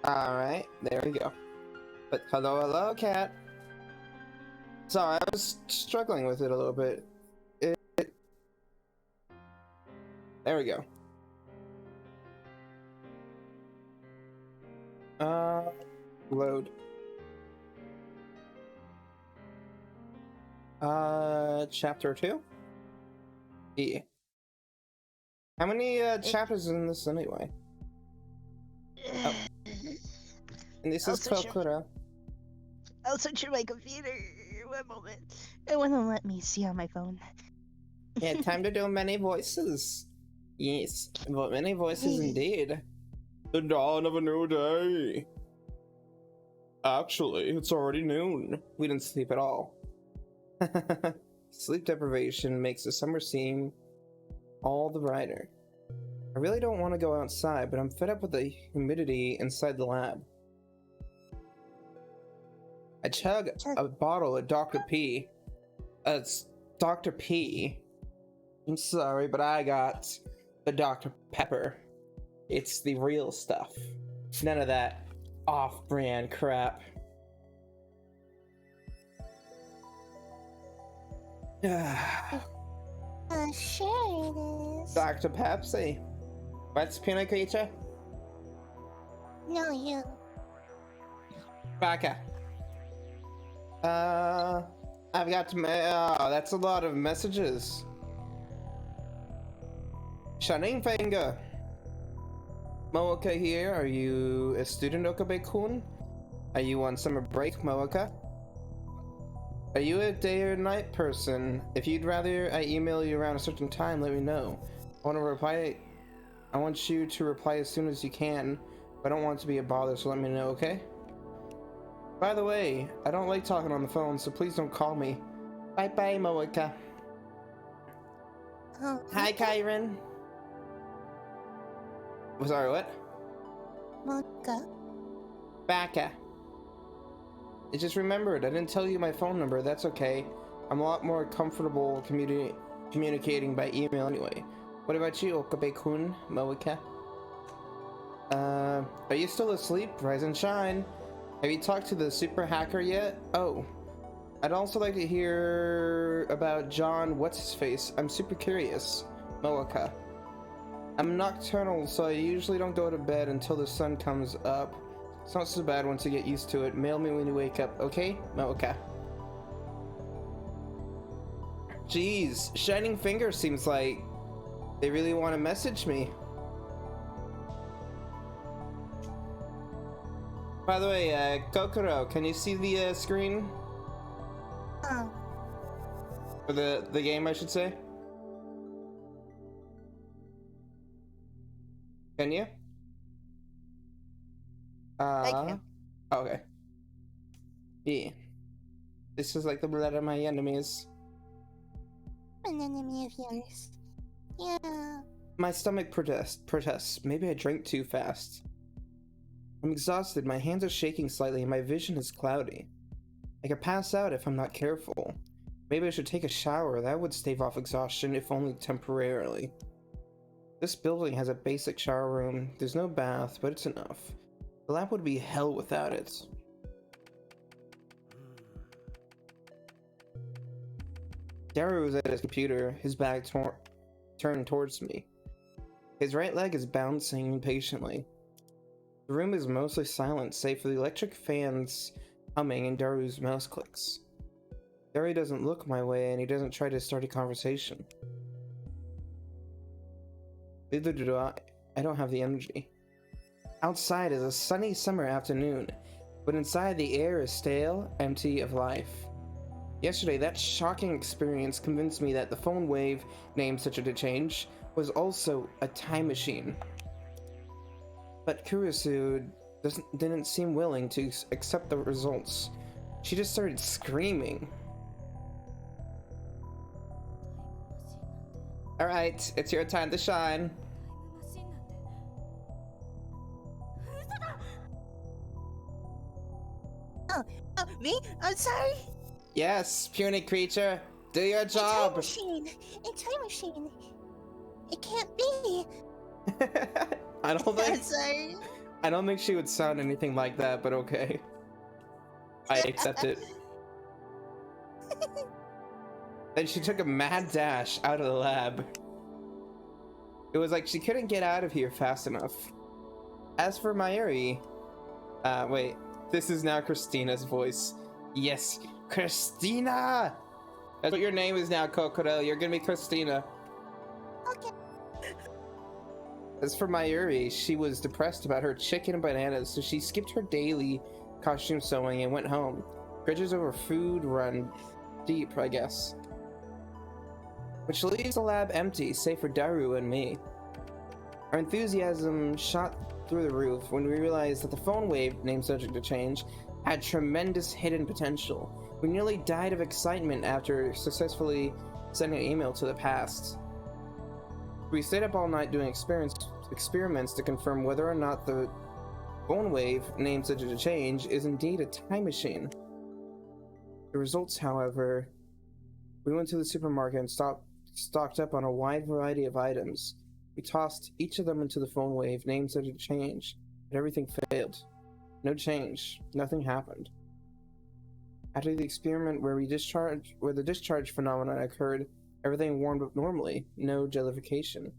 Alright, there we go. But hello, cat. Sorry, I was struggling with it a little bit. There we go. Load. Chapter 2? E. How many chapters in this anyway? Oh. And this is Kokura. I'll search my computer. One moment. It wouldn't let me see on my phone. Yeah, time to do many voices. Yes, but many voices indeed. The dawn of a new day. Actually, it's already noon. We didn't sleep at all. Sleep deprivation makes the summer seem all the brighter. I really don't want to go outside, but I'm fed up with the humidity inside the lab. I chug a bottle of Dr. P. It's Dr. P. I'm sorry, but I got the Dr. Pepper. It's the real stuff. None of that off-brand crap. Sure it is. Dr. Pepsi. What's peanut creature? No, you. Baka. I've got to. Oh, that's a lot of messages. Shining Finger. Mooka here. Are you a student, Okabe-kun? Are you on summer break, Mooka? Are you a day or night person? If you'd rather I email you around a certain time, let me know. I want you to reply as soon as you can. I don't want it to be a bother, so let me know, okay? By the way, I don't like talking on the phone, so please don't call me. Bye-bye, Mooka. Oh, Hi, Kyron. Sorry, what? Mocha. Baka. I just remembered, I didn't tell you my phone number. That's okay. I'm a lot more comfortable communicating by email anyway. What about you, Okabe-kun, Mooka? Are you still asleep? Rise and shine. Have you talked to the super hacker yet? Oh. I'd also like to hear about John What's-His-Face. I'm super curious. Mooka. I'm nocturnal, so I usually don't go to bed until the sun comes up. It's not so bad once you get used to it. Mail me when you wake up, okay? Mooka. Jeez, Shining Finger seems like they really want to message me. By the way, Kokoro, can you see the screen? Oh. Or the game, I should say? Can you? I can. Okay. Yeah. This is like the blood of my enemies. An enemy of yours. Yeah. My stomach protests. Maybe I drank too fast. I'm exhausted, my hands are shaking slightly, and my vision is cloudy. I could pass out if I'm not careful. Maybe I should take a shower, that would stave off exhaustion, if only temporarily. This building has a basic shower room. There's no bath, but it's enough. The lab would be hell without it. Daru is at his computer, his back turned towards me. His right leg is bouncing impatiently. The room is mostly silent, save for the electric fans humming and Daru's mouse clicks. Daru doesn't look my way, and he doesn't try to start a conversation. Neither do I. I don't have the energy. Outside is a sunny summer afternoon, but inside the air is stale, empty of life. Yesterday, that shocking experience convinced me that the phone wave, named such a change, was also a time machine. But Kurisu didn't seem willing to accept the results. She just started screaming. Alright, it's your time to shine. Oh, me? I'm sorry. Yes, puny creature, do your job. A time machine. A time machine. It can't be. I don't I'm think. sorry. I don't think she would sound anything like that, but okay. I accept it. Then she took a mad dash out of the lab. It was like she couldn't get out of here fast enough. As for Mayuri... wait. This is now Christina's voice. Yes, Christina! That's what your name is now, Kokoro. You're gonna be Christina. Okay. As for Mayuri, she was depressed about her chicken and bananas, so she skipped her daily costume sewing and went home. Grudges over food run deep, I guess. Which leaves the lab empty, save for Daru and me. Our enthusiasm shot through the roof when we realized that the phone wave, named Subject to Change, had tremendous hidden potential. We nearly died of excitement after successfully sending an email to the past. We stayed up all night doing experiments to confirm whether or not the phone wave, named Subject to Change, is indeed a time machine. The results, however, we went to the supermarket and stocked up on a wide variety of items. We tossed each of them into the phone wave, named Subject to Change, but everything failed. No change. Nothing happened. After the experiment where the discharge phenomenon occurred, everything warmed up normally. No jellification.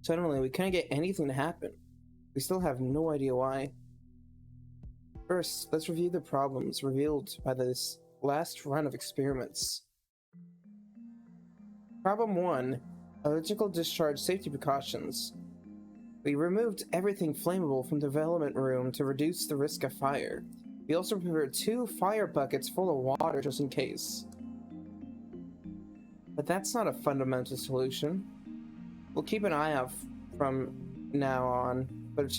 Suddenly, we couldn't get anything to happen. We still have no idea why. First, let's review the problems revealed by this last run of experiments. Problem 1. Electrical discharge safety precautions. We removed everything flammable from the development room to reduce the risk of fire. We also prepared 2 fire buckets full of water just in case. But that's not a fundamental solution. We'll keep an eye out from now on, but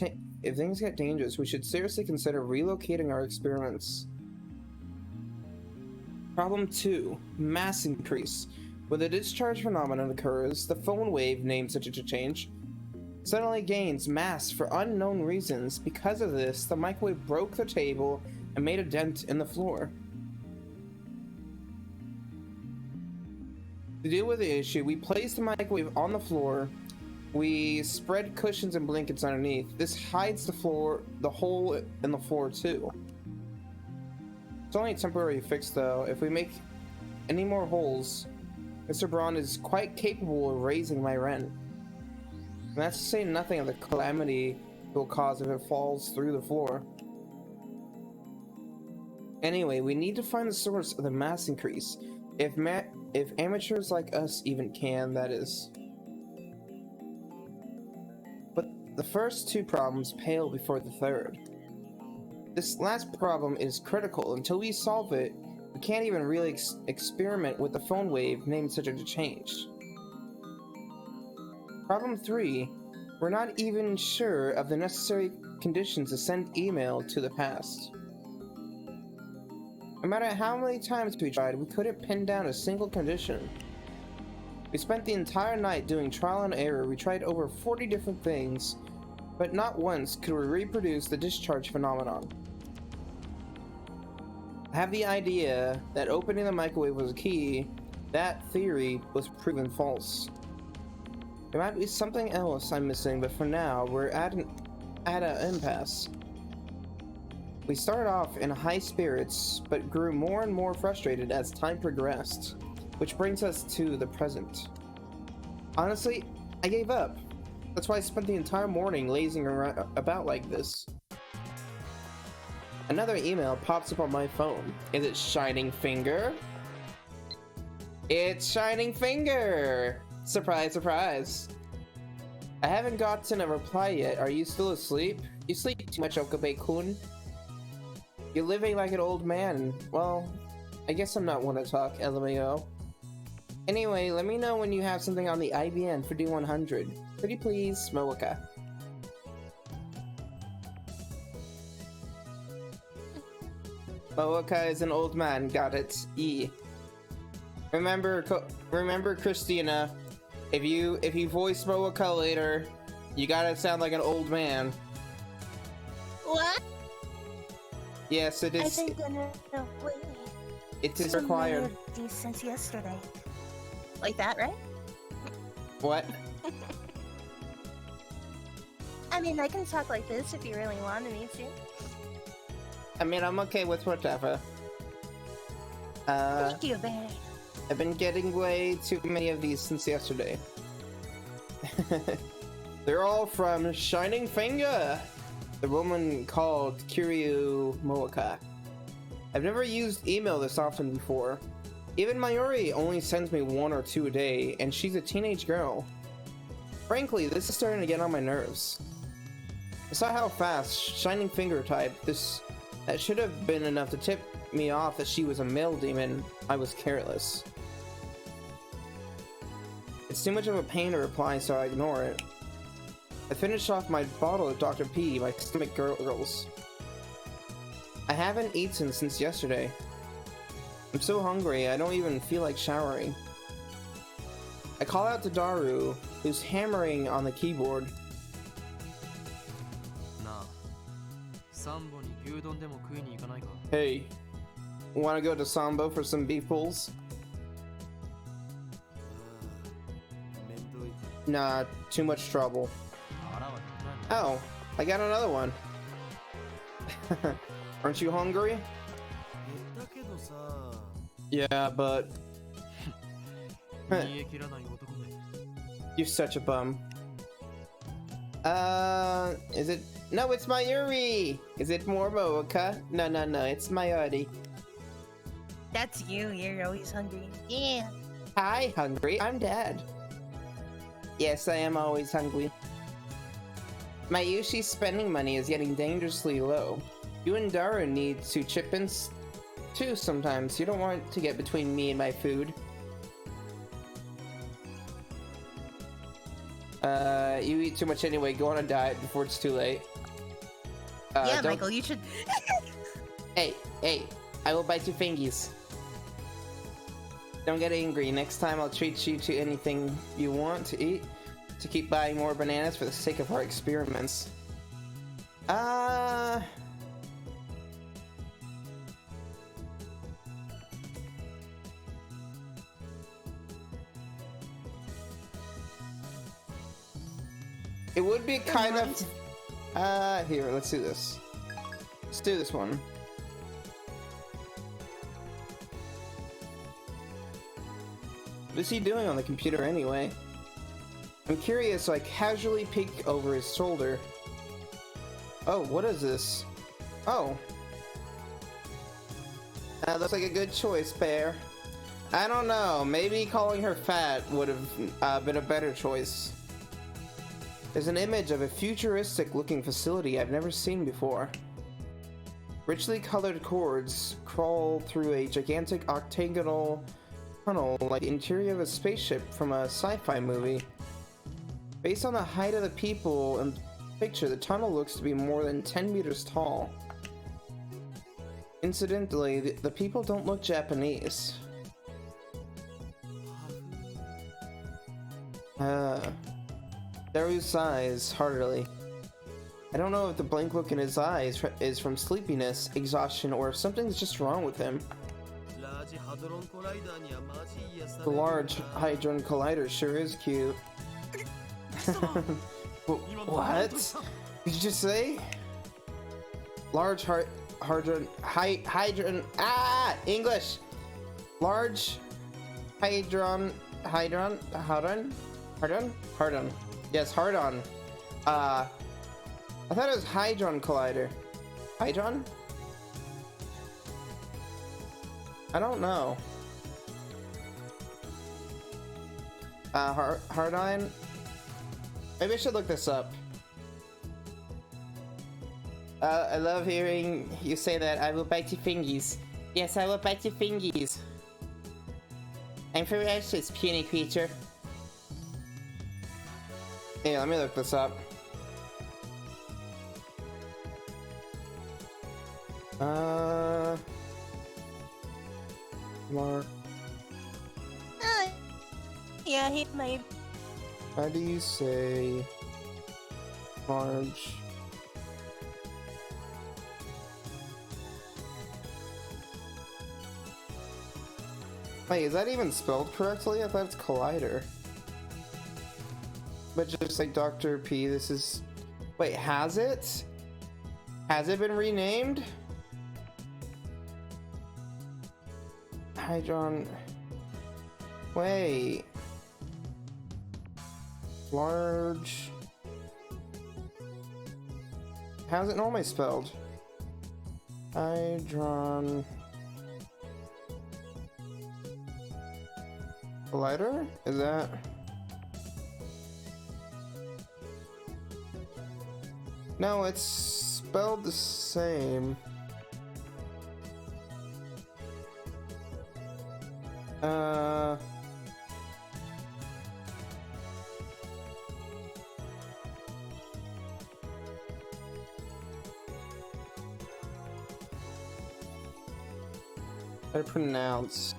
if things get dangerous, we should seriously consider relocating our experiments. Problem 2. Mass increase. When the discharge phenomenon occurs, the phone wave, named Subject to Change, suddenly gains mass for unknown reasons. Because of this, the microwave broke the table and made a dent in the floor. To deal with the issue, we placed the microwave on the floor. We spread cushions and blankets underneath. This hides the hole in the floor too. It's only a temporary fix though. If we make any more holes, Mr. Braun is quite capable of raising my rent. And that's to say nothing of the calamity it will cause if it falls through the floor. Anyway, we need to find the source of the mass increase. If amateurs like us even can, that is. But the first 2 problems pale before the third. This last problem is critical. Until we solve it, we can't even really experiment with the phone wave, named Subject to Change. Problem 3. We're not even sure of the necessary conditions to send email to the past. No matter how many times we tried, we couldn't pin down a single condition. We spent the entire night doing trial and error. We tried over 40 different things, but not once could we reproduce the discharge phenomenon. I have the idea that opening the microwave was a key. That theory was proven false. There might be something else I'm missing, but for now, we're at an impasse. We started off in high spirits, but grew more and more frustrated as time progressed, which brings us to the present. Honestly, I gave up. That's why I spent the entire morning lazing around about like this. Another email pops up on my phone. Is it Shining Finger? It's Shining Finger! Surprise, surprise. I haven't gotten a reply yet. Are you still asleep? You sleep too much, Okabe-kun. You're living like an old man. Well, I guess I'm not one to talk, LMAO. Anyway, let me know when you have something on the IBN for D100. Pretty please, Moeka. Moeka is an old man, got it. E. Remember Christina, if you voice Moeka later, you gotta sound like an old man. What? Yes, it is. I think wait. It is required. Since yesterday. Like that, right? What? I mean, I can talk like this if you really wanted me to. I mean, I'm okay with whatever. Thank you, Bear. I've been getting way too many of these since yesterday. They're all from Shining Finger, the woman called Kiryu Moeka. I've never used email this often before. Even Mayuri only sends me 1 or 2 a day, and she's a teenage girl. Frankly, this is starting to get on my nerves. I saw how fast Shining Finger typed. That should have been enough to tip me off that she was a male demon. I was careless. It's too much of a pain to reply, so I ignore it. I finished off my bottle of Dr. P, my stomach gurgles. I haven't eaten since yesterday. I'm so hungry, I don't even feel like showering. I call out to Daru, who's hammering on the keyboard. Hey, wanna go to Sambo for some beef bowls? Nah, too much trouble. Oh, I got another one. Aren't you hungry? Yeah, but... You're such a bum. Is it... No, it's Mayuri! Is it more Moeka? No, it's Mayuri. That's you. You're always hungry. Yeah. Hi, hungry. I'm Dad. Yes, I am always hungry. My Yushi's spending money is getting dangerously low. You and Daru need to chip in too sometimes. You don't want to get between me and my food. You eat too much anyway. Go on a diet before it's too late. Yeah, Michael, you should... Hey, I will bite your fingies. Don't get angry. Next time I'll treat you to anything you want to eat, to keep buying more bananas for the sake of our experiments. It would be kind of... here, let's do this. Let's do this one. What is he doing on the computer anyway? I'm curious, so I casually peek over his shoulder. Oh, what is this? Oh. That looks like a good choice, Bear. I don't know, maybe calling her fat would have been a better choice. There's an image of a futuristic-looking facility I've never seen before. Richly colored cords crawl through a gigantic octagonal tunnel like the interior of a spaceship from a sci-fi movie. Based on the height of the people in the picture, the tunnel looks to be more than 10 meters tall. Incidentally, the people don't look Japanese. Daru sighs heartily. I don't know if the blank look in his eyes is from sleepiness, exhaustion, or if something's just wrong with him. The Large Hadron Collider sure is cute. What? Did you just say? Large Hadron... English! Large Hadron... Hardon. Yes, Hardon. I thought it was Hadron Collider. Hadron? I don't know. Hardon? Maybe I should look this up. I love hearing you say that. I will bite your fingies. Yes, I will bite your fingies. I'm ferocious, puny creature. Hey, let me look this up. Mark. Yeah, he might. How do you say large? Wait, is that even spelled correctly? I thought it's collider. But just like Dr. P, this is Wait, has it? Has it been renamed? Hydron. Wait. Large. How's it normally spelled? Hydron. Collider? Is that? No, it's spelled the same. How to pronounce?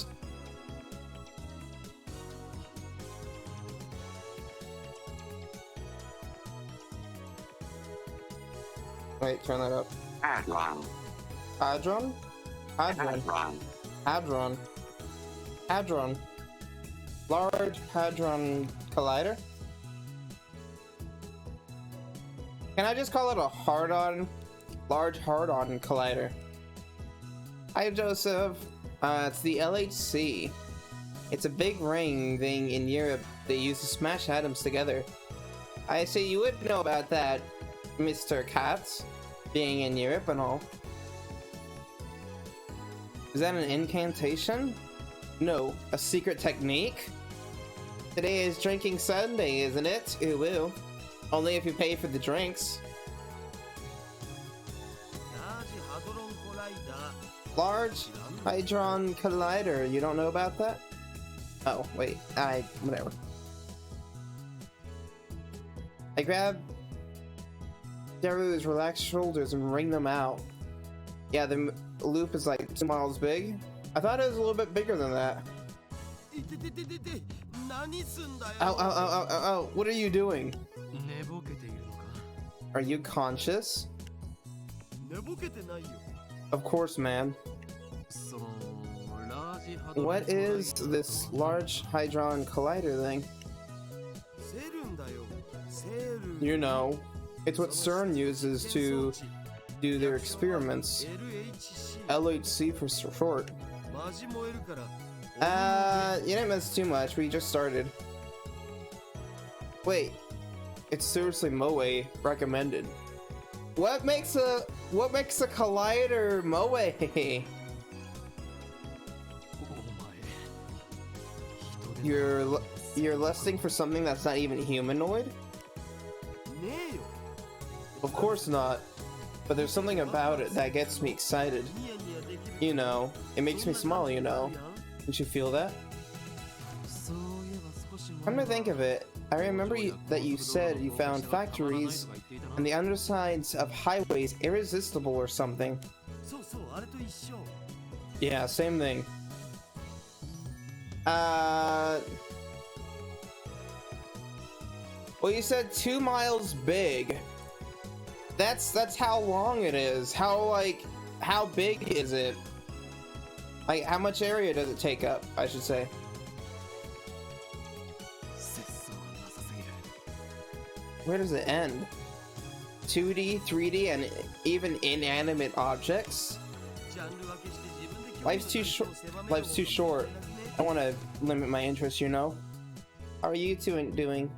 Wait, turn that up. Hadron. Hadron? Hadron. Hadron. Hadron. Hadron. Large Hadron Collider? Can I just call it a hard-on? Large hard-on collider. Hi, Joseph. It's the LHC. It's a big ring thing in Europe they use to smash atoms together. I say you would know about that, Mr. Katz, being in Europe and all. Is that an incantation? No, a secret technique? Today is drinking Sunday, isn't it? Ooh, woo. Only if you pay for the drinks. Large Hadron Collider. You don't know about that? Oh, wait. Whatever. I grab Daru's relaxed shoulders and wring them out. Yeah, the loop is like 2 miles big. I thought it was a little bit bigger than that. Ow, what are you doing? Are you conscious? Of course, man. What is this Large Hadron Collider thing? You know, it's what CERN uses to do their experiments. LHC for short. You didn't miss too much, we just started. Wait, it's seriously Moe recommended. What makes a collider Moe? You're lusting for something that's not even humanoid? Of course not. But there's something about it that gets me excited. You know, it makes me smile, you know. Did you feel that? Come to think of it, I remember that you said you found factories and the undersides of highways irresistible or something. Yeah, same thing. Well, you said 2 miles big. That's how long it is. How big is it? Like, how much area does it take up, I should say? Where does it end? 2D, 3D, and even inanimate objects? Life's too short. I want to limit my interest, you know? How are you two doing?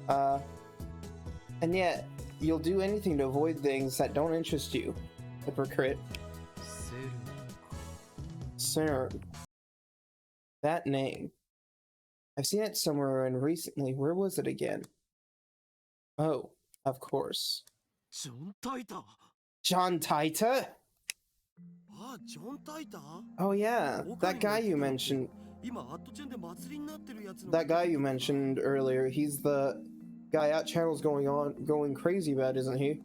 And yet, you'll do anything to avoid things that don't interest you. Hypocrite. CERN. That name. I've seen it somewhere and recently. Where was it again? Oh, of course. John Taita? Oh yeah, that guy you mentioned. That guy you mentioned earlier, he's the guy Out Channel's going crazy about, isn't he?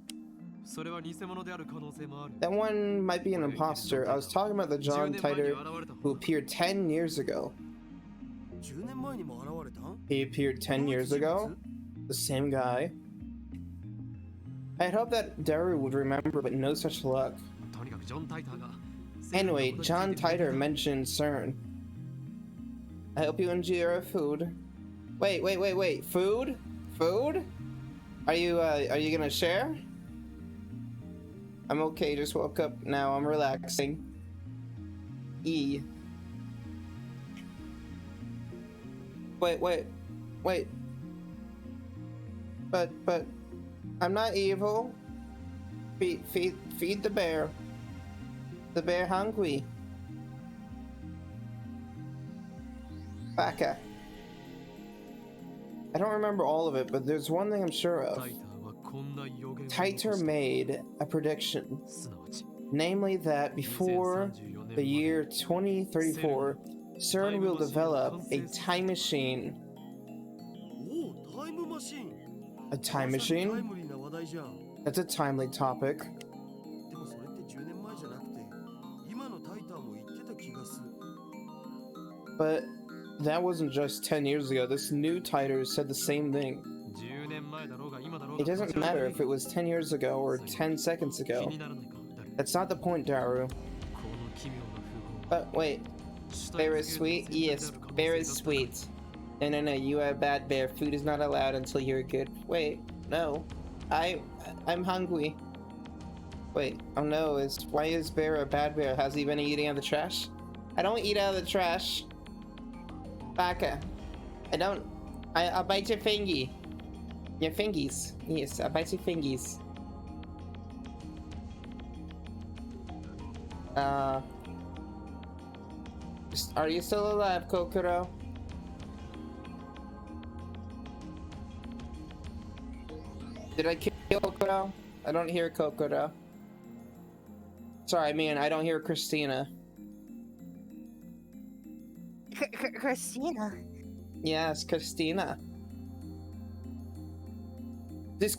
That one might be an imposter. I was talking about the John Taita who appeared 10 years ago. He appeared 10 years ago? The same guy? I'd hope that Daru would remember, but no such luck. Anyway, John Taita mentioned CERN. I hope you enjoy your food. Wait, food? Food? Are you gonna share? I'm okay, just woke up now, I'm relaxing. E. Wait. But, I'm not evil. Feed the bear. The bear hungry. Baka. I don't remember all of it, but there's one thing I'm sure of. Taiter made a prediction, namely that before the year 2034, CERN will develop a time machine. A time machine? That's a timely topic. But that wasn't just 10 years ago. This new Taiter said the same thing. It doesn't matter if it was 10 years ago or 10 seconds ago. That's not the point, Daru. But wait. Bear is sweet? Yes, bear is sweet. No, you are a bad bear. Food is not allowed until you're good. Wait, no. I'm hungry. Wait, oh no, why is bear a bad bear? Has he been eating out of the trash? I don't eat out of the trash. Baka. I'll bite your fingy. Your fingies. Yes, I'll bite your fingies. Are you still alive, Kokoro? Did I kill Kokoro? I don't hear Kokoro. Sorry, I mean, I don't hear Christina. Christina. Yes, Christina. This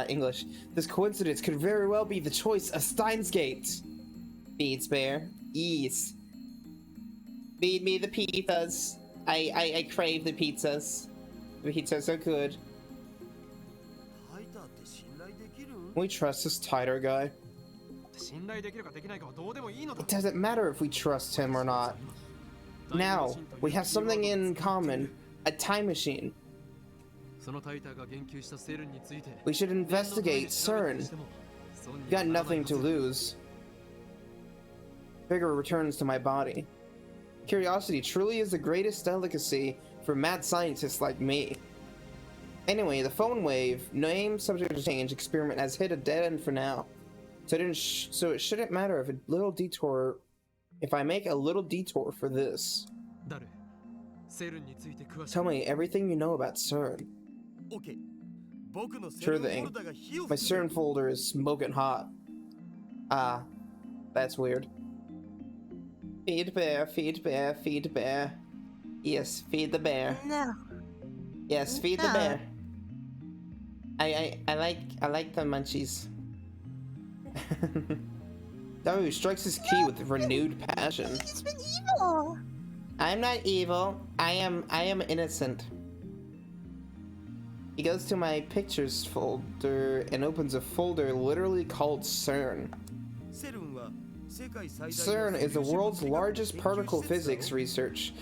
English. This coincidence could very well be the choice of Steins Gate. Feeds bear. Ease. Feed me the pizzas. I crave the pizzas. The pizzas are good. We trust this Taiter guy. It doesn't matter if we trust him or not. Now, we have something in common. A time machine. We should investigate CERN. You got nothing to lose. Vigor returns to my body. Curiosity truly is the greatest delicacy for mad scientists like me. Anyway, the phone wave, name, subject to change, experiment has hit a dead end for now. So it shouldn't matter if I make a little detour for this. Tell me everything you know about CERN. Sure thing. My CERN folder is smoking hot. Ah, that's weird. Feed bear, feed bear, feed bear. Yes, feed the bear. No. Yes, feed the bear. I like the munchies. Daru strikes his key with renewed passion. He's been evil. I'm not evil. I am innocent. He goes to my pictures folder and opens a folder literally called CERN. CERN is the world's largest particle physics research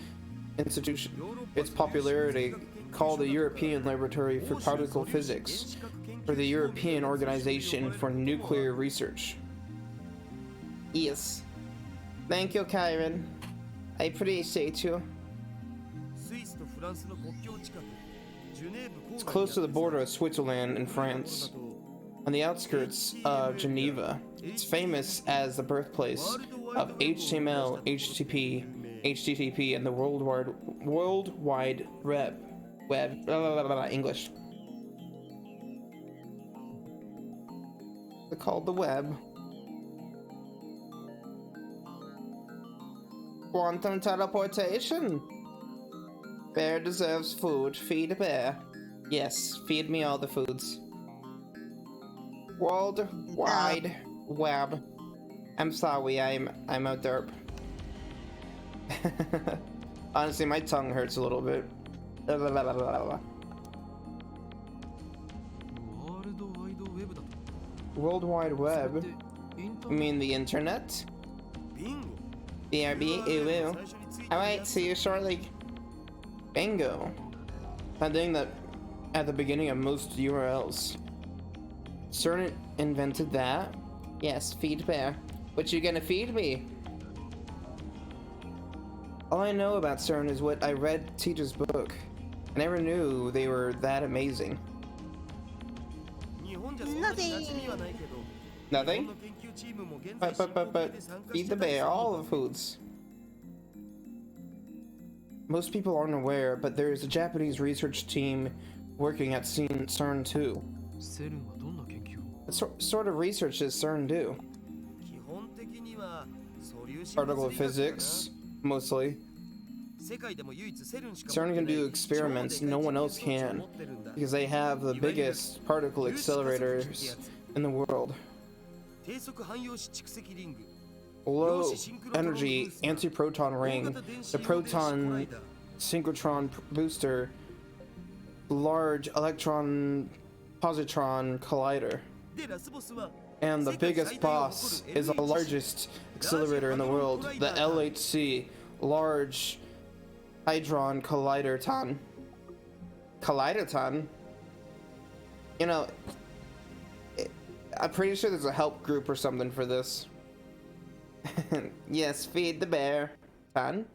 institution. Its popularity, called the European Laboratory for Particle Physics, or the European Organization for Nuclear Research. Yes. Thank you, Kyron. I appreciate you. It's close to the border of Switzerland and France, on the outskirts of Geneva. It's famous as the birthplace of HTML, HTTP, and the World Wide Web. English. They're called the web. Quantum teleportation. Bear deserves food. Feed a bear. Yes, feed me all the foods. World Wide Web. I'm sorry, I'm a derp. Honestly, my tongue hurts a little bit. World Wide Web? You mean the internet? BRB, ooh. Alright, see you shortly. Bingo. I'm doing that. at the beginning of most URLs. CERN invented that. Yes, feed bear. What you gonna feed me? All I know about CERN is what I read teacher's book. I never knew they were that amazing. Nothing? But feed the bear all the foods. Most people aren't aware, but there is a Japanese research team working at CERN too. What sort of research does CERN do? Particle physics, mostly. CERN can do experiments no one else can, because they have the biggest particle accelerators in the world. Low energy anti-proton ring, the proton synchrotron booster, large electron positron collider. And the biggest boss is the largest accelerator in the world, the LHC, Large Hadron Collider-ton. Collider-ton? You know, I'm pretty sure there's a help group or something for this. Yes, feed the bear. Ton.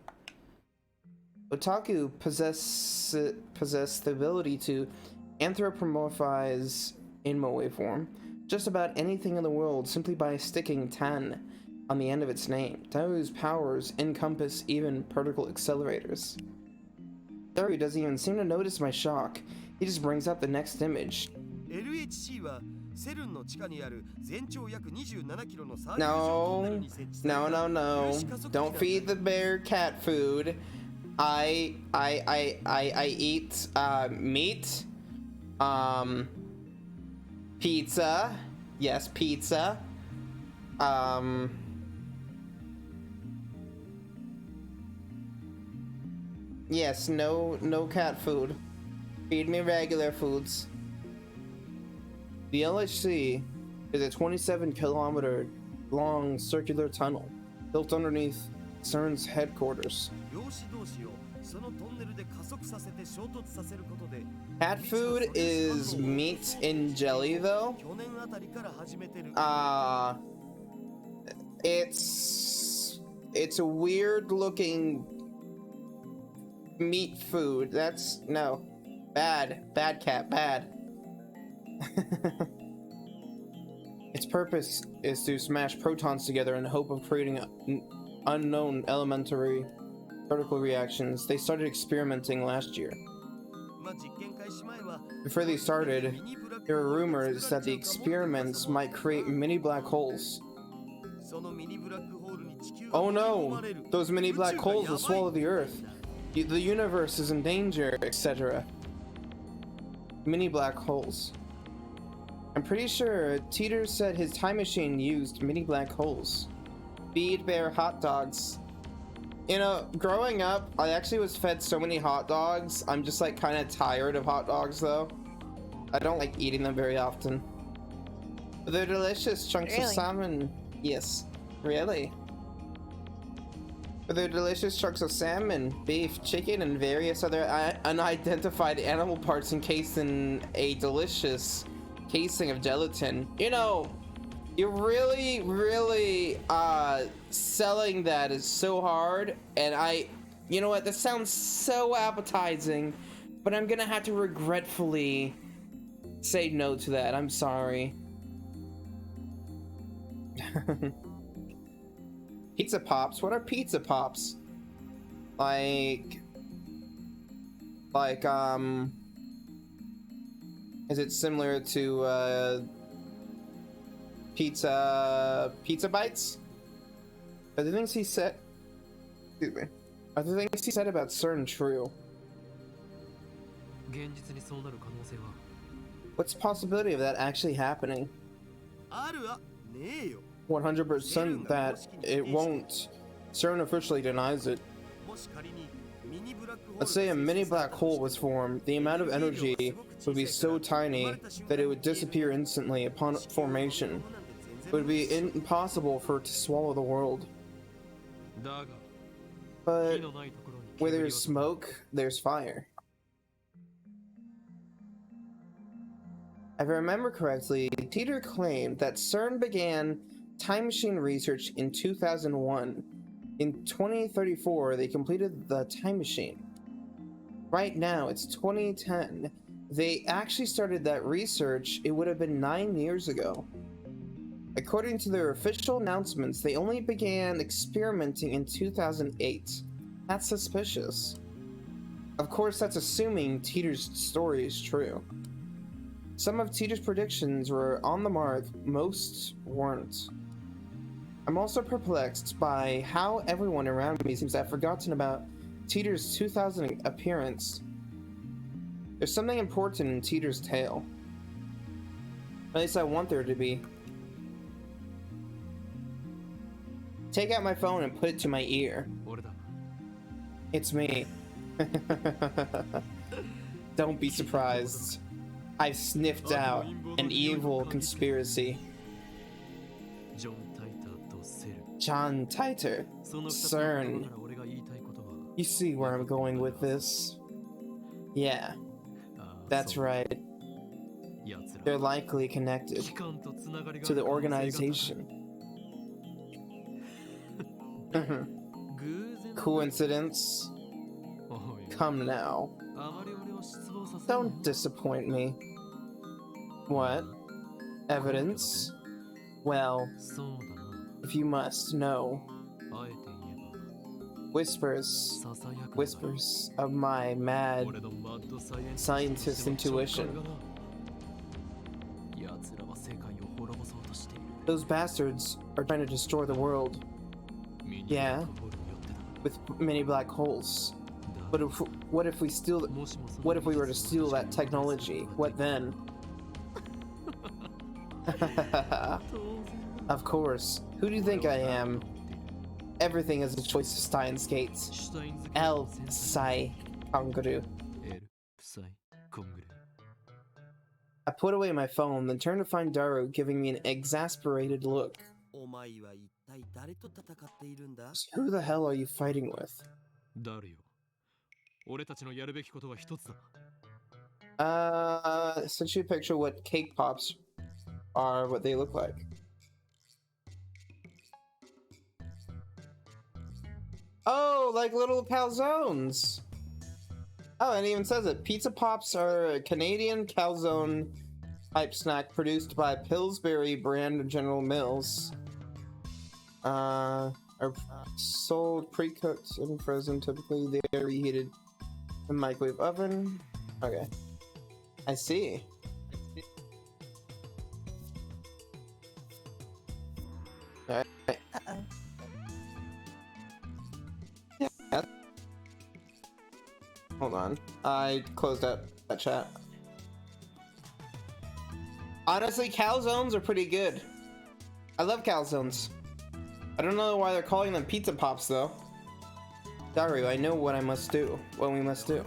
Otaku possess the ability to anthropomorphize in moe form just about anything in the world simply by sticking tan on the end of its name. Daru's powers encompass even particle accelerators. Daru doesn't even seem to notice my shock. He just brings up the next image. No. Don't feed the bear cat food. I eat meat. Pizza. Yes, pizza. Yes, no cat food. Feed me regular foods. The LHC is a 27-kilometer long circular tunnel built underneath CERN's headquarters. Cat food is meat in jelly, though. It's a weird-looking meat food. That's no, bad cat, bad. Its purpose is to smash protons together in the hope of creating unknown elementary particle reactions. They started experimenting last year. Before they started, there were rumors that the experiments might create mini black holes. Oh no! Those mini black holes will swallow the Earth. The universe is in danger, etc. Mini black holes. I'm pretty sure Teeter said his time machine used mini black holes. Feed bear hot dogs. You know, growing up, I actually was fed so many hot dogs. I'm just like kind of tired of hot dogs though. I don't like eating them very often. But they're delicious chunks of salmon. Yes, really. But they're delicious chunks of salmon, beef, chicken, and various other unidentified animal parts encased in a delicious casing of gelatin. You know, you're really selling that is so hard, and you know what, that sounds so appetizing, but I'm gonna have to regretfully say no to that. I'm sorry. Pizza Pops? What are Pizza Pops? Like, is it similar to, Pizza Bites? Are the things he said, excuse me, are the things he said about CERN true? What's the possibility of that actually happening? 100% that it won't. CERN officially denies it. Let's say a mini black hole was formed. The amount of energy would be so tiny that it would disappear instantly upon formation. It would be impossible for it to swallow the world. But where there's smoke, there's fire. If I remember correctly, Teeter claimed that CERN began time machine research in 2001. In 2034, they completed the time machine. Right now, it's 2010. They actually started that research, it would have been 9 years ago. According to their official announcements, they only began experimenting in 2008. That's suspicious. Of course, that's assuming Teeter's story is true. Some of Teeter's predictions were on the mark, most weren't. I'm also perplexed by how everyone around me seems to have forgotten about Teeter's 2000 appearance. There's something important in Teeter's tale. At least I want there to be. Take out my phone and put it to my ear. It's me. Don't be surprised. I've sniffed out an evil conspiracy. John Titor, CERN. You see where I'm going with this? Yeah, that's right. They're likely connected to the organization. Coincidence? Come now. Don't disappoint me. What? Evidence? Well, if you must know. Whispers of my mad scientist intuition. Those bastards are trying to destroy the world. Yeah, with many black holes. But what if we were to steal that technology? What then? Of course. Who do you think I am? Everything is a choice of Steins gates. El Psi Kongru. I put away my phone, then turned to find Daru giving me an exasperated look. Who the hell are you fighting with? Sent you a picture of what cake pops are, what they look like. Oh, like little calzones. Oh, and it even says it. Pizza Pops are a Canadian calzone type snack produced by Pillsbury brand General Mills. Are sold pre-cooked and frozen. Typically, they're reheated in a microwave oven. Okay, I see. All right. Yeah. Hold on. I closed out that chat. Honestly, calzones are pretty good. I love calzones. I don't know why they're calling them pizza pops though. Daru, I know what I must do. What we must do.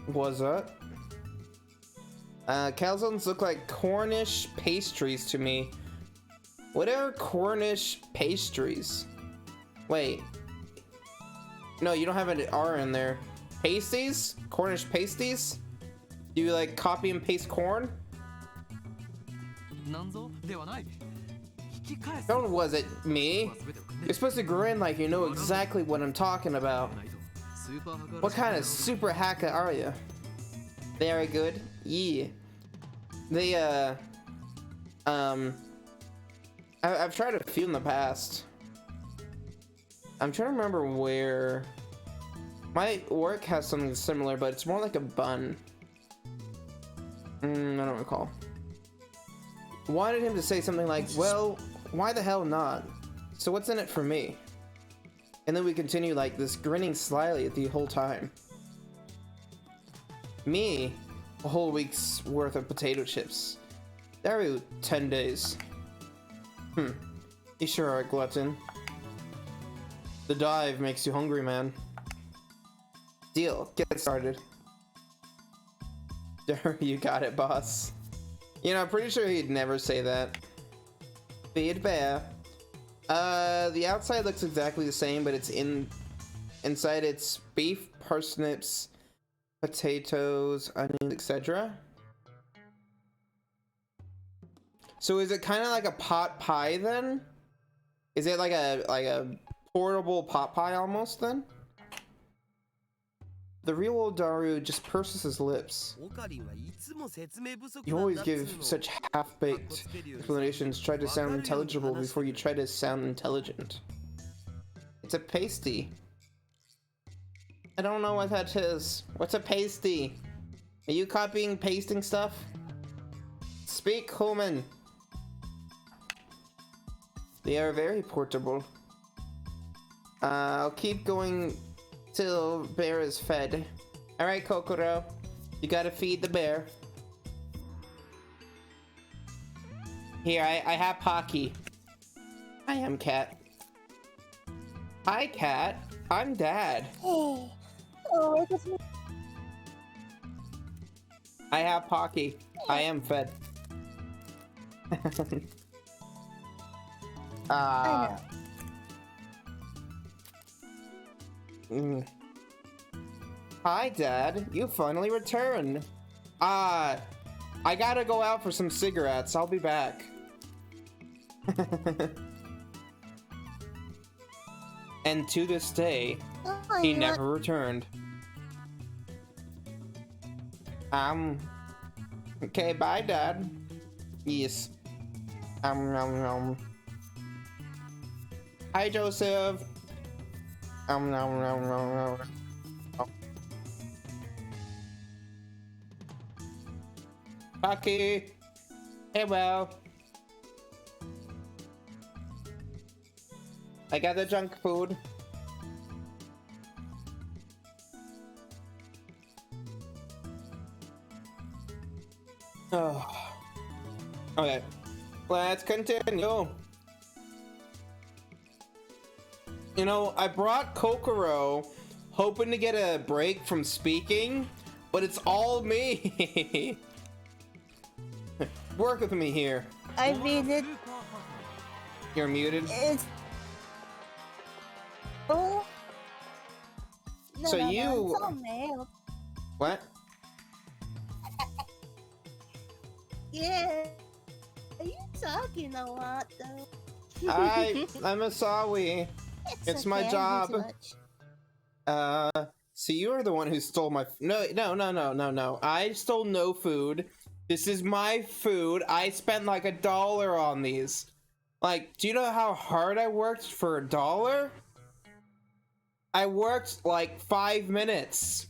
What's that? Calzones look like Cornish pastries to me. What are Cornish pastries? Wait. No, you don't have an R in there. Pasties? Cornish pasties? Do you like copy and paste corn? Don't was it me? You're supposed to grin like you know exactly what I'm talking about. What kind of super hacker are you? Very good. Yeah. They I've tried a few in the past. I'm trying to remember where my work has something similar, but it's more like a bun. I don't recall. Wanted him to say something like, well, why the hell not? So what's in it for me? And then we continue like this, grinning slyly the whole time. Me, a whole week's worth of potato chips. Daru, 10 days. You sure are a glutton. The dive makes you hungry, man. Deal, get started. Daru, you got it, boss. You know, I'm pretty sure he'd never say that. Feed bear. The outside looks exactly the same, but it's inside it's beef, parsnips, potatoes, onions, etc. So is it kind of like a pot pie then? Is it like a portable pot pie almost then? The real old Daru just purses his lips. You always give such half-baked explanations. Try to sound intelligible before you try to sound intelligent. It's a pasty. I don't know what that is. What's a pasty? Are you copying, pasting stuff? Speak, human. They are very portable. I'll keep going till bear is fed. Alright, Kokoro. You gotta feed the bear. Here, I have Pocky. I am Cat. Hi, Cat. I'm Dad. Oh, that's me. I have Pocky. I am fed. I know. Hi, Dad. You finally returned. I gotta go out for some cigarettes. I'll be back. And to this day, he never returned. Okay, bye, Dad. Yes. Hi, Joseph. Bucky. Hey, well. I got the junk food. Oh. Okay. Let's continue. You know, I brought Kokoro hoping to get a break from speaking, but it's all me. Work with me here. I mean it. You're muted. It's. Oh. No, So no, you. No, it's all male. What? Yeah. Are you talking a lot though? I'm a Sawi. It's my okay, job. I do too much. So you're the one who stole my no. I stole no food. This is my food. I spent like $1 on these. Like, do you know how hard I worked for $1? I worked like 5 minutes.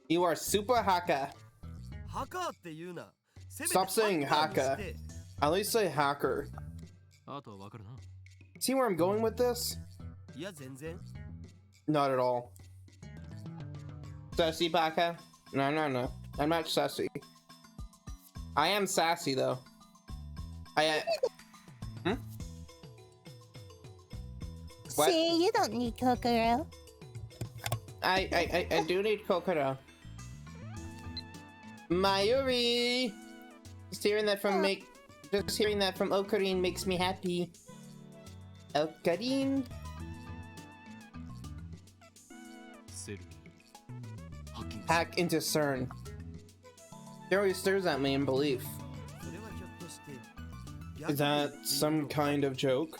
You are super haka. Stop saying haka. At least say hacker. See where I'm going with this? Not at all. Sassy Baka? No. I'm not sassy. I am sassy though. What? See, you don't need Kokoro. I do need Kokoro. Mayuri! Just hearing that from Ocarine makes me happy. Ocarine? Hack into CERN. He always stares at me in belief. Is that some kind of joke?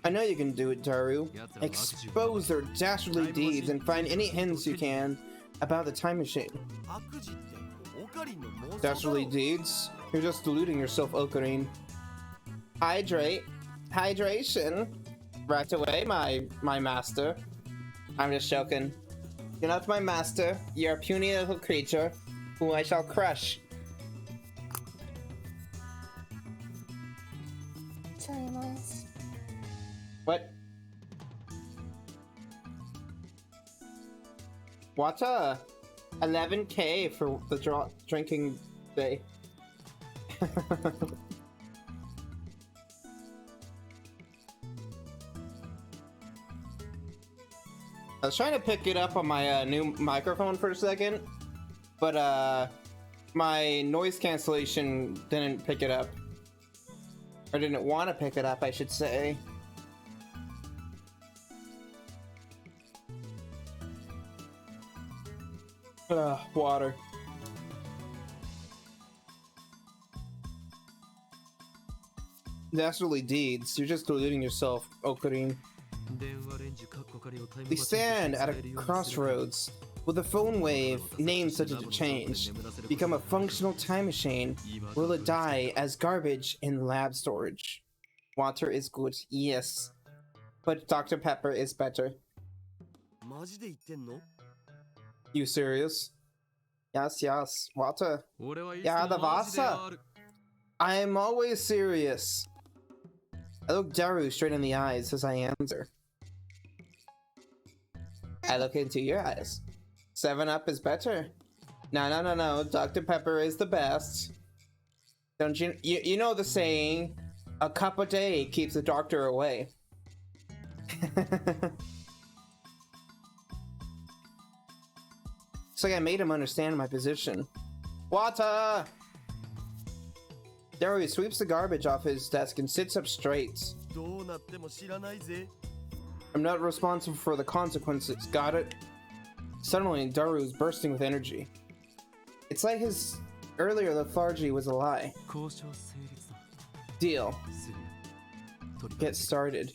I know you can do it, Daru. Expose their dastardly deeds and find any hints you can about the time machine. Dastardly deeds? You're just deluding yourself, Ocarine. Hydrate. Hydration. Right away, my master. I'm just joking. You're not my master. You're a puny little creature who I shall crush. Timeless. What? What's 11K for the drinking day? I was trying to pick it up on my new microphone for a second, but my noise cancellation didn't pick it up. Or didn't want to pick it up, I should say. Water. Dastardly deeds. You're just deluding yourself, Okarin. We stand at a crossroads. Will a phone wave, named such as a change, become a functional time machine? Will it die as garbage in lab storage? Water is good, yes. But Dr. Pepper is better. You serious? Yes, yes. Water. Ja, the Wasser. I am always serious. I look Daru straight in the eyes as I answer. I look into your eyes. 7-Up is better. No. Dr. Pepper is the best. Don't you know the saying, a cup a day keeps the doctor away. It's like I made him understand my position. Water! Daru sweeps the garbage off his desk and sits up straight. I'm not responsible for the consequences, got it? Suddenly, Daru is bursting with energy. It's like his earlier lethargy was a lie. Deal. Get started.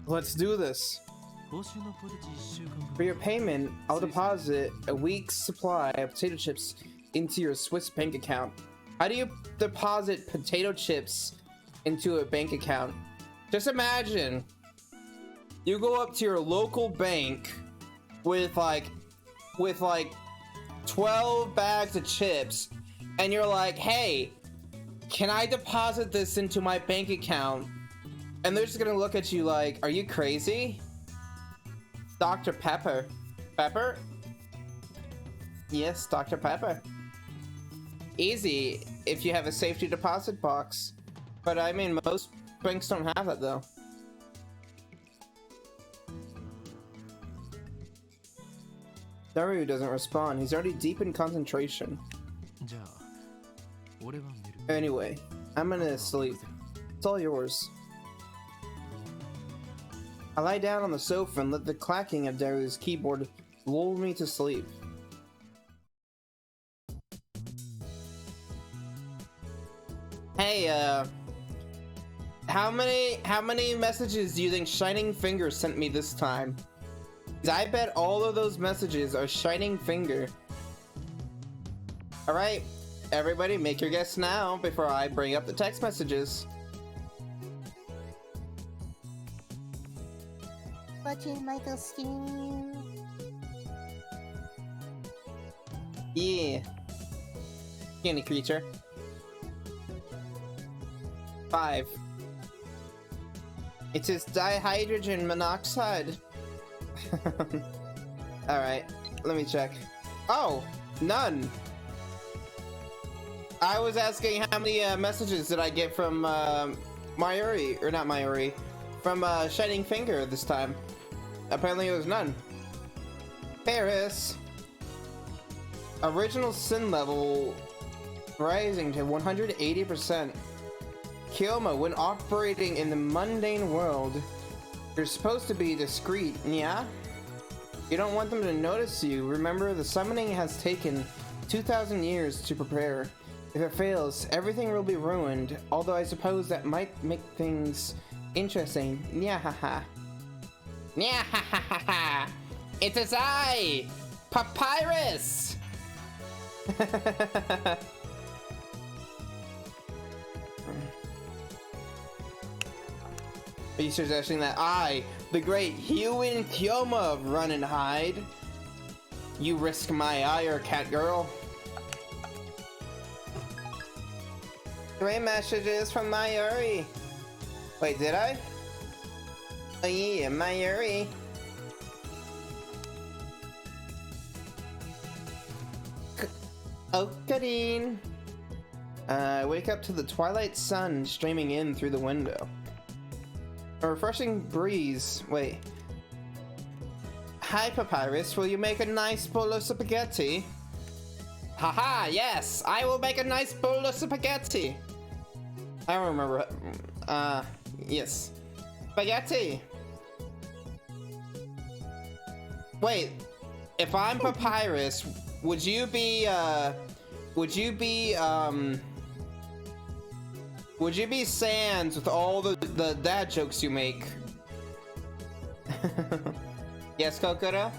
Let's do this. For your payment, I'll deposit a week's supply of potato chips into your Swiss bank account. How do you deposit potato chips into a bank account? Just imagine you go up to your local bank with like 12 bags of chips and you're like, hey, can I deposit this into my bank account? And they're just gonna look at you like, are you crazy? Dr. Pepper. Pepper? Yes, Dr. Pepper. Easy if you have a safety deposit box. But I mean, most banks don't have that though. Daru doesn't respond. He's already deep in concentration. Anyway, I'm gonna sleep. It's all yours. I lie down on the sofa and let the clacking of Daru's keyboard lull me to sleep. Hey, how many messages do you think Shining Finger sent me this time? 'Cause I bet all of those messages are Shining Finger. Alright, everybody make your guess now before I bring up the text messages. Watching Michael stream. Yeah. Candy creature. 5. It is dihydrogen monoxide. Alright, let me check. Oh, none. I was asking how many messages did I get from Mayuri, or not Mayuri, from Shining Finger this time. Apparently it was none. Paris. Original sin level rising to 180%. Kyoma, when operating in the mundane world, you're supposed to be discreet, yeah? You don't want them to notice you. Remember, the summoning has taken 2,000 years to prepare. If it fails, everything will be ruined, although I suppose that might make things interesting. Nyahaha. Nyahaha! It is I! Papyrus! Are you suggesting that I, the great Huin Kyoma, run and hide? You risk my ire, cat girl. 3 messages from Mayuri. Wait, did I? Oh yeah, Mayuri. Okarin. I wake up to the twilight sun streaming in through the window. A refreshing breeze. Wait. Hi, Papyrus. Will you make a nice bowl of spaghetti? Haha, yes! I will make a nice bowl of spaghetti! I don't remember. Yes. Spaghetti! Wait, if I'm Papyrus, would you be Sans with all the dad jokes you make? Yes, Kokoro?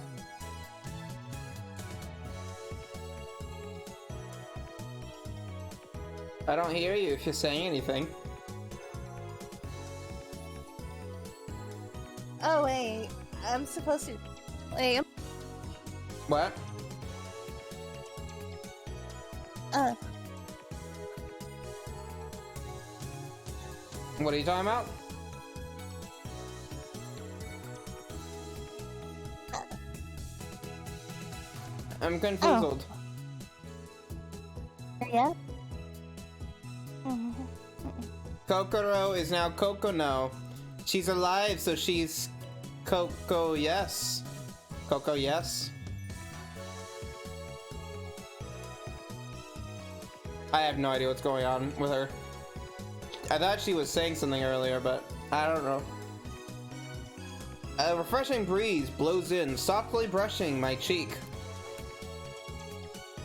I don't hear you if you're saying anything. Oh wait, I'm supposed to. Wait. What? What are you talking about? I'm confused. Yeah. Kokoro is now Kokono. She's alive, so she's Coco, yes. Coco, yes. I have no idea what's going on with her. I thought she was saying something earlier, but I don't know. A refreshing breeze blows in, softly brushing my cheek.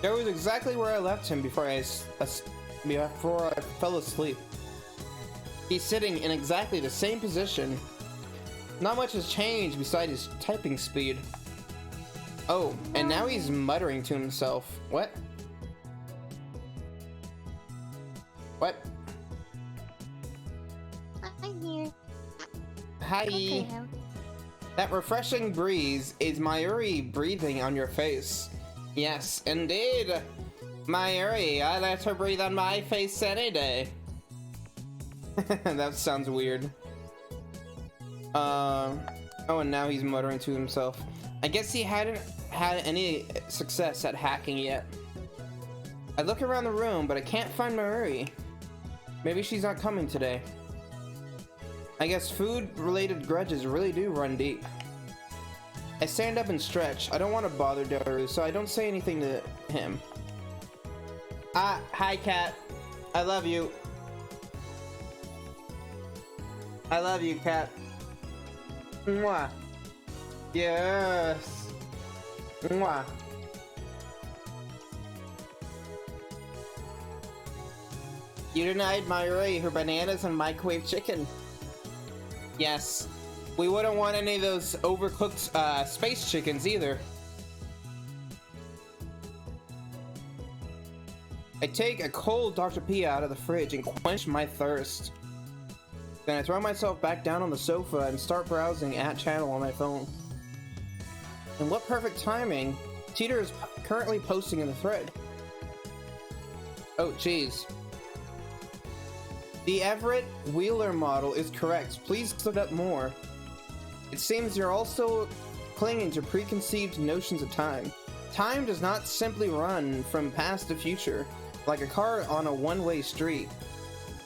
That was exactly where I left him before I fell asleep. He's sitting in exactly the same position. Not much has changed besides his typing speed. Oh, and now he's muttering to himself. What? What? I'm here. Hi. Okay. That refreshing breeze is Mayuri breathing on your face. Yes, indeed. Mayuri, I let her breathe on my face any day. That sounds weird. Oh, and now he's muttering to himself. I guess he hadn't had any success at hacking yet. I look around the room, but I can't find Mayuri. Maybe she's not coming today. I guess food-related grudges really do run deep. I stand up and stretch. I don't want to bother Daru, so I don't say anything to him. Hi, Cat. I love you. I love you, Cat. Mwah. Yes. Mwah. You denied Mayuri her bananas and microwave chicken. Yes. We wouldn't want any of those overcooked space chickens either. I take a cold Dr. P out of the fridge and quench my thirst. Then I throw myself back down on the sofa and start browsing at channel on my phone. And what perfect timing! Teeter is currently posting in the thread. Oh, jeez. The Everett Wheeler model is correct. Please look up more. It seems you're also clinging to preconceived notions of time. Time does not simply run from past to future, like a car on a one-way street.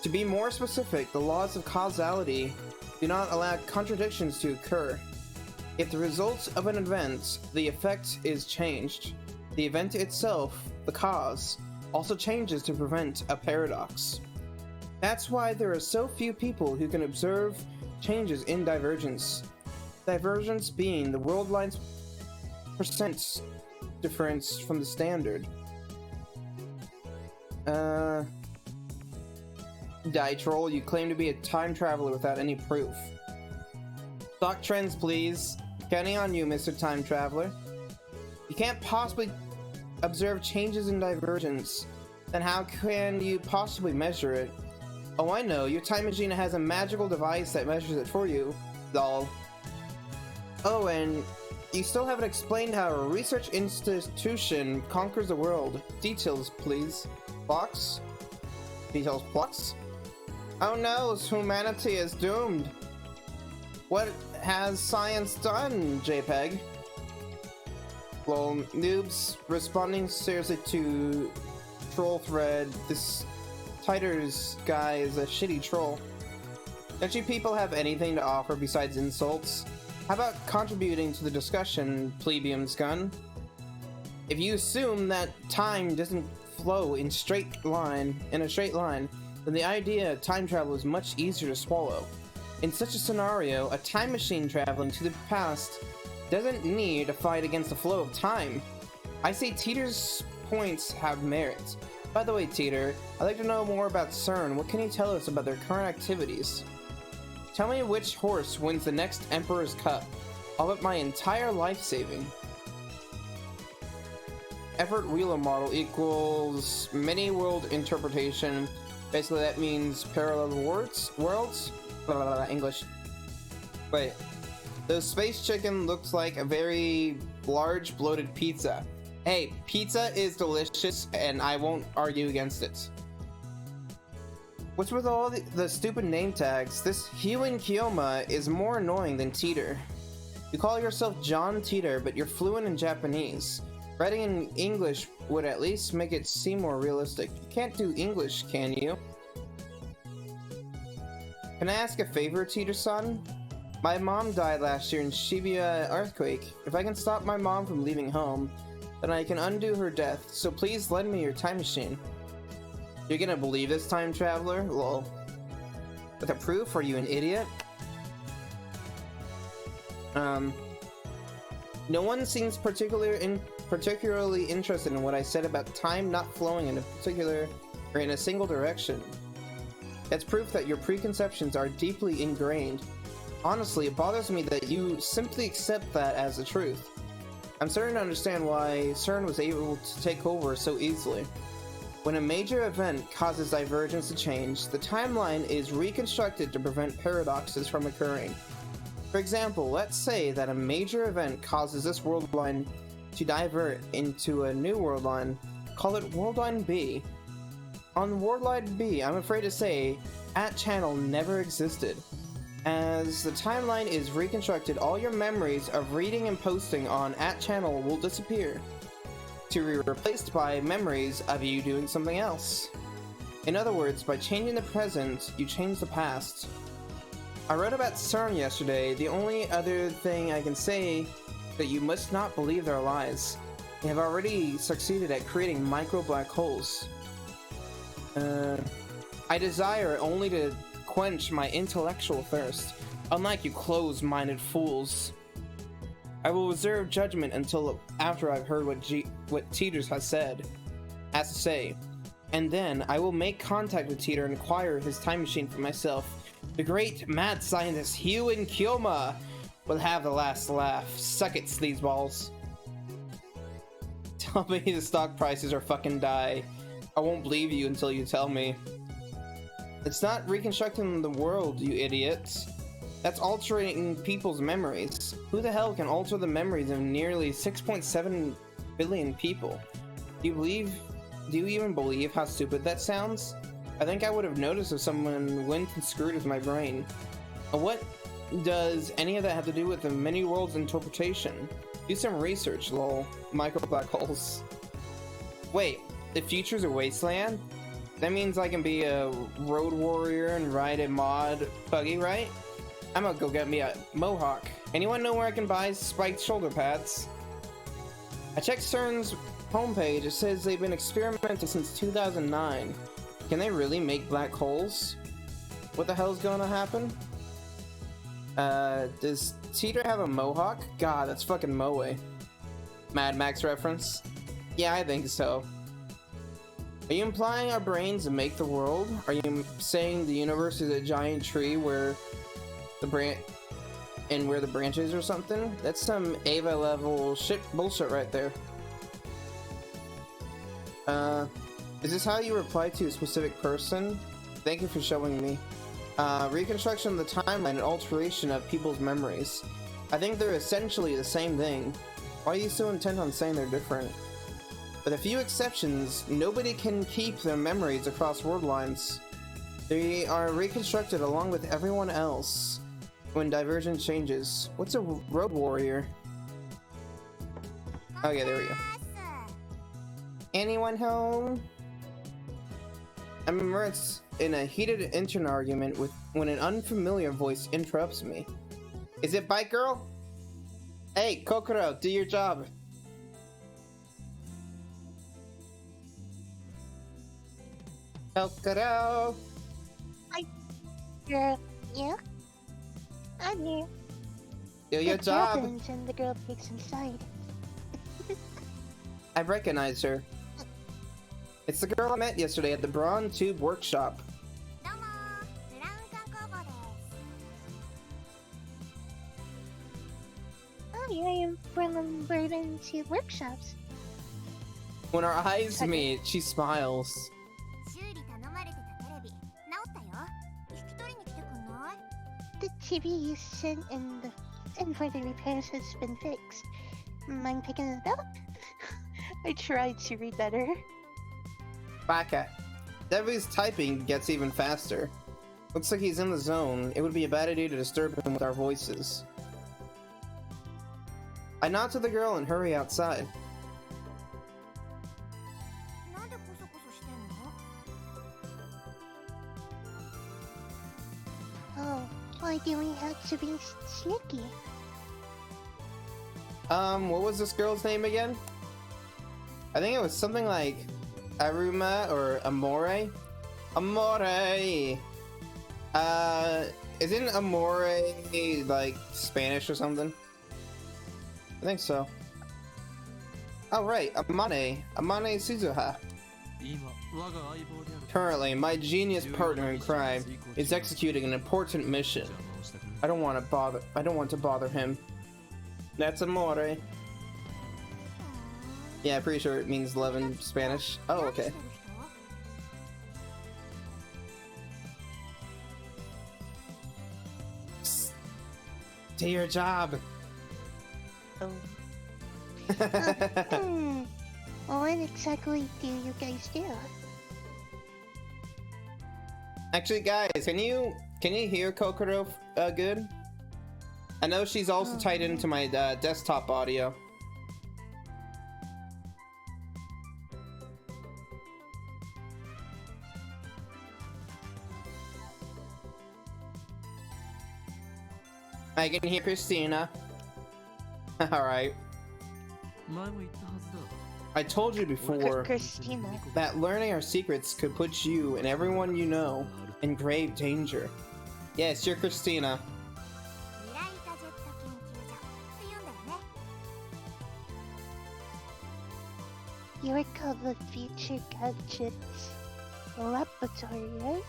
To be more specific, the laws of causality do not allow contradictions to occur. If the result of an event, the effect is changed. The event itself, the cause, also changes to prevent a paradox. That's why there are so few people who can observe changes in divergence. Divergence being the worldline's percent difference from the standard. Die troll, you claim to be a time traveler without any proof. Stock trends, please. Counting on you, Mr. Time Traveler. You can't possibly observe changes in divergence. Then how can you possibly measure it? Oh, I know. Your time machine has a magical device that measures it for you, doll. Oh, and you still haven't explained how a research institution conquers the world. Details, please. Box? Details, plus? Oh no, humanity is doomed. What has science done, JPEG? Well, noobs responding seriously to troll thread. This Titer's guy is a shitty troll. Don't you people have anything to offer besides insults? How about contributing to the discussion, plebeian's gun? If you assume that time doesn't flow in a straight line, then the idea of time travel is much easier to swallow. In such a scenario, a time machine traveling to the past doesn't need to fight against the flow of time. I say Teeter's points have merit. By the way, Teeter, I'd like to know more about CERN. What can you tell us about their current activities? Tell me which horse wins the next Emperor's Cup. I'll bet my entire life saving. Effort Wheeler model equals many world interpretation. Basically, that means parallel worlds? Blah, blah, blah, English. Wait. The space chicken looks like a very large bloated pizza. Hey, pizza is delicious, and I won't argue against it. What's with all the stupid name tags? This Huan Kioma is more annoying than Teeter. You call yourself John Teeter, but you're fluent in Japanese. Writing in English would at least make it seem more realistic. You can't do English, can you? Can I ask a favor, Teeter-san? My mom died last year in Shibuya earthquake. If I can stop my mom from leaving home, then I can undo her death, so please lend me your time machine. You're gonna believe this, time traveler? Lol. With a proof? Are you an idiot? No one seems particularly interested in what I said about time not flowing in a particular or in a single direction. That's proof that your preconceptions are deeply ingrained. Honestly, it bothers me that you simply accept that as the truth. I'm starting to understand why CERN was able to take over so easily. When a major event causes divergence to change, the timeline is reconstructed to prevent paradoxes from occurring. For example, let's say that a major event causes this world line to divert into a new world line. Call it World Line B. On World Line B, I'm afraid to say, @channel never existed. As the timeline is reconstructed, all your memories of reading and posting on @channel will disappear, to be replaced by memories of you doing something else. In other words, by changing the present, you change the past. I read about CERN yesterday. The only other thing I can say that you must not believe their lies. They have already succeeded at creating micro black holes. I desire only to quench my intellectual thirst, unlike you closed-minded fools. I will reserve judgment until after I've heard what Teeters has to say, and then I will make contact with Teeter and acquire his time machine for myself. The great mad scientist Huan Kioma will have the last laugh. Suck it, sleazeballs. Tell me the stock prices are fucking die. I won't believe you until you tell me. It's not reconstructing the world, you idiots. That's altering people's memories. Who the hell can alter the memories of nearly 6.7 billion people? Do you even believe how stupid that sounds? I think I would have noticed if someone went and screwed with my brain. What does any of that have to do with the many worlds interpretation? Do some research, lol. Micro black holes. Wait, the future's a wasteland? That means I can be a road warrior and ride a mod buggy, right? I'm gonna go get me a mohawk. Anyone know where I can buy spiked shoulder pads? I checked CERN's homepage. It says they've been experimenting since 2009. Can they really make black holes? What the hell's gonna happen? Does Teeter have a mohawk? God, that's fucking Moe. Mad Max reference? Yeah, I think so. Are you implying our brains make the world? Are you saying the universe is a giant tree where the branches or something? That's some Ava level bullshit right there. Is this how you reply to a specific person? Thank you for showing me. Reconstruction of the timeline and alteration of people's memories. I think they're essentially the same thing. Why are you so intent on saying they're different? With a few exceptions, nobody can keep their memories across world lines. They are reconstructed along with everyone else when divergence changes. What's a road warrior? Okay, there we go. Anyone home? I'm immersed in a heated internet argument when an unfamiliar voice interrupts me. Is it Bike Girl? Hey, Kokoro, do your job. Kokoro. Girl, yeah? I'm here. Do your The door job. opens and the girl peeks inside. I recognize her. It's the girl I met yesterday at the Brawn Tube workshop. Oh, here I am from Burden to workshops. When our eyes Okay. meet, she smiles. The TV you sent and for the repairs has been fixed. Mind picking it up? I tried to read better. Baka. Debbie's typing gets even faster. Looks like he's in the zone. It would be a bad idea to disturb him with our voices. I nod to the girl and hurry outside. Oh, why do we have to be sneaky? What was this girl's name again? I think it was something like Aruma or Amore? Amore! Isn't Amore like Spanish or something? I think so. Oh right, Amane Suzuha. Currently, my genius partner in crime is executing an important mission. I don't want to bother him. That's Amore. Yeah, pretty sure it means love in Spanish. Oh, okay. Psst. Do your job. Oh. What exactly do you guys do? Actually, guys, can you hear Kokoro good? I know she's also tied into my desktop audio. I can hear Christina. Alright. I told you before Christina. that learning our secrets could put you and everyone you know in grave danger. Yes, you're Christina. You're called the Future Gadgets Laboratory, right?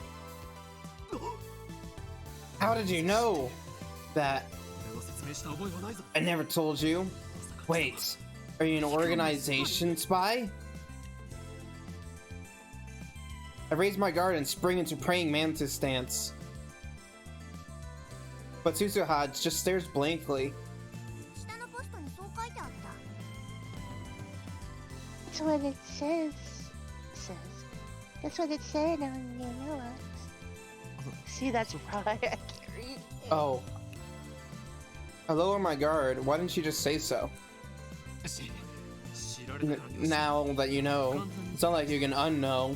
How did you know that? I never told you. Wait, are you an organization spy? I raise my guard and spring into praying mantis stance. But Suzuha just stares blankly. That's what it says. That's what it said on your notes. See, that's probably I can't read. Oh. I lower my guard. Why didn't you just say so? Now that you know, it's not like you can unknow.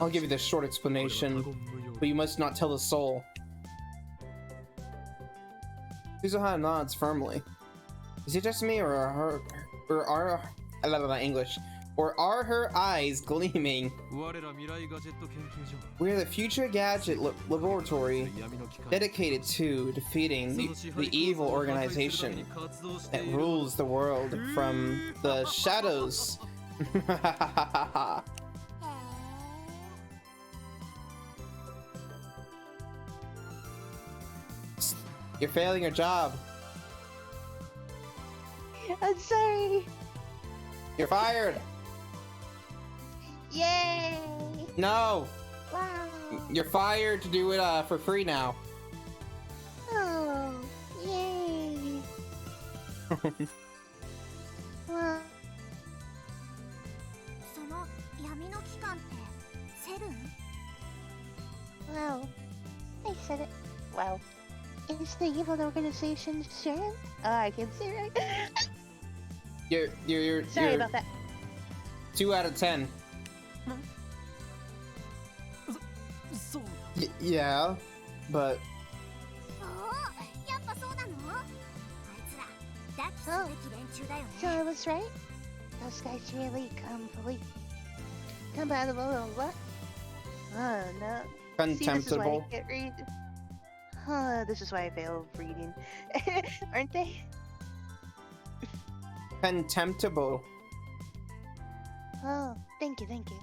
I'll give you the short explanation, but you must not tell the soul. Suzuha nods firmly. Is it just me, or are her eyes gleaming? We're the Future Gadget Laboratory, dedicated to defeating the evil organization that rules the world from the shadows. You're failing your job. I'm sorry. You're fired. Yay! No. Wow. You're fired to do it for free now. Oh, yay! Wow. Wow. I said it. Wow. Is the evil organization sure? Oh, I can see right. You're Sorry about that. 2 out of 10. Yeah, but Oh, so I was right? Those guys really compatible or what? Oh no. See, this is why I contemptible. can't read. This is why I fail reading. Aren't they? Contemptible. Oh, thank you, thank you.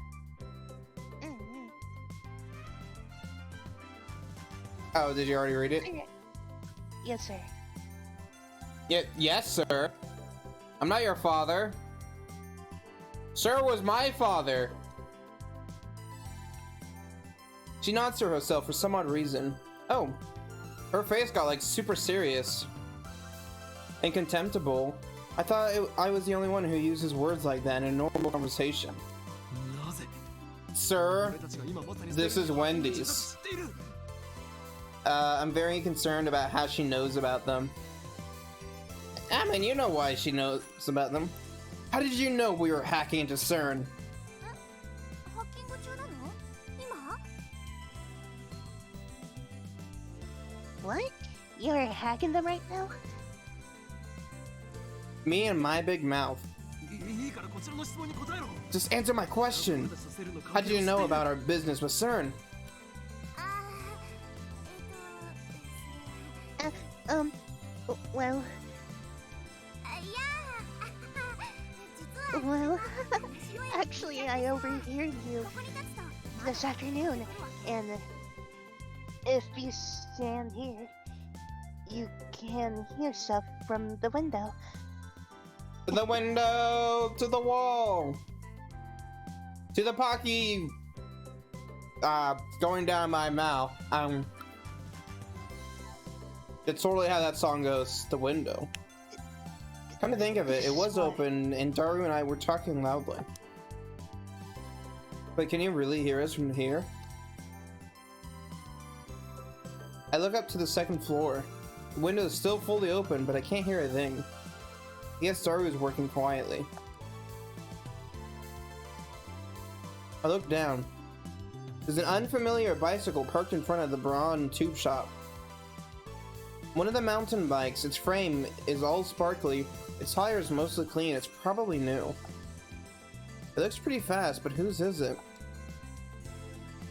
Oh, did you already read it? Okay. Yes, sir. Yes, sir. I'm not your father. Sir was my father. She nods to herself for some odd reason. Oh, her face got like super serious and contemptible. I thought I was the only one who uses words like that in a normal conversation. Sir, this is Wendy's. I'm very concerned about how she knows about them. I mean, you know why she knows about them. How did you know we were hacking into CERN? What? You're hacking them right now? Me and my big mouth. Just answer my question. How did you know about our business with CERN? Well... Well, actually, I overheard you this afternoon, and if you stand here, you can hear stuff from the window. To the window, to the wall, to the pocky, going down my mouth. That's totally how that song goes. The window. Come to think of it, it was open, and Daru and I were talking loudly. But can you really hear us from here? I look up to the second floor. The window is still fully open, but I can't hear a thing. I guess Daru is working quietly. I look down. There's an unfamiliar bicycle parked in front of the Brawn Tube Shop. One of the mountain bikes, its frame is all sparkly, its tires mostly clean, it's probably new. It looks pretty fast, but whose is it?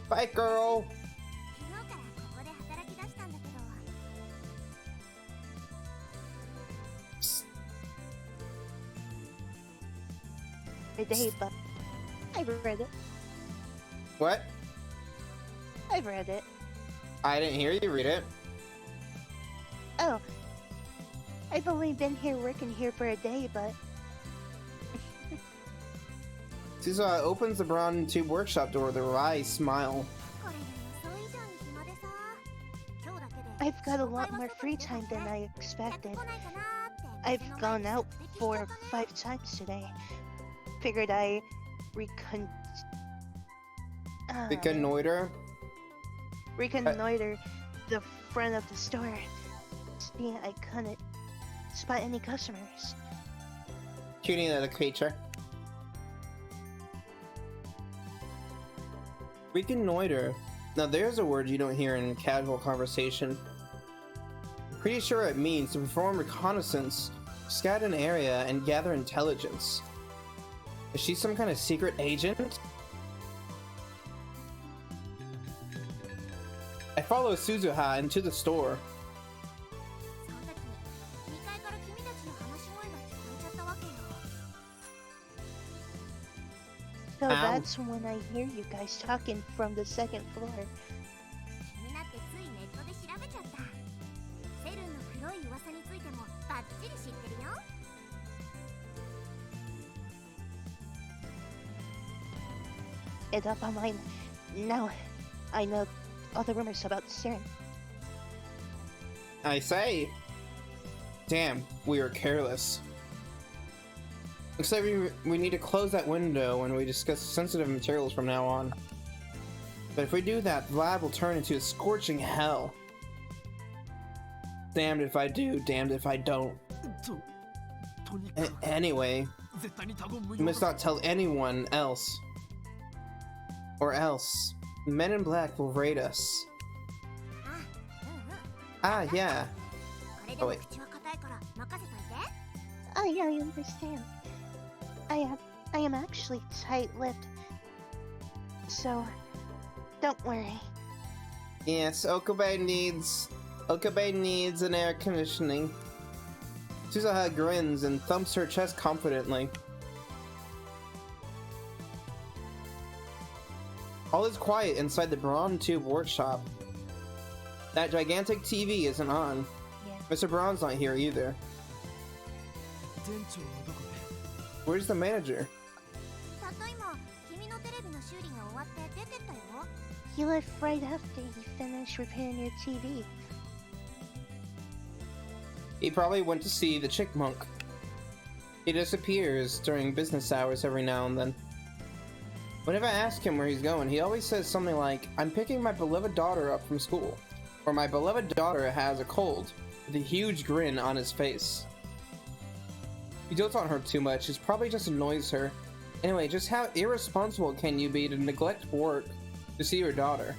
Bike girl! Psst. Hey, but I've read it. What? I've read it. I didn't hear you read it. Oh. I've only been here working here for a day, but... Suzuha opens the Brawn Tube workshop door with a wry smile. I've got a lot more free time than I expected. I've gone out 4 or 5 times today. Figured I Reconnoiter the front of the store. See, I couldn't spot any customers. Cutie little creature. Reconnoiter. Now there's a word you don't hear in casual conversation. I'm pretty sure it means to perform reconnaissance, scout an area, and gather intelligence. Is she some kind of secret agent? I follow Suzuha into the store. So that's when I hear you guys talking from the second floor. It's up on mine. Now, I know all the rumors about CERN. I say. Damn, we were careless. Looks like we need to close that window when we discuss sensitive materials from now on. But if we do that, the lab will turn into a scorching hell. Damned if I do, damned if I don't. Anyway, we must not tell anyone else. Or else, Men in Black will raid us. Ah, yeah. Oh, wait. Oh yeah, I understand. I am actually tight-lipped. So, don't worry. Yes, Okabe needs Okabe needs an air conditioning. Suzuha grins and thumps her chest confidently. All is quiet inside the Braun Tube workshop. That gigantic TV isn't on. Yeah. Mr. Braun's not here either. Where's the manager? He left right after he finished repairing your TV. He probably went to see the chick monk. He disappears during business hours every now and then. Whenever I ask him where he's going, he always says something like, "I'm picking my beloved daughter up from school," or "My beloved daughter has a cold," with a huge grin on his face. He dotes on her too much, it probably just annoys her. Anyway, just how irresponsible can you be to neglect work to see your daughter?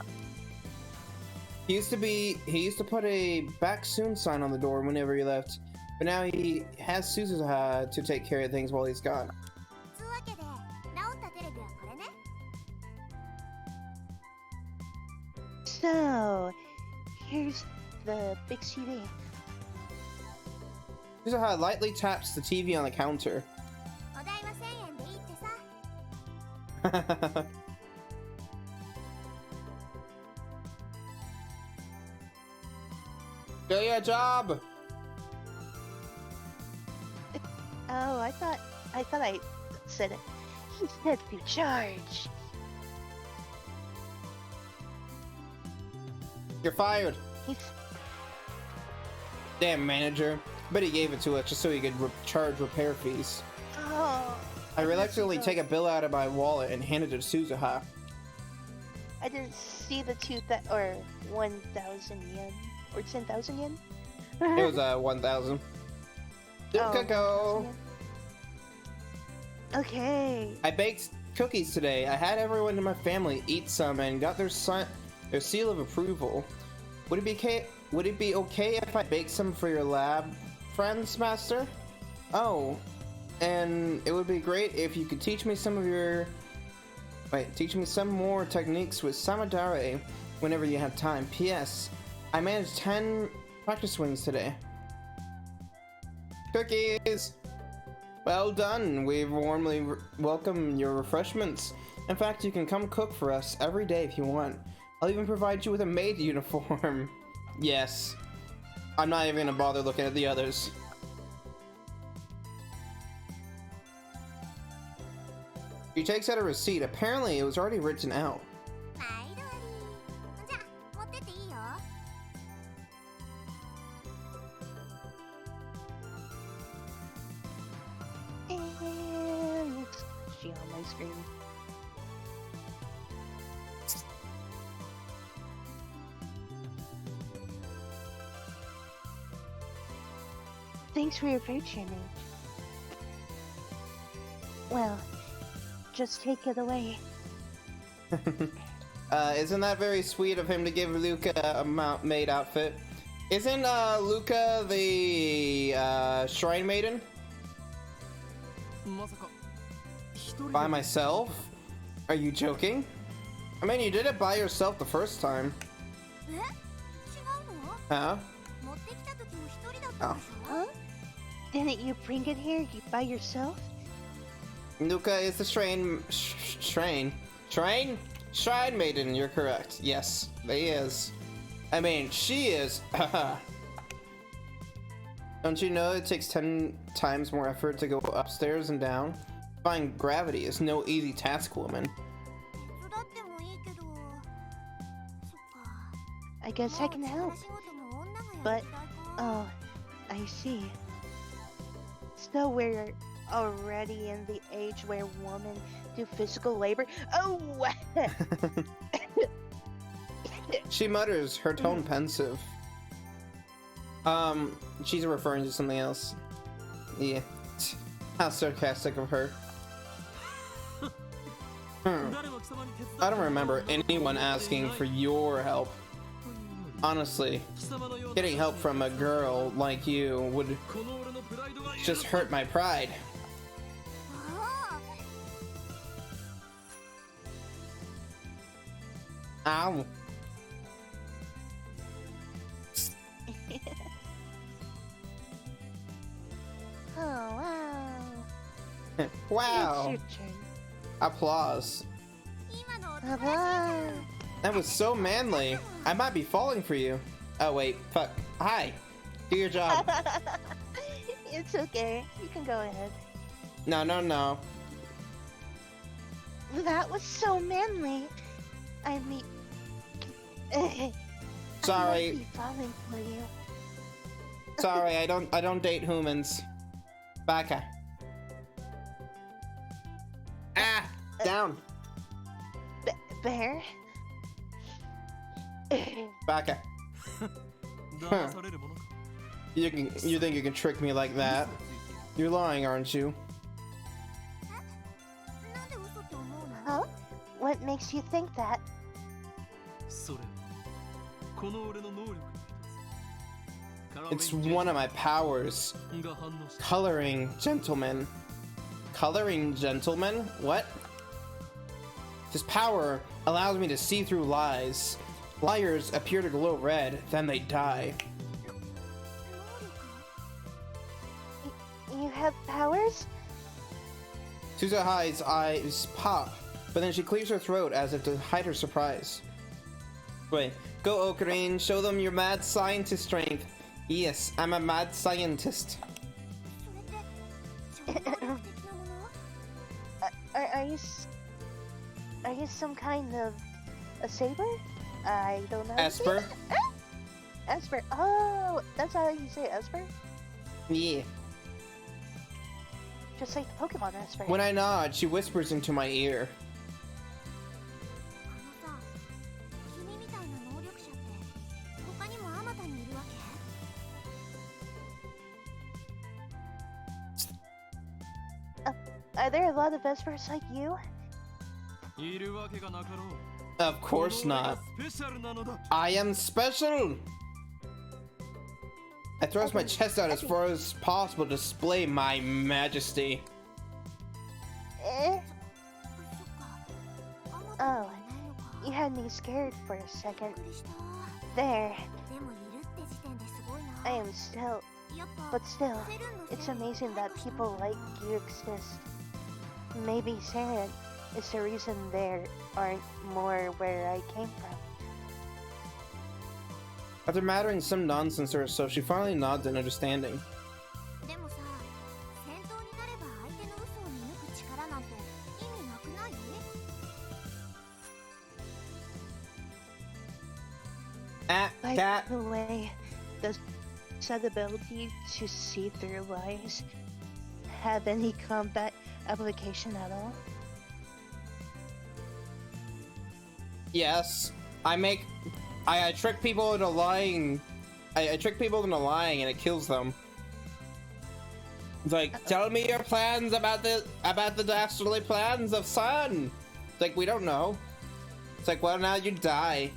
He used to put a "back soon" sign on the door whenever he left, but now he has Suzuha to take care of things while he's gone. So, here's the big CD. Suzuha lightly taps the TV on the counter. Do your job! Oh, I thought I said it. He said to charge. You're fired. He's Damn manager. Bet he gave it to us just so he could charge repair fees. oh. I reluctantly take a bill out of my wallet and hand it to Suzuha. I didn't see the 1,000 yen or 10,000 yen. It was 1,000. Oh, Go. 1,000 yen. Okay. I baked cookies today. I had everyone in my family eat some and got their seal of approval. Would it be okay if I bake some for your lab friends, Master? Oh, and it would be great if you could teach me some more techniques with Samadare whenever you have time. P.S. I managed 10 practice swings today. Cookies! Well done. We warmly welcome your refreshments. In fact, you can come cook for us every day if you want. I'll even provide you with a maid uniform. Yes. I'm not even gonna bother looking at the others. He takes out a receipt. Apparently, it was already written out. And it's she on my screen. Thanks for your patronage. Well, just take it away. Isn't that very sweet of him to give Luca a maid outfit? Isn't Luca the shrine maiden? By myself? Are you joking? I mean, you did it by yourself the first time. Huh? Oh. Huh? Didn't you bring it here by yourself? Luca is the shrine maiden. You're correct. Yes, he is. I mean, she is. Don't you know it takes 10 times more effort to go upstairs and down? Defying gravity is no easy task, woman. I guess I can help. But, oh, I see. So we're already in the age where women do physical labor? Oh! She mutters, her tone pensive. She's referring to something else. Yeah. How sarcastic of her. I don't remember anyone asking for your help. Honestly, getting help from a girl like you would just hurt my pride. Ow. Wow. It's your turn. Applause. Ta-da! That was so manly. I might be falling for you. Oh wait, fuck. Hi. Do your job. It's okay. You can go ahead. No, no, no. That was so manly. I mean, I Sorry. might be falling for you. Sorry, I don't date humans. Baka. Ah, down. Bear? Baka. Huh. You think you can trick me like that? You're lying, aren't you? Huh? What makes you think that? It's one of my powers. Coloring gentleman. Coloring gentleman? What? This power allows me to see through lies. Liars appear to glow red, then they die. You have powers? Suzahai's eyes pop, but then she clears her throat as if to hide her surprise. Wait, go Ocarine, show them your mad scientist strength. Yes, I'm a mad scientist. Are you some kind of a saber? I don't know. Esper? Esper. Oh, that's how you say Esper? Yeah. Just like the Pokemon Esper. When I nod, she whispers into my ear. Are there a lot of Espers like you? Of course not. I am special! I thrust my chest out as far as possible to display my majesty. Oh, you had me scared for a second. There. I am still, but still, it's amazing that people like you exist. Maybe Saren is the reason there aren't more where I came from. After muttering some nonsense to herself, she finally nods in understanding. By Cat. the way, does that ability to see through lies have any combat application at all? Yes, I trick people into lying. I trick people into lying, and it kills them. It's like, tell me your plans about the dastardly plans of Sun. It's like, we don't know. It's like, well, now you die.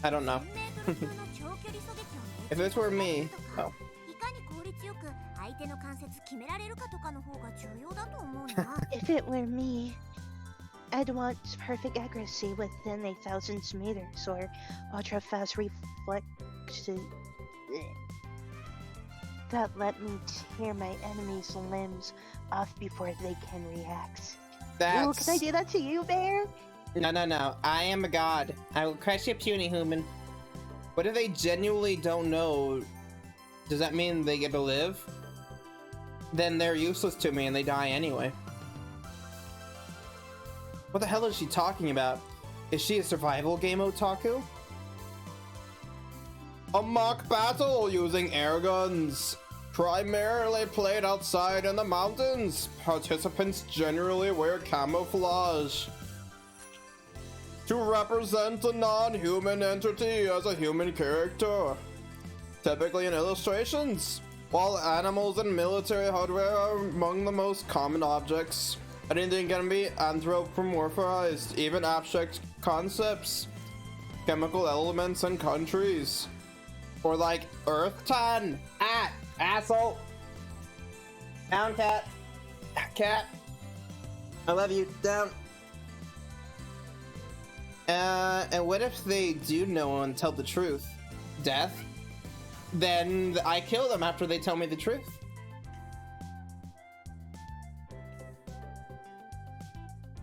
I don't know. If this were me, oh. If it were me, I'd want perfect accuracy within 1,000 meters or ultra fast reflexes that let me tear my enemy's limbs off before they can react. Ooh, can I do that to you, Bear? No, no, no. I am a god. I will crush your puny human. What if they genuinely don't know? Does that mean they get to live? Then they're useless to me and they die anyway. What the hell is she talking about? Is she a survival game otaku? A mock battle using air guns. Primarily played outside in the mountains. Participants generally wear camouflage to represent a non-human entity as a human character, typically in illustrations, while animals and military hardware are among the most common objects. Anything can be anthropomorphized, even abstract concepts, chemical elements and countries, or like Earth Ton. Asshole. Down, cat. Cat. I love you. Down. And what if they do know and tell the truth? Death? Then I kill them after they tell me the truth.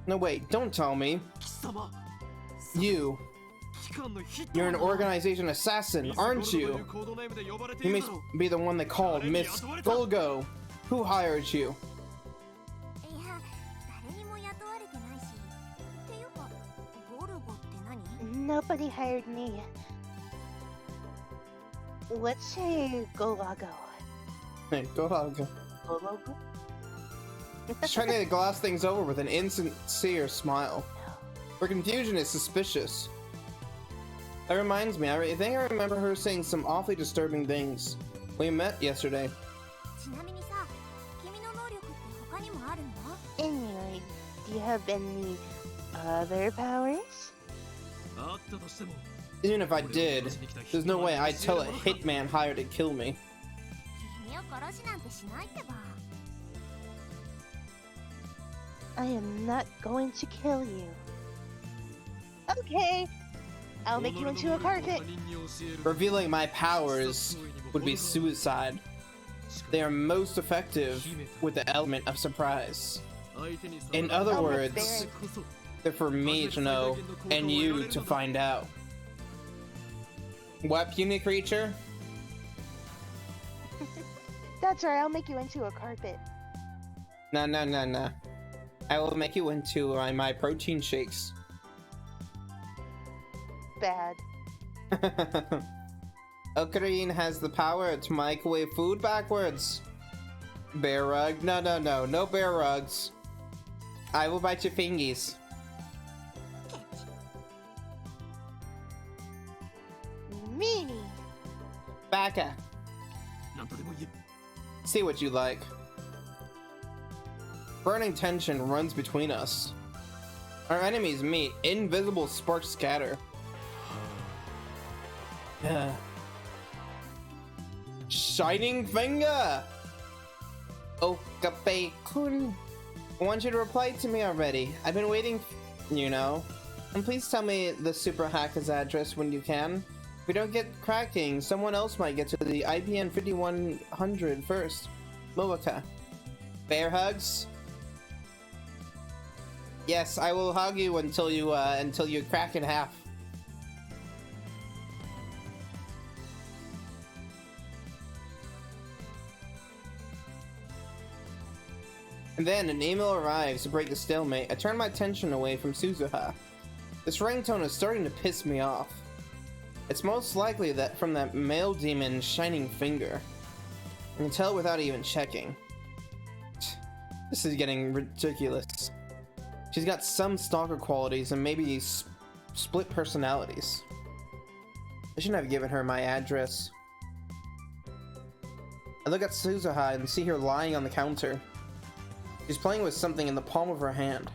No, wait, don't tell me. You're an organization assassin, aren't you? You must be the one they called Miss Golgo. Who hired you? Nobody hired me. Let's say Golago. Hey, Golgo. Golago? She's trying to gloss things over with an insincere smile. Her confusion is suspicious. That reminds me, I think I remember her saying some awfully disturbing things. We met yesterday. Anyway, do you have any other powers? Even if I did, there's no way I'd tell a hitman hired to kill me. I am not going to kill you. Okay, I'll make you into a carpet. Revealing my powers would be suicide. They are most effective with the element of surprise. In other words, they're for me to know and you to find out. What, puny creature? That's right, I'll make you into a carpet. Nah. I will make you into my protein shakes. Bad. Ocarine has the power to microwave food backwards. Bear rug? No bear rugs. I will bite your fingies. Meanie. Baka. See what you like. Burning tension runs between us. Our enemies meet. Invisible sparks scatter. Shining finger! Okabe-kun, I want you to reply to me already. I've been waiting, you know. And please tell me the super hacker's address when you can. If we don't get cracking, someone else might get to the IPN 5100 first. Moeka. Bear hugs? Yes, I will hug you until you crack in half. And then an email arrives to break the stalemate. I turn my attention away from Suzuha. This ringtone is starting to piss me off. It's most likely that from that male demon's shining finger. I can tell without even checking. This is getting ridiculous. She's got some stalker qualities and maybe split personalities. I shouldn't have given her my address. I look at Suzuha and see her lying on the counter. She's playing with something in the palm of her hand.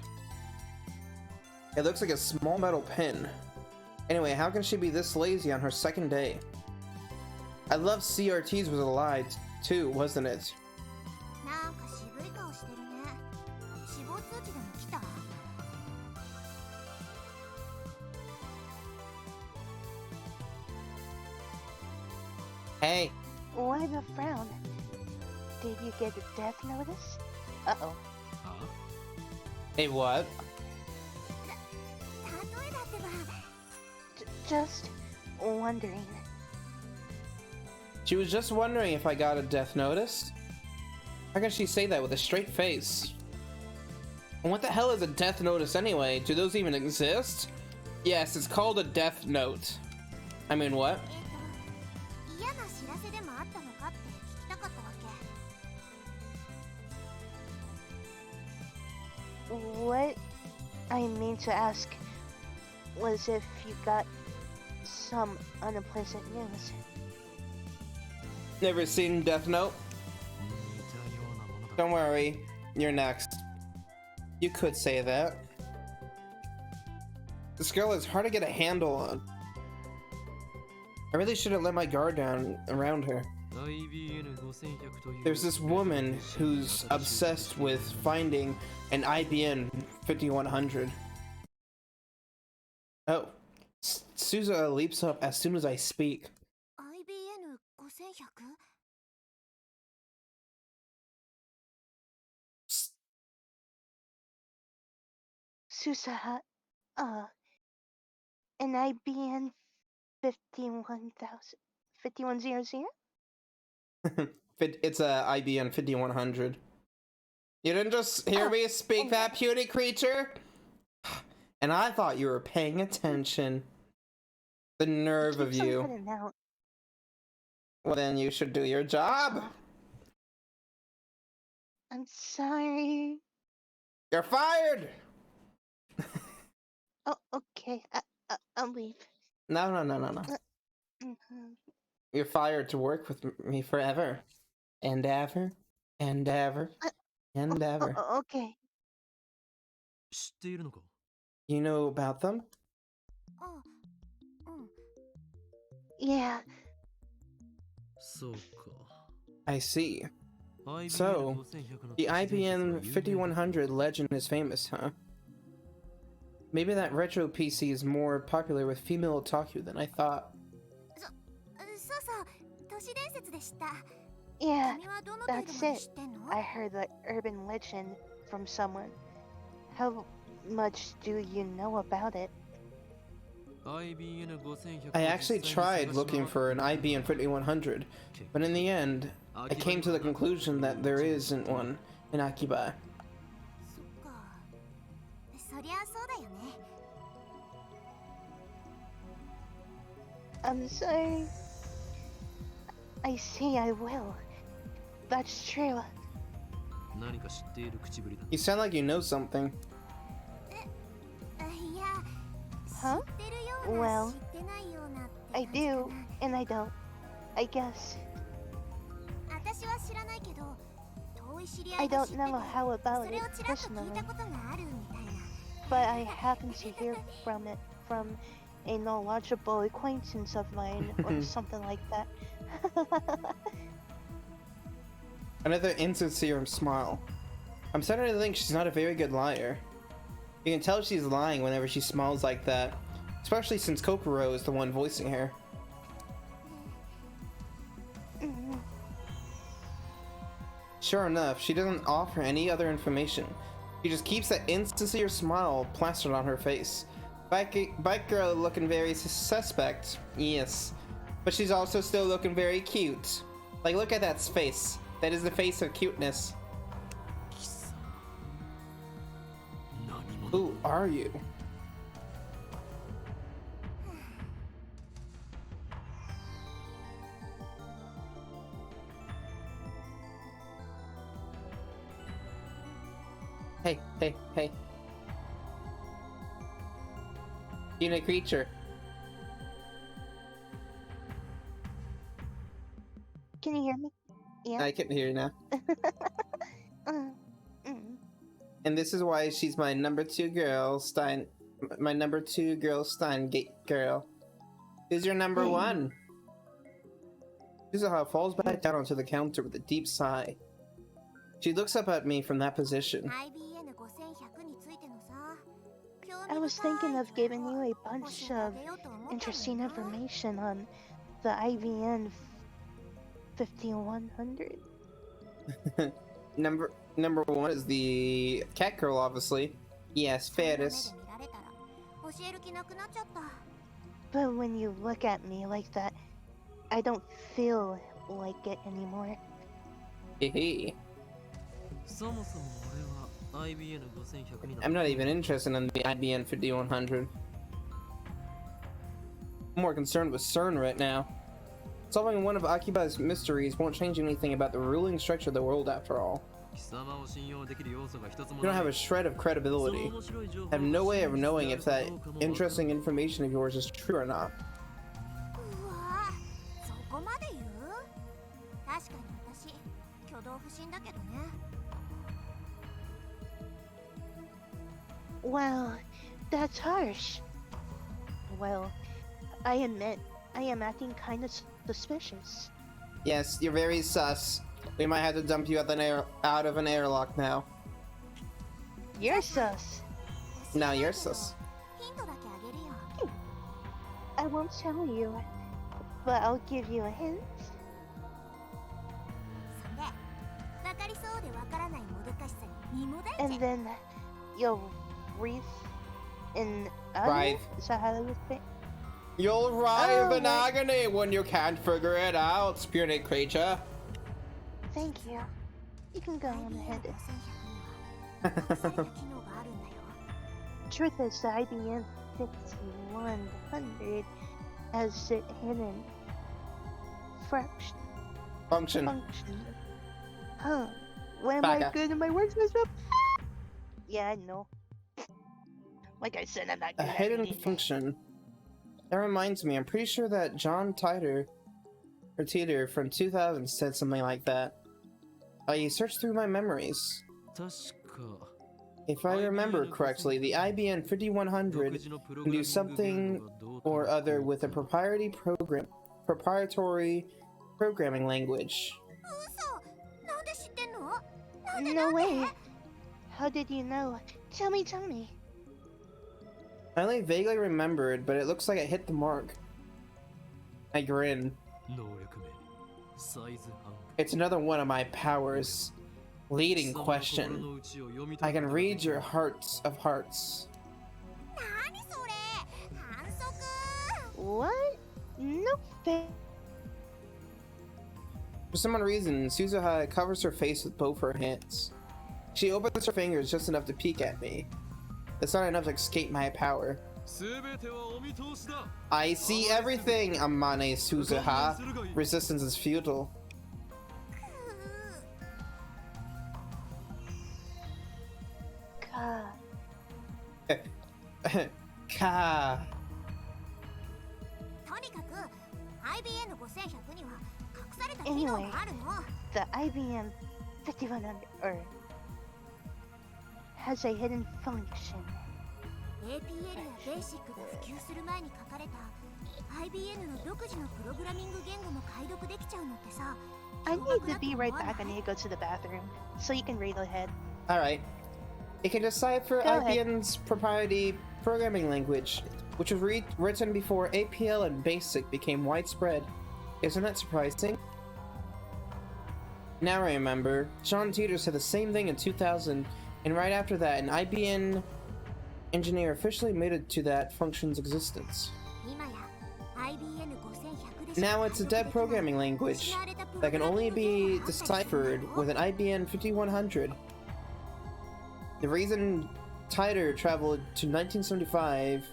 It looks like a small metal pin. Anyway, how can she be this lazy on her second day? I love CRTs was a lie too, wasn't it? Hey. Why the frown? Did you get a death notice? Uh-oh. Huh? Hey, what? Just wondering. She was just wondering if I got a death notice? How can she say that with a straight face? And what the hell is a death notice anyway? Do those even exist? Yes, it's called a death note. I mean, what? What I mean to ask was if you got some unpleasant news. Never seen Death Note? Don't worry, you're next. You could say that. This girl is hard to get a handle on. I really shouldn't let my guard down around her. There's this woman who's obsessed with finding an IBN 5100. Oh, Suzuha leaps up as soon as I speak. Susaha, uh, an IBN 51,000, 5100? It's a IBN 5100. You didn't just hear Oh, me speak and that, puny creature? And I thought you were paying attention. The he nerve of keeps on you. cutting out. Well, then you should do your job. I'm sorry. You're fired! Oh, okay. I'll leave. No. Mhm. You're fired to work with me forever. And ever. And ever. And ever. Okay. 知っているのか You know about them? Yeah. そうか I see. IBN So, 5100の the 都市伝説は IBM 有名だ 5100 legend is famous, huh? Maybe that retro PC is more popular with female otaku than I thought. Yeah, that's it. I heard the urban legend from someone. How much do you know about it? IBN 5100 I actually tried looking for an IBM 5100, but in the end, I came to the conclusion that there isn't one in Akiba. I'm sorry. I say I will. That's true. 何か知っている口ぶりだ You sound like you know something. Huh? Well, I do, and I don't. I guess. I don't know how about it personally, but I happen to hear from it from a knowledgeable acquaintance of mine or something like that. Another insincere smile. I'm starting to think she's not a very good liar. You can tell she's lying whenever she smiles like that, especially since Kokoro is the one voicing her. Sure enough, she doesn't offer any other information. She just keeps that insincere smile plastered on her face. Bike girl looking very suspect, yes. But she's also still looking very cute. Like, look at that face. That is the face of cuteness. Who are you? Hey. Unit creature. Can you hear me? Yeah. I can hear you now. Mm. And this is why she's my number 2 girl, Stein. My number 2 girl, Stein Gate girl. Who's your number 1? Susaha falls back down onto the counter with a deep sigh. She looks up at me from that position. I was thinking of giving you a bunch of interesting information on the IVN 5100. Number 1 is the cat girl, obviously. Yes, Ferris. But when you look at me like that, I don't feel like it anymore. Hehe. そもそも俺は IBN 5100に I'm not even interested in the IBN 5100. I'm more concerned with CERN right now. Solving one of Akiba's mysteries won't change anything about the ruling structure of the world after all. 貴様を信用できる要素が一つも You don't ない have a shred of その credibility. 面白い情報 I have no way of knowing if that 真実であるかどうかも interesting information of yours is true or not. Well, that's harsh. Well, I admit, I am acting kind of suspicious. Yes, you're very sus. We might have to dump you out of an airlock now. You're sus. Now you're sus. I won't tell you, but I'll give you a hint. And then you'll In Writhe. Is that how you say? You'll writhe in right. agony when you can't figure it out, spirit creature. Thank you. You can go on ahead. Truth is, the IBM 5100 has a hidden Function. Huh. When am I good and my words messed up? Yeah, I know. Like I said, I'm not A good at hidden reading. function. That reminds me, I'm pretty sure that John Teeter from 2000 said something like that. You searched through my memories. 確か If I remember correctly, the IBM 5100 can do something or other with a proprietary programming language. No way. How did you know? Tell me. I only vaguely remembered, but it looks like it hit the mark. I grin. 能力面サイズ半 It's another one of my powers. Leading 貴様の心 question. の内を読み I 解く can ことが read でき your る hearts of hearts. What? No fair. For some odd reason, Suzuha covers her face with both her hands. She opens her fingers just enough to peek at me. That's not enough to escape my power. 全てはお見通しだ I see everything, Amane Suzuha. Resistance is futile. Ka. Anyway, the IBM 5100 has a hidden function. APL やベーシックが普及する前に書かれた IBM の独自のプログラミング言語も解読できちゃうのってさ I need to be right back. I need to go to the bathroom. So you can read ahead. Alright. It can decipher Go ahead. IBM's proprietary programming language, which was written before APL and BASIC became widespread. Isn't that surprising? Now I remember, John Teeter said the same thing in 2000, and right after that, an IBM engineer officially admitted to that function's existence. 今や IBM 5100で Now it's a dead programming language that can only be deciphered with an IBM 5100. The reason Teeter traveled to 1975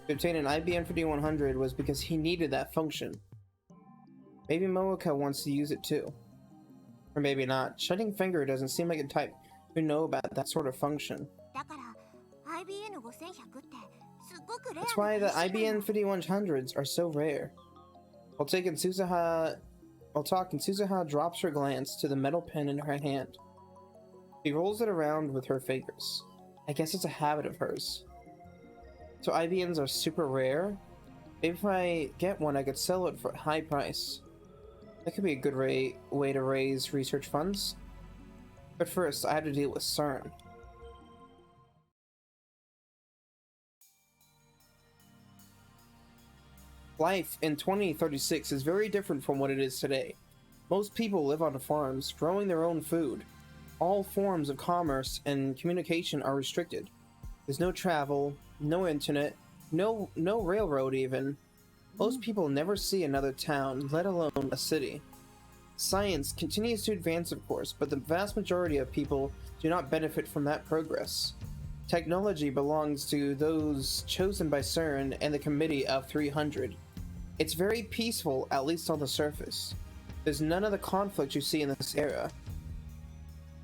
to obtain an IBM 5100 was because he needed that function. Maybe Moeka wants to use it too. Or maybe not. Shutting Finger doesn't seem like a type who know about that sort of function. だから IBM 5100ってすっごくレア That's な why the 品種な IBM の 5100s are so rare. While talking, Suzuha drops her glance to the metal pen in her hand. She rolls it around with her fingers. I guess it's a habit of hers. So IBMs are super rare? Maybe if I get one, I could sell it for a high price. That could be a good way to raise research funds. But first, I have to deal with CERN. Life in 2036 is very different from what it is today. Most people live on farms, growing their own food. All forms of commerce and communication are restricted. There's no travel, no internet, no railroad even. Most people never see another town, let alone a city. Science continues to advance, of course, but the vast majority of people do not benefit from that progress. Technology belongs to those chosen by CERN and the Committee of 300. It's very peaceful, at least on the surface. There's none of the conflict you see in this era.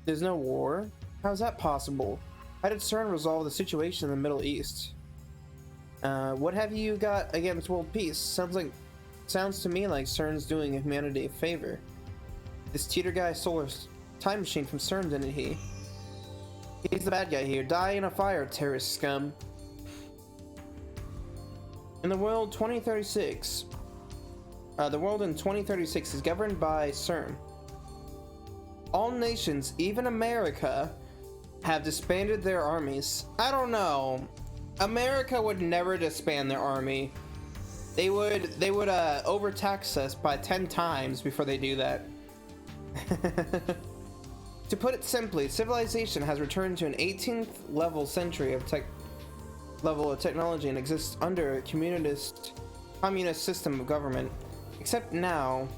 There's no war? How's that possible? How did CERN resolve the situation in the Middle East? What have you got against world peace? Sounds to me like CERN's doing humanity a favor. This Teeter guy stole a time machine from CERN, didn't he? He's the bad guy here. Die in a fire, terrorist scum. In the world 2036, the world in 2036 is governed by CERN. All nations, even America, have disbanded their armies. I don't know. America would never disband their army. They would overtax us by 10 times before they do that. To put it simply, civilization has returned to an 18th level century of level of technology and exists under a communist system of government. Except now,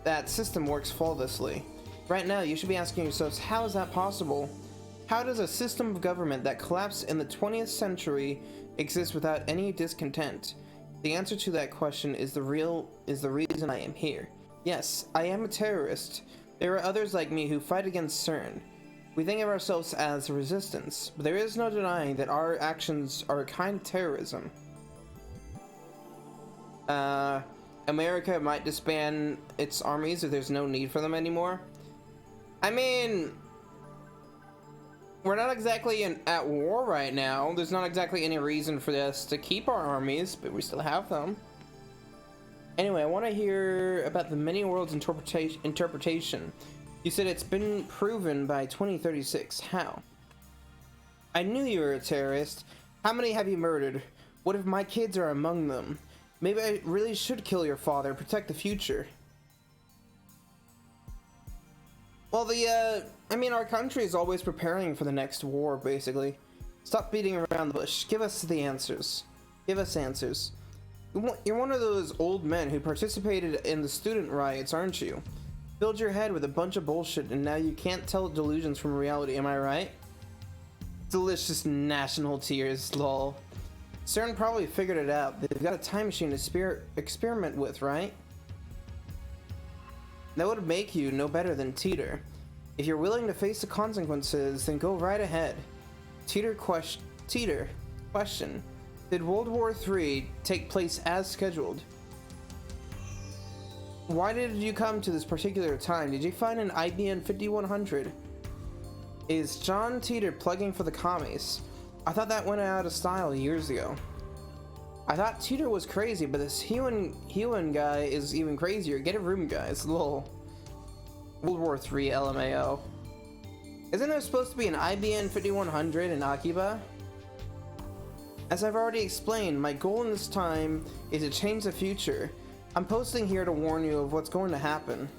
that system works flawlessly. Right now, you should be asking yourselves, how is that possible? How does a system of government that collapsed in the 20th century exist without any discontent? The answer to that question is the reason I am here. Yes, I am a terrorist. There are others like me who fight against CERN. We think of ourselves as the resistance, but there is no denying that our actions are a kind of terrorism. America might disband its armies if there's no need for them anymore. I mean, we're not exactly at war right now. There's not exactly any reason for us to keep our armies, but we still have them. Anyway, I want to hear about the many worlds interpretation. You said it's been proven by 2036. How? I knew you were a terrorist. How many have you murdered? What if my kids are among them? Maybe I really should kill your father, protect the future. Well, I mean, our country is always preparing for the next war, basically. Stop beating around the bush. Give us the answers. Give us answers. You're one of those old men who participated in the student riots, aren't you? Filled your head with a bunch of bullshit, and now you can't tell delusions from reality, am I right? Delicious national tears, lol. CERN probably figured it out. They've got a time machine to experiment with, right? That would make you no better than Teeter. If you're willing to face the consequences, then go right ahead. Teeter, question. Did World War III take place as scheduled? Why did you come to this particular time? Did you find an IBM 5100? Is John Teeter plugging for the commies? I thought that went out of style years ago. I thought Teeter was crazy, but this Hewan guy is even crazier. Get a room, guys. Lol. World War III LMAO. Isn't there supposed to be an IBM 5100 in Akiba? As I've already explained, my goal in this time is to change the future. I'm posting here to warn you of what's going to happen.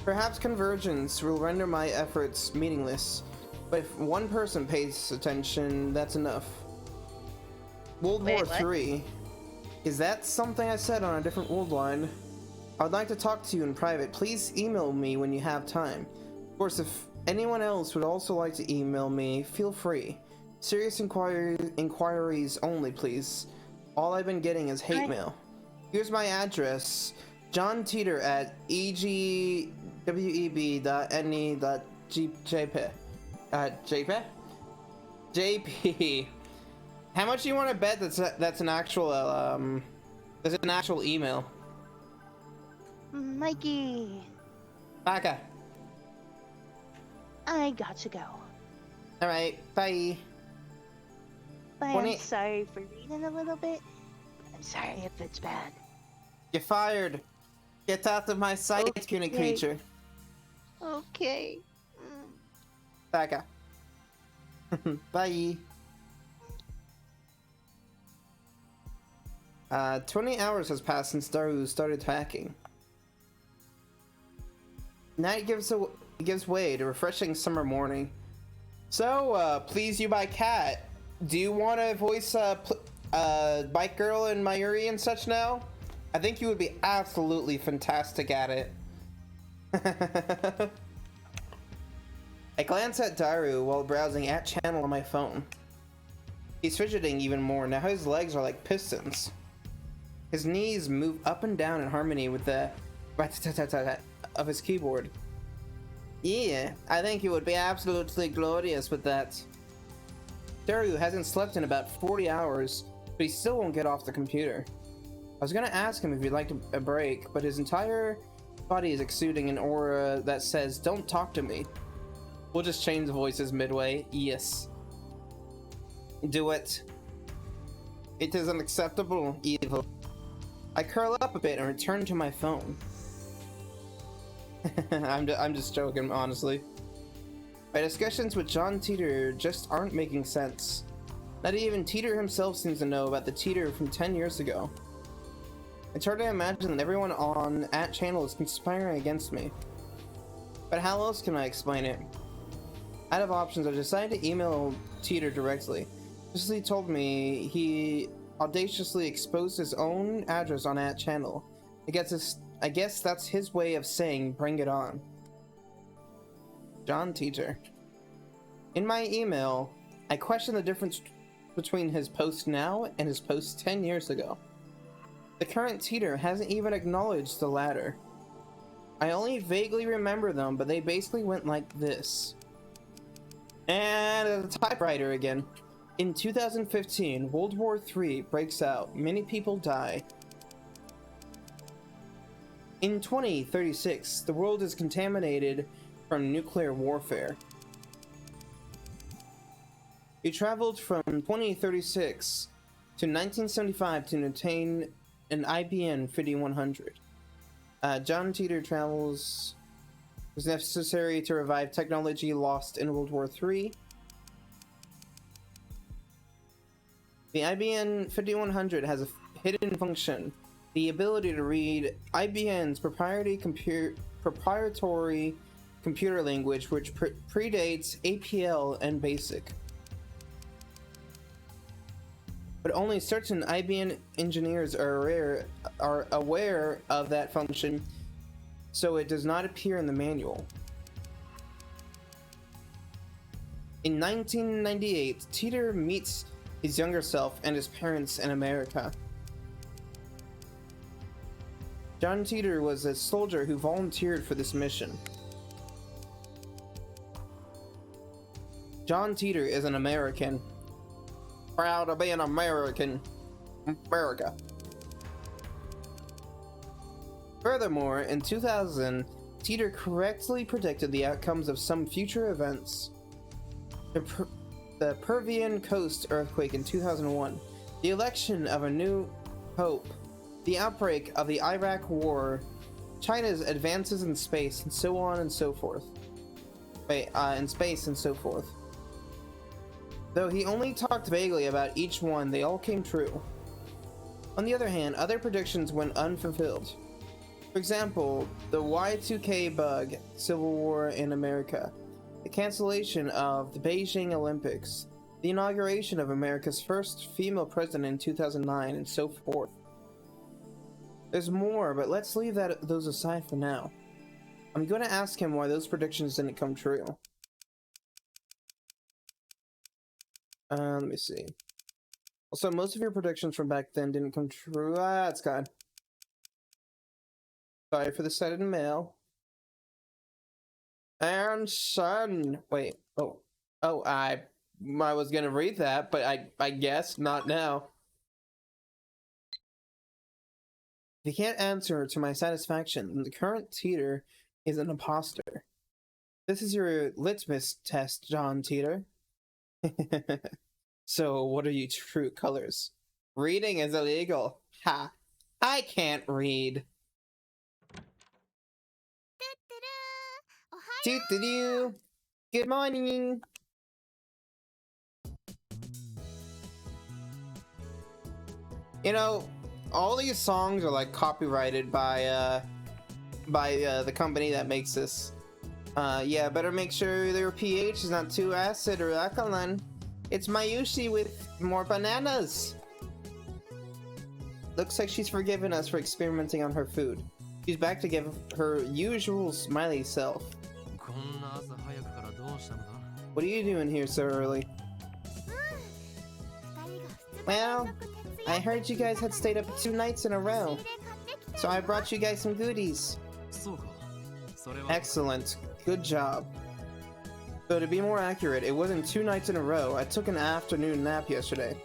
Perhaps convergence will render my efforts meaningless, but if one person pays attention, that's enough. World War III. Is that something I said on a different world line? I would like to talk to you in private. Please email me when you have time. Of course, if anyone else would also like to email me, feel free. Serious inquiries only, please. All I've been getting is hate mail. Here's my address. John Teeter at egweb.ne.jp. JP. How much do you want to bet that's an actual that's an actual email? Mikey, Baka. I got to go. All right, bye. But I'm sorry for reading a little bit. I'm sorry if it's bad. You're fired. Get out of my sight, puny creature. Okay. Baka. Bye. 20 hours has passed since Daru started hacking. Night gives way to refreshing summer morning. So, please you by cat. Do you want to voice Bike Girl and Mayuri and such now? I think you would be absolutely fantastic at it. I glance at Daru while browsing at channel on my phone. He's fidgeting even more. Now his legs are like pistons. His knees move up and down in harmony with the rat-tat-tat-tat of his keyboard. Yeah, I think you would be absolutely glorious with that. Daru hasn't slept in about 40 hours, but he still won't get off the computer. I was gonna ask him if he'd like a break, but his entire body is exuding an aura that says, "Don't talk to me." We'll just change the voices midway. Yes. Do it. It is unacceptable evil. I curl up a bit and return to my phone. I'm just joking, honestly. My discussions with John Teeter just aren't making sense. Not even Teeter himself seems to know about the Teeter from 10 years ago. It's hard to imagine that everyone on at channel is conspiring against me. But how else can I explain it? Out of options, I decided to email Teeter directly. He told me he audaciously exposed his own address on that channel. I guess that's his way of saying bring it on. John Teacher. In my email, I questioned the difference between his post now and his post 10 years ago. The current Teeter hasn't even acknowledged the latter. I only vaguely remember them, but they basically went like this. And a typewriter again. In 2015, World War III breaks out. Many people die. In 2036, the world is contaminated from nuclear warfare. He traveled from 2036 to 1975 to obtain an IBM 5100. John Teeter travels was necessary to revive technology lost in World War III. The IBM 5100 has a hidden function, the ability to read IBM's proprietary computer language, which predates APL and BASIC. But only certain IBM engineers are aware of that function, so it does not appear in the manual. In 1998, Teeter meets his younger self and his parents in America. John Teeter was a soldier who volunteered for this mission. John Teeter is an American. Proud to be an American. America. Furthermore, in 2000, Teeter correctly predicted the outcomes of some future events. The Persian Coast earthquake in 2001, the election of a new pope, the outbreak of the Iraq War, China's advances in space, and so on and so forth. In space and so forth. Though he only talked vaguely about each one, they all came true. On the other hand, other predictions went unfulfilled. For example, the Y2K bug, Civil War in America, the cancellation of the Beijing Olympics, the inauguration of America's first female president in 2009, and so forth. There's more, but let's leave those aside for now. I'm going to ask him why those predictions didn't come true. Let me see. Also, most of your predictions from back then didn't come true. That's God. Sorry for the sudden mail. And son, wait. Oh, I was gonna read that, but I guess not now. If you can't answer to my satisfaction, then the current Teeter is an imposter. This is your litmus test, John Teeter. So, what are your true colors? Reading is illegal. Ha! I can't read. Doo-doo-doo. Good morning. You know, all these songs are like copyrighted by the company that makes this. Yeah, better make sure their pH is not too acid or alkaline. It's Mayushi with more bananas. Looks like she's forgiven us for experimenting on her food. She's back to give her usual smiley self. What are you doing here so early? Well, I heard you guys had stayed up 2 nights in a row, so I brought you guys some goodies. Excellent. Good job. So to be more accurate, it wasn't 2 nights in a row. I took an afternoon nap yesterday.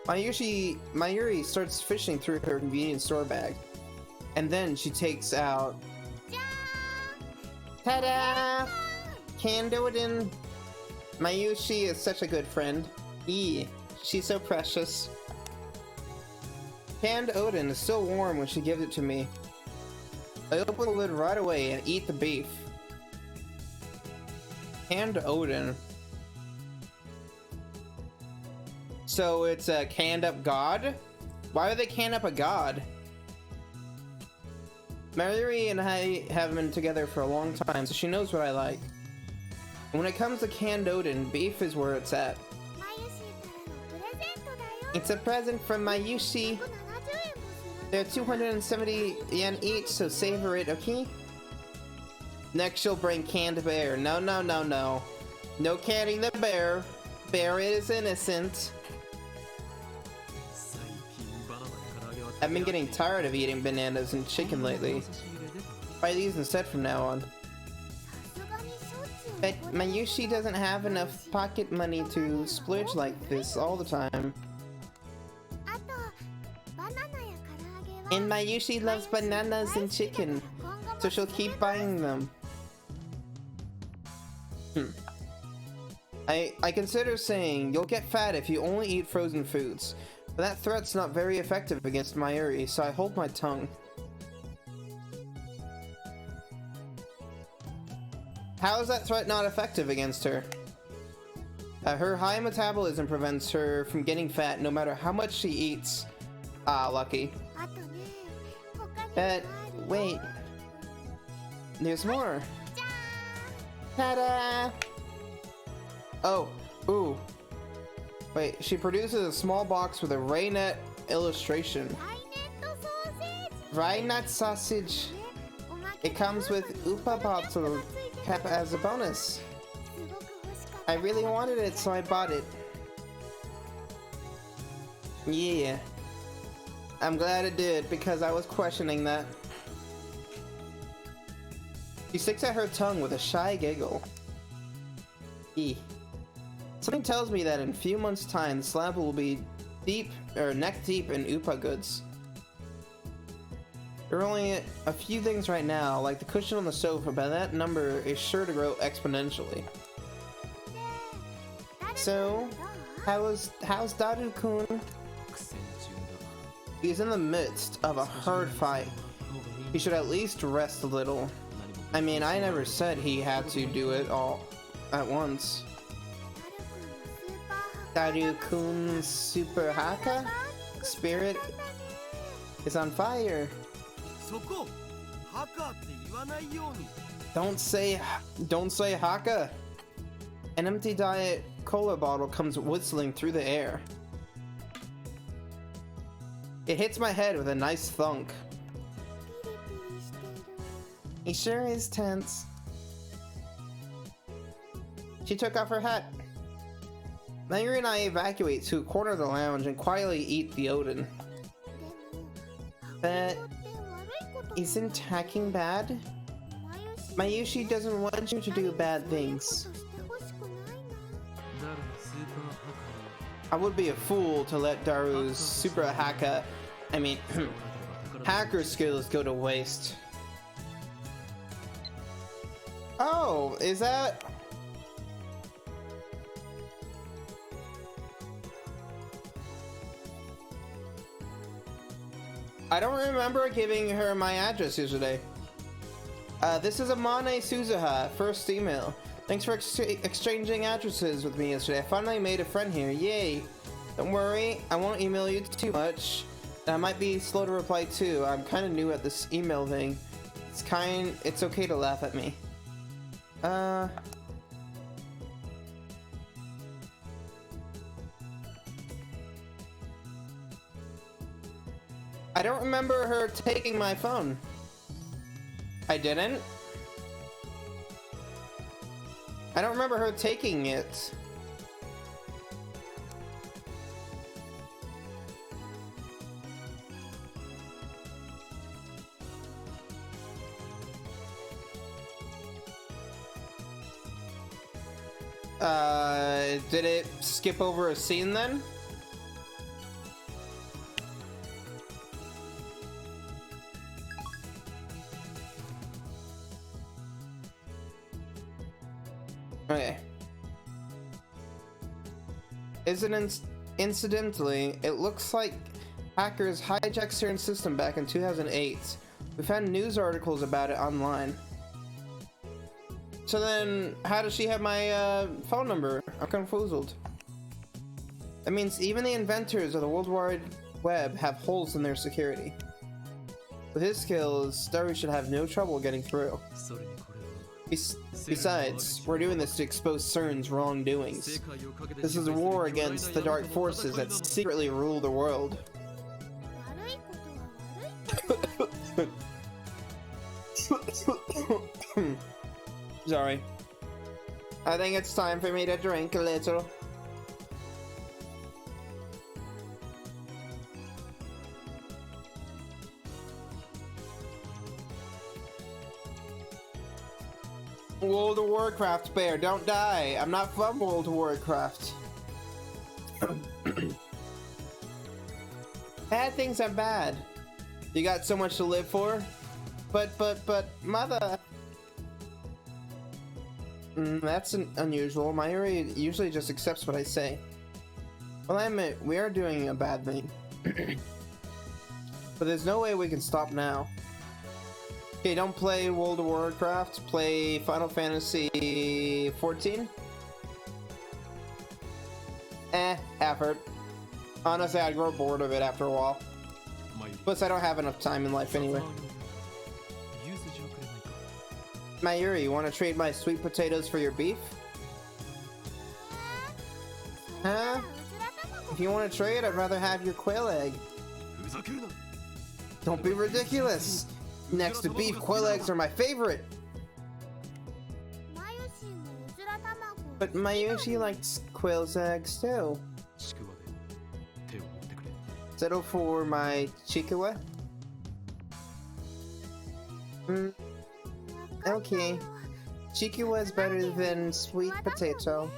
Mayuri starts fishing through her convenience store bag, and then she takes out... Ta-da! Canned Odin! Mayushi is such a good friend. She's so precious. Canned Odin is still warm when she gives it to me. I open the lid right away and eat the beef. Canned Odin. So it's a canned up god? Why would they can up a god? Mayuri and I have been together for a long time, so she knows what I like. When it comes to canned Odin, beef is where it's at. マユシーからのプレゼントだよ。 It's a present from my Yushi. 170円もする。 They're 270 yen each, so savor it, okay? Next she'll bring canned bear. No, no, no, no. No canning the bear. Bear is innocent. I've been getting tired of eating bananas and chicken lately. Buy these instead from now on. さすがにしょっちゅう But my Yushi doesn't have enough pocket money to splurge like this all the time. あとバナナや唐揚げは And my Yushi loves bananas and chicken, so she'll keep buying them. I consider saying you'll get fat if you only eat frozen foods, but that threat's not very effective against Mayuri, so I hold my tongue. How is that threat not effective against her? Her high metabolism prevents her from getting fat no matter how much she eats. Ah, lucky. あとね他にも But あるよ wait, there's more. じゃ Ta-da! Oh, ooh. Wait, she produces a small box with a Raynet illustration. ーんアイネットソーセージ Raynet sausage. ねおまけ It comes with Upa bottle cap as a bonus. すごく欲しかった I really wanted it, so I bought it. Yeah. I'm glad it did, because I was questioning that. She sticks out her tongue with a shy giggle. E. Something tells me that in a few months' time, the slab will be neck deep in Upa goods. There are only a few things right now, like the cushion on the sofa, but that number is sure to grow exponentially. で誰 So, どう how's Daru-kun? 苦戦中だ He's in the midst of a hard fight. He should at least rest a little. I mean, I never said he had to do it all at once. ダル君の Daru-kun's super haka spirit is on fire. そこハカって言わないように Don't say haka. An empty diet cola bottle comes whistling through the air. It hits my head with a nice thunk. ピリピリしてる He sure is tense. She took off her hat. Mayuri and I evacuate to a corner of the lounge and quietly eat the Odin. で But もって悪いこと isn't hacking bad? マユシ Mayushi doesn't want you to do bad things. そういうことしてほしくないな ダルのスーパーハ I would be a fool to let Daru's super haka, I mean, カーを hacker skills go to waste. Oh, is that? I don't remember giving her my address yesterday. This is Amane Suzuha, first email. Thanks for exchanging addresses with me yesterday. I finally made a friend here. Yay! Don't worry, I won't email you too much. I might be slow to reply too. I'm kind of new at this email thing. It's okay to laugh at me. I don't remember her taking my phone. I didn't. I don't remember her taking it. Did it skip over a scene then? Okay. Incidentally, it looks like hackers hijacked certain system back in 2008. We found news articles about it online. So then, how does she have my phone number? I'm confused. That means even the inventors of the World Wide Web have holes in their security. With his skills, Daru should have no trouble getting through. それにこれは Besides, we're doing this to expose CERN's wrongdoings. This is a war against the dark forces that secretly rule the world. 悪いことは悪い Sorry. I think it's time for me to drink a little. World of Warcraft, Bear, don't die. I'm not from World of Warcraft. Bad things are bad. You got so much to live for. But, mother. That's unusual. Mayuri usually just accepts what I say. Well, I admit, we are doing a bad thing. But there's no way we can stop now. Okay, don't play World of Warcraft, play Final Fantasy 14. Effort. Honestly, I'd grow bored of it after a while. Plus, I don't have enough time in life anyway. Mayuri, you want to trade my sweet potatoes for your beef? Huh? If you want to trade, I'd rather have your quail egg. Don't be ridiculous! Next to beef, quail eggs are my favorite! But Mayushi likes quail's eggs too. Settle for my chikawa? Okay. Chikawa is better than sweet potato.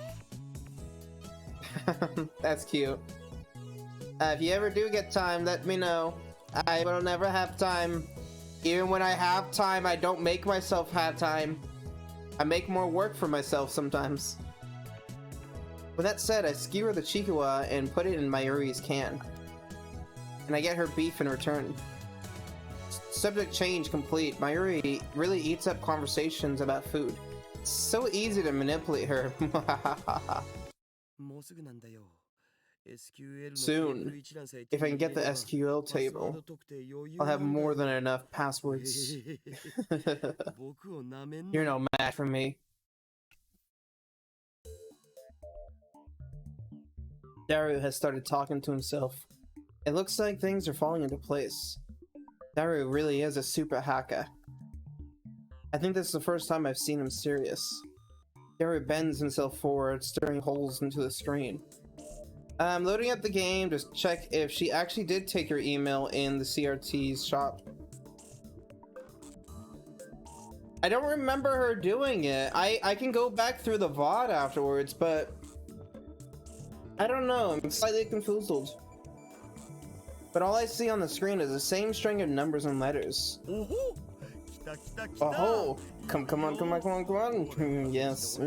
That's cute. If you ever do get time, let me know. I will never have time. Even when I have time, I don't make myself have time. I make more work for myself sometimes. With that said, I skewer the chikawa and put it in Mayuri's can. And I get her beef in return. Subject change complete. Mayuri really eats up conversations about food. It's so easy to manipulate her. Soon, if I can get the SQL table, I'll have more than enough passwords. You're no match for me. Daru has started talking to himself. It looks like things are falling into place. Daru really is a super hacker. I think this is the first time I've seen him serious. Daru bends himself forward, stirring holes into the screen. I'm loading up the game to check if she actually did take her email in the CRT's shop. I don't remember her doing it. I can go back through the VOD afterwards, but I don't know, I'm slightly confused. But all I see on the screen is the same string of numbers and letters. Oh, come on. Yes.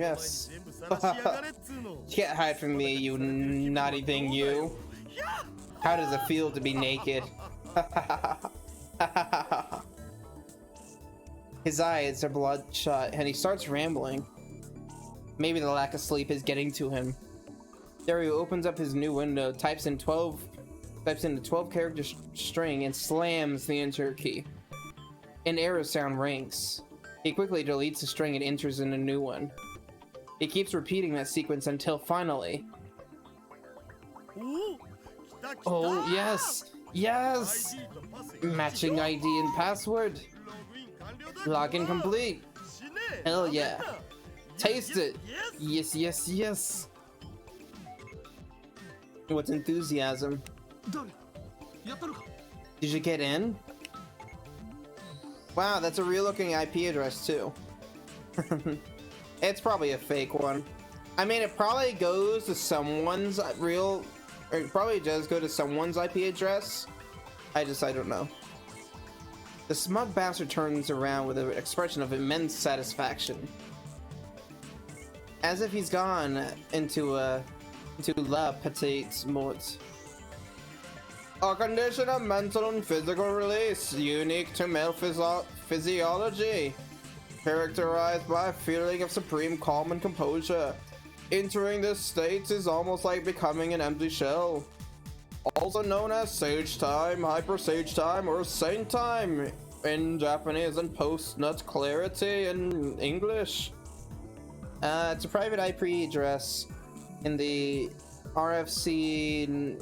Can't hide from me, you naughty thing, you. How does it feel to be naked? His eyes are bloodshot and he starts rambling. Maybe the lack of sleep is getting to him. Daru opens up his new window, types in the 12-character string and slams the enter key. An error sound rings. He quickly deletes the string and enters in a new one. He keeps repeating that sequence until finally... Oh, yes! Matching ID and password. Login complete. Hell yeah. Taste it. Yes. What's enthusiasm? Did you get in? Wow, that's a real looking IP address too. It's probably a fake one. I mean, it probably goes to someone's real, or it probably does go to someone's IP address. I don't know. The smug bastard turns around with an expression of immense satisfaction. As if he's gone into la petite mort. A condition of mental and physical release unique to male physiology, characterized by a feeling of supreme calm and composure. Entering this state is almost like becoming an empty shell. Also known as sage time, hyper sage time, or saint time. in Japanese and post not clarity in English. It's a private IP address in the RFC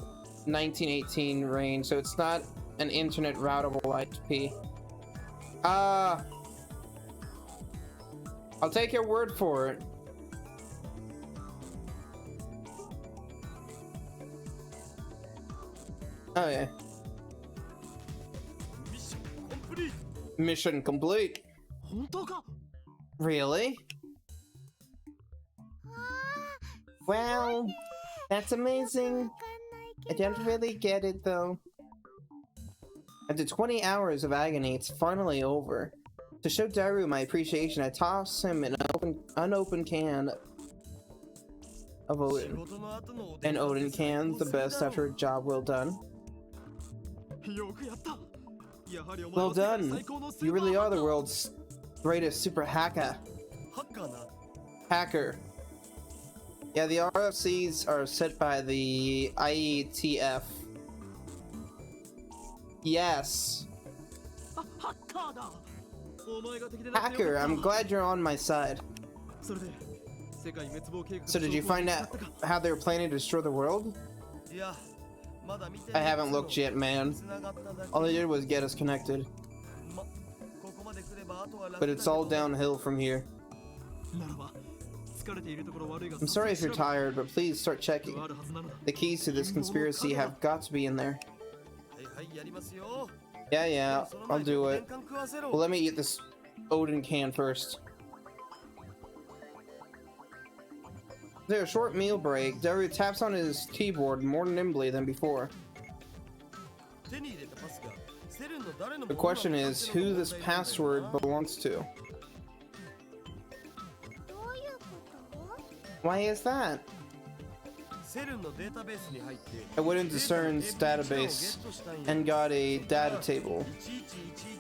1918 range, so it's not an internet routable IP. I'll take your word for it. Oh yeah. Mission complete. Really? Well, that's amazing. I don't really get it though. After 20 hours of agony, it's finally over. To show Daru my appreciation, I toss him an unopened can of Odin. An Odin can, the best after a job well done. Well done! You really are the world's greatest super hacker. Yeah, the RFCs are set by the IETF. Yes. Hacker, I'm glad you're on my side. So did you find out how they were planning to destroy the world? I haven't looked yet, man. All they did was get us connected. But it's all downhill from here. I'm sorry if you're tired, but please start checking. The keys to this conspiracy have got to be in there. Yeah, I'll do it. Well, let me eat this Odin can first. After a short meal break, Daru taps on his keyboard more nimbly than before. The question is, who this password belongs to? Why is that? I went into CERN's database and got a data table.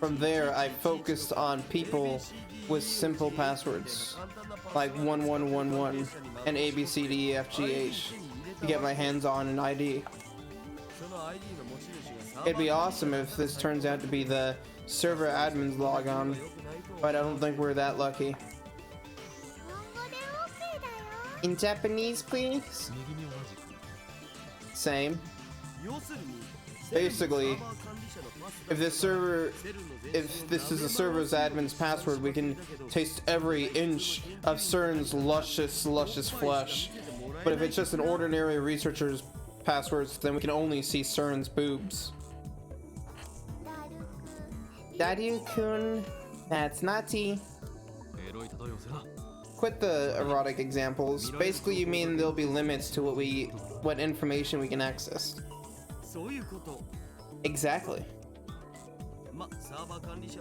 From there, I focused on people with simple passwords, like 1111 and ABCDEFGH, to get my hands on an ID. It'd be awesome if this turns out to be the server admin's logon, but I don't think we're that lucky. In Japanese, please? Same. Basically, if this is a server's admin's password, we can taste every inch of CERN's luscious flesh. But if it's just an ordinary researcher's passwords, then we can only see CERN's boobs. Daru-kun, that's naughty. Quit the erotic examples. Basically, you mean there'll be limits to what information we can access. Exactly.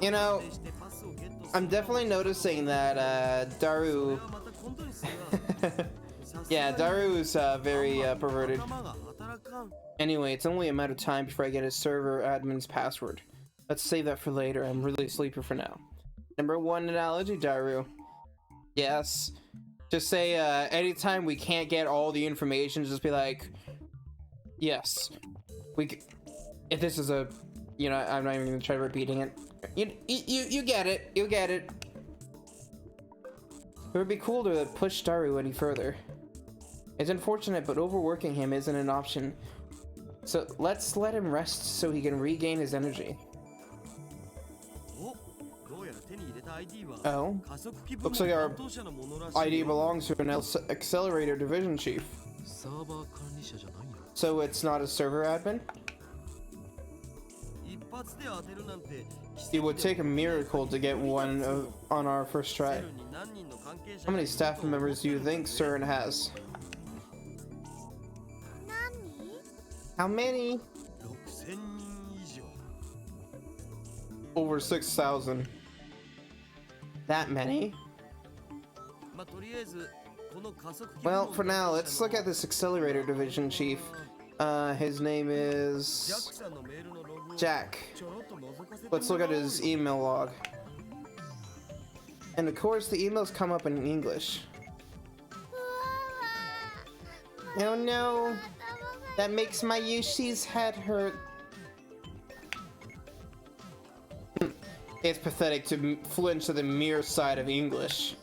You know, I'm definitely noticing that Daru yeah, Daru's very perverted. Anyway, it's only a matter of time before I get his server admin's password. Let's save that for later. I'm really sleepy for now. Number one analogy, Daru. Yes. Just say anytime we can't get all the information, just be like, yes. If this is a, you know, I'm not even gonna try repeating it. You get it. You get it. It would be cool to push Daru any further. It's unfortunate, but overworking him isn't an option. So let's let him rest so he can regain his energy. Oh, looks like our ID belongs to an accelerator division chief. So it's not a server admin? It would take a miracle to get one on our first try. How many staff members do you think CERN has? How many? Over 6,000. That many? Well, for now, let's look at this accelerator division chief. His name is Jack. Let's look at his email log. And of course, the emails come up in English. Oh no! That makes my Yoshi's head hurt. It's pathetic to flinch to the mere sight of English.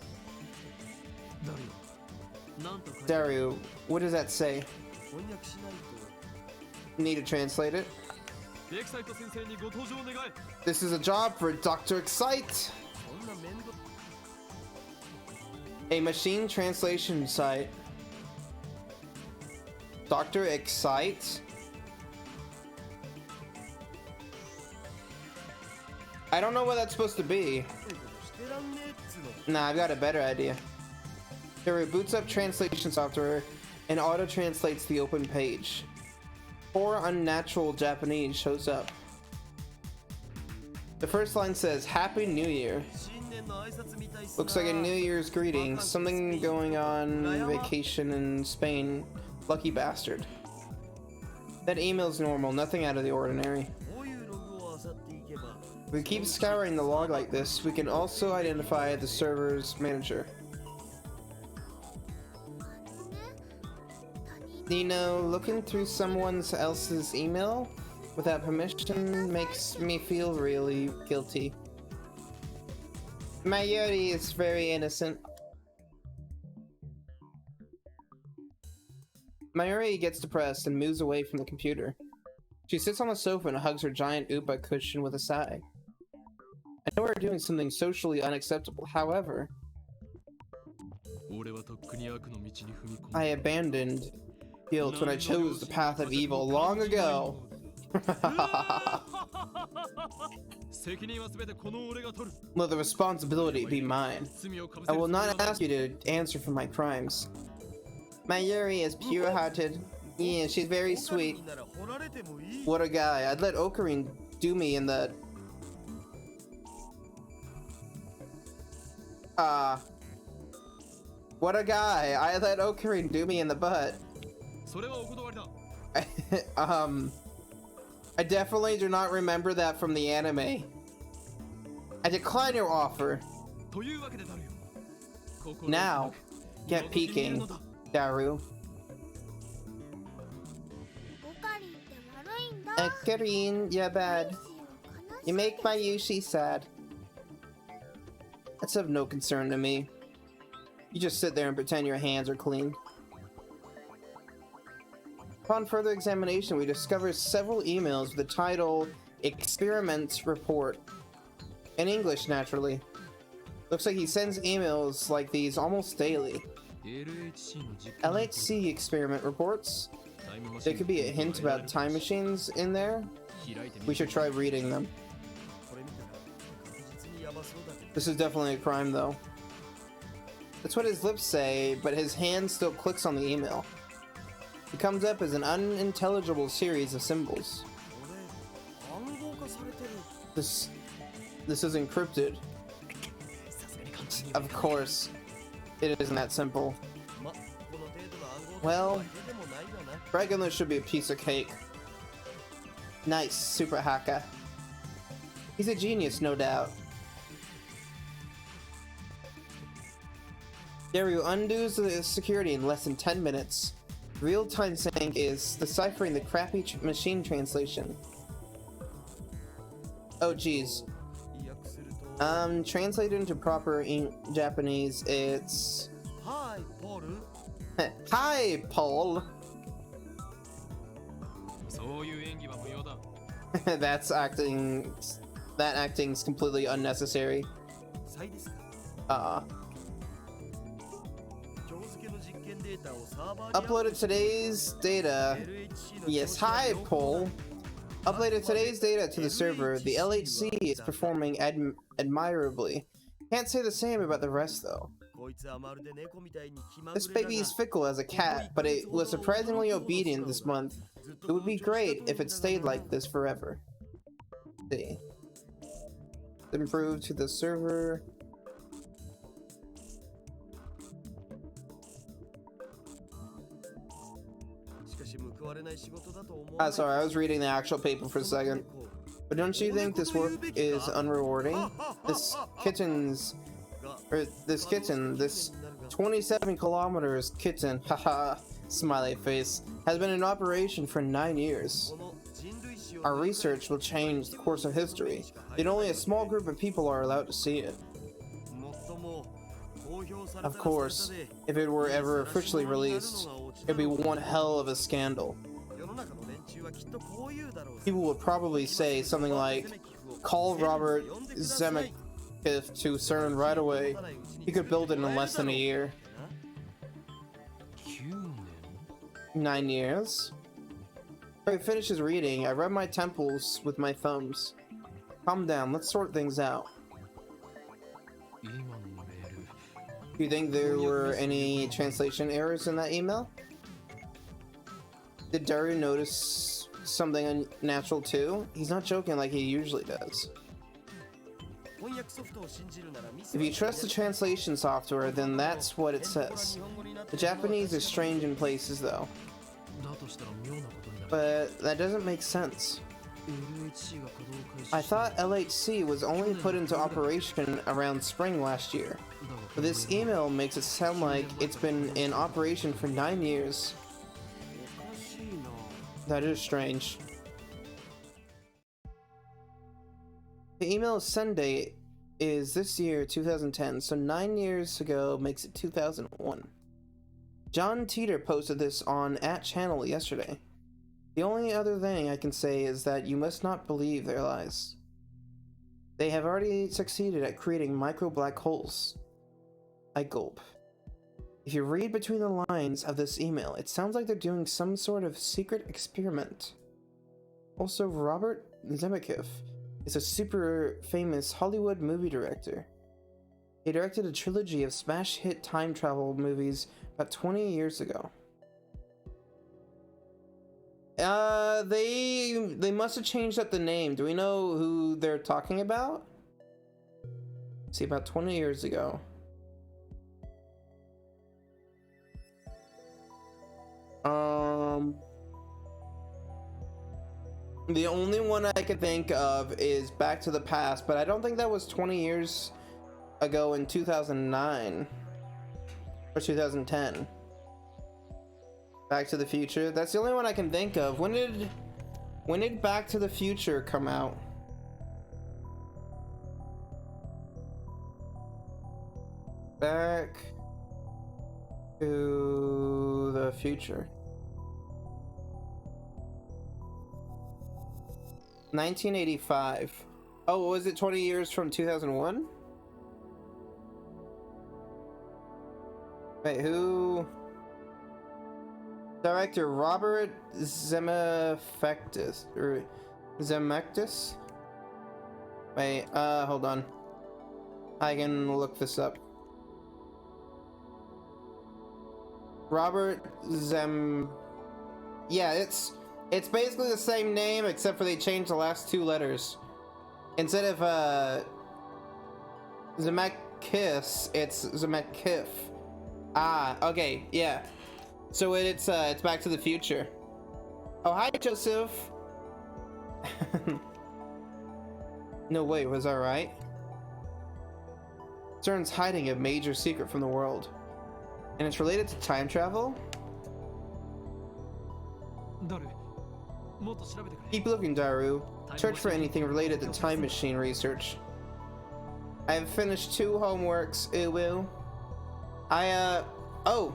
Dario, what does that say? Need to translate it. This is a job for Dr. Excite. A machine translation site. Dr. Excite? I don't know what that's supposed to be. Nah, I've got a better idea. It boots up translation software and auto-translates the open page. Poor unnatural Japanese shows up. The first line says, Happy New Year. Looks like a New Year's greeting. Something going on vacation in Spain. Lucky bastard. That email's normal, nothing out of the ordinary. If we keep scouring the log like this, we can also identify the server's manager. You know, looking through someone else's email without permission makes me feel really guilty. Mayuri is very innocent. Mayuri gets depressed and moves away from the computer. She sits on the sofa and hugs her giant upa cushion with a sigh. I know we're doing something socially unacceptable, however, I abandoned guilt when I chose the path of evil long ago. Let the responsibility be mine. I will not ask you to answer for my crimes. Mayuri is pure-hearted. Yeah, she's very sweet. What a guy. I'd let Ocarine do me in the... What a guy. I let Ocarine do me in the butt. I definitely do not remember that from the anime. I decline your offer. Now, get peeking, Daru. Ocarine, you're bad. You make my Yushi sad. That's of no concern to me. You just sit there and pretend your hands are clean. Upon further examination, we discover several emails with the title Experiment Report. In English, naturally. Looks like he sends emails like these almost daily. LHC experiment reports. There could be a hint about time machines in there. We should try reading them. This is definitely a crime, though. That's what his lips say, but his hand still clicks on the email. It comes up as an unintelligible series of symbols. This is encrypted. Of course, it isn't that simple. Well, regular should be a piece of cake. Nice, super hacker. He's a genius, no doubt. Daru undoes the security in less than 10 minutes. Real-time sync is deciphering the crappy machine translation. Oh geez. Translated into proper Japanese, it's... Hi, Paul. Hi, Paul. That acting's completely unnecessary. Uploaded today's data. Yes, hi, Paul. Uploaded today's data to the server. The LHC is performing admirably. Can't say the same about the rest, though. This baby is fickle as a cat, but it was surprisingly obedient this month. It would be great if it stayed like this forever. Let's see. Improve to the server. Sorry, I was reading the actual paper for a second. But don't you think this work is unrewarding? This 27 kilometers haha, smiley face, has been in operation for 9 years. our research will change the course of history. Yet only a small group of people are allowed to see it. Of course, if it were ever officially released, it'd be one hell of a scandal. People would probably say something like, call Robert Zemeckis to CERN right away. He could build it in less than a year. 9 years? After he finishes reading, I rub my temples with my thumbs. Calm down, let's sort things out. Do you think there were any translation errors in that email? Did Daru notice something unnatural too? He's not joking like he usually does. If you trust the translation software, then that's what it says. The Japanese is strange in places though. But that doesn't make sense. I thought LHC was only put into operation around spring last year. But this email makes it sound like it's been in operation for 9 years. That is strange. The email's send date is this year, 2010, so 9 years ago makes it 2001. John Teeter posted this on @channel yesterday. The only other thing I can say is that you must not believe their lies. They have already succeeded at creating micro black holes. I gulp. If you read between the lines of this email, it sounds like they're doing some sort of secret experiment. Also, Robert Zemeckis is a super famous Hollywood movie director. He directed a trilogy of smash hit time travel movies about 20 years ago. They must have changed up the name. Do we know who they're talking about? See, about 20 years ago. The only one I can think of is Back to the Past, but I don't think that was 20 years ago in 2009 or 2010. Back to the Future. That's the only one I can think of. When did Back to the Future come out? Back to the Future. 1985. Oh, was it 20 years from 2001? Wait, who? Director Robert Zemeckis or Zemeckis? Wait, hold on. I can look this up. Robert Yeah, it's basically the same name except for they changed the last 2 letters. Instead of Zemeckis, it's Zemeckis. Ah, okay, yeah. So it's Back to the Future. Oh, hi, Joseph. No way, was I right? CERN's hiding a major secret from the world. And it's related to time travel? Keep looking, Daru. Search for anything related to time machine research. I have finished 2 homeworks, Uwu. Oh!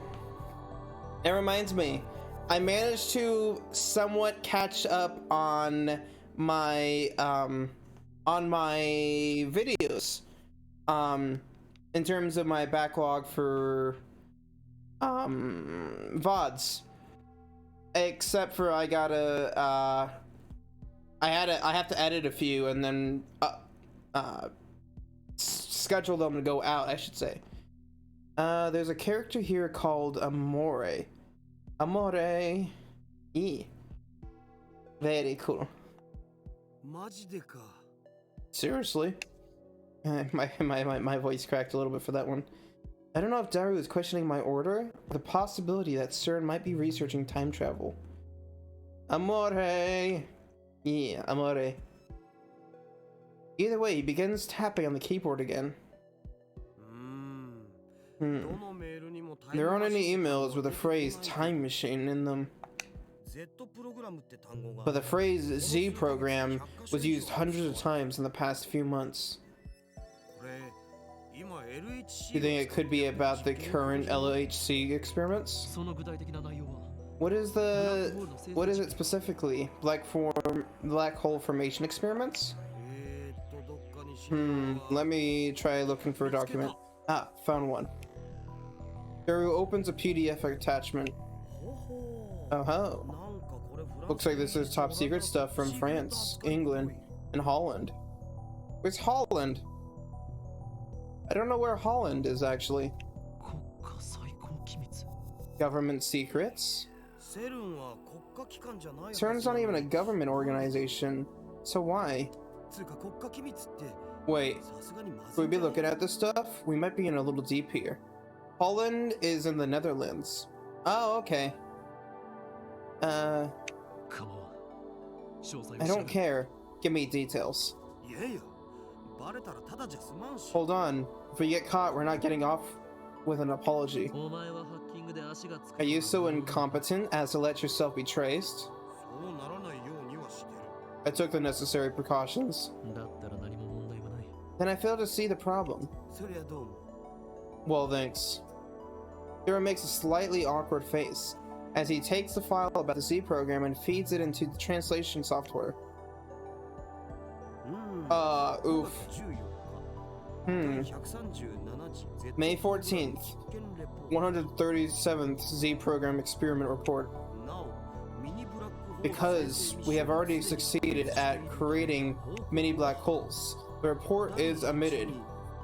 It reminds me. I managed to somewhat catch up on my videos. In terms of my backlog for VODs. Except for I have to edit a few and then schedule them to go out, I should say. There's a character here called Amore. Amore. Very cool. Seriously? My voice cracked a little bit for that one. I don't know if Daru is questioning my order, or the possibility that CERN might be researching time travel. Amore! Yeah, amore. Either way, he begins tapping on the keyboard again. There aren't any emails with the phrase time machine in them. But the phrase Z program was used hundreds of times in the past few months. You think it could be about the current LHC experiments? その具体的な内容は What is it specifically? Black hole formation experiments? Let me try looking for a document. Ah, found one. Guru opens a PDF attachment. Oh, looks like this is top secret stuff from France, England, and Holland. Where's Holland? I don't know where Holland is actually. 国家最高機密 Government secrets? CERN's not even a government organization, so why? Wait, should we be looking at this stuff? We might be in a little deep here. Holland is in the Netherlands. Oh, okay. Come on. I don't care. Give me details. Hold on. If we get caught, we're not getting off with an apology. お前はハッキングで足がつく Are you so incompetent as to let yourself be traced? I took the necessary precautions. だったら何も問題はない Then I fail to see the problem. Well, thanks. Hiro makes a slightly awkward face as he takes the file about the Z program and feeds it into the translation software. Oof. May 14th, 137th Z program experiment report. Because we have already succeeded at creating mini black holes, the report is omitted.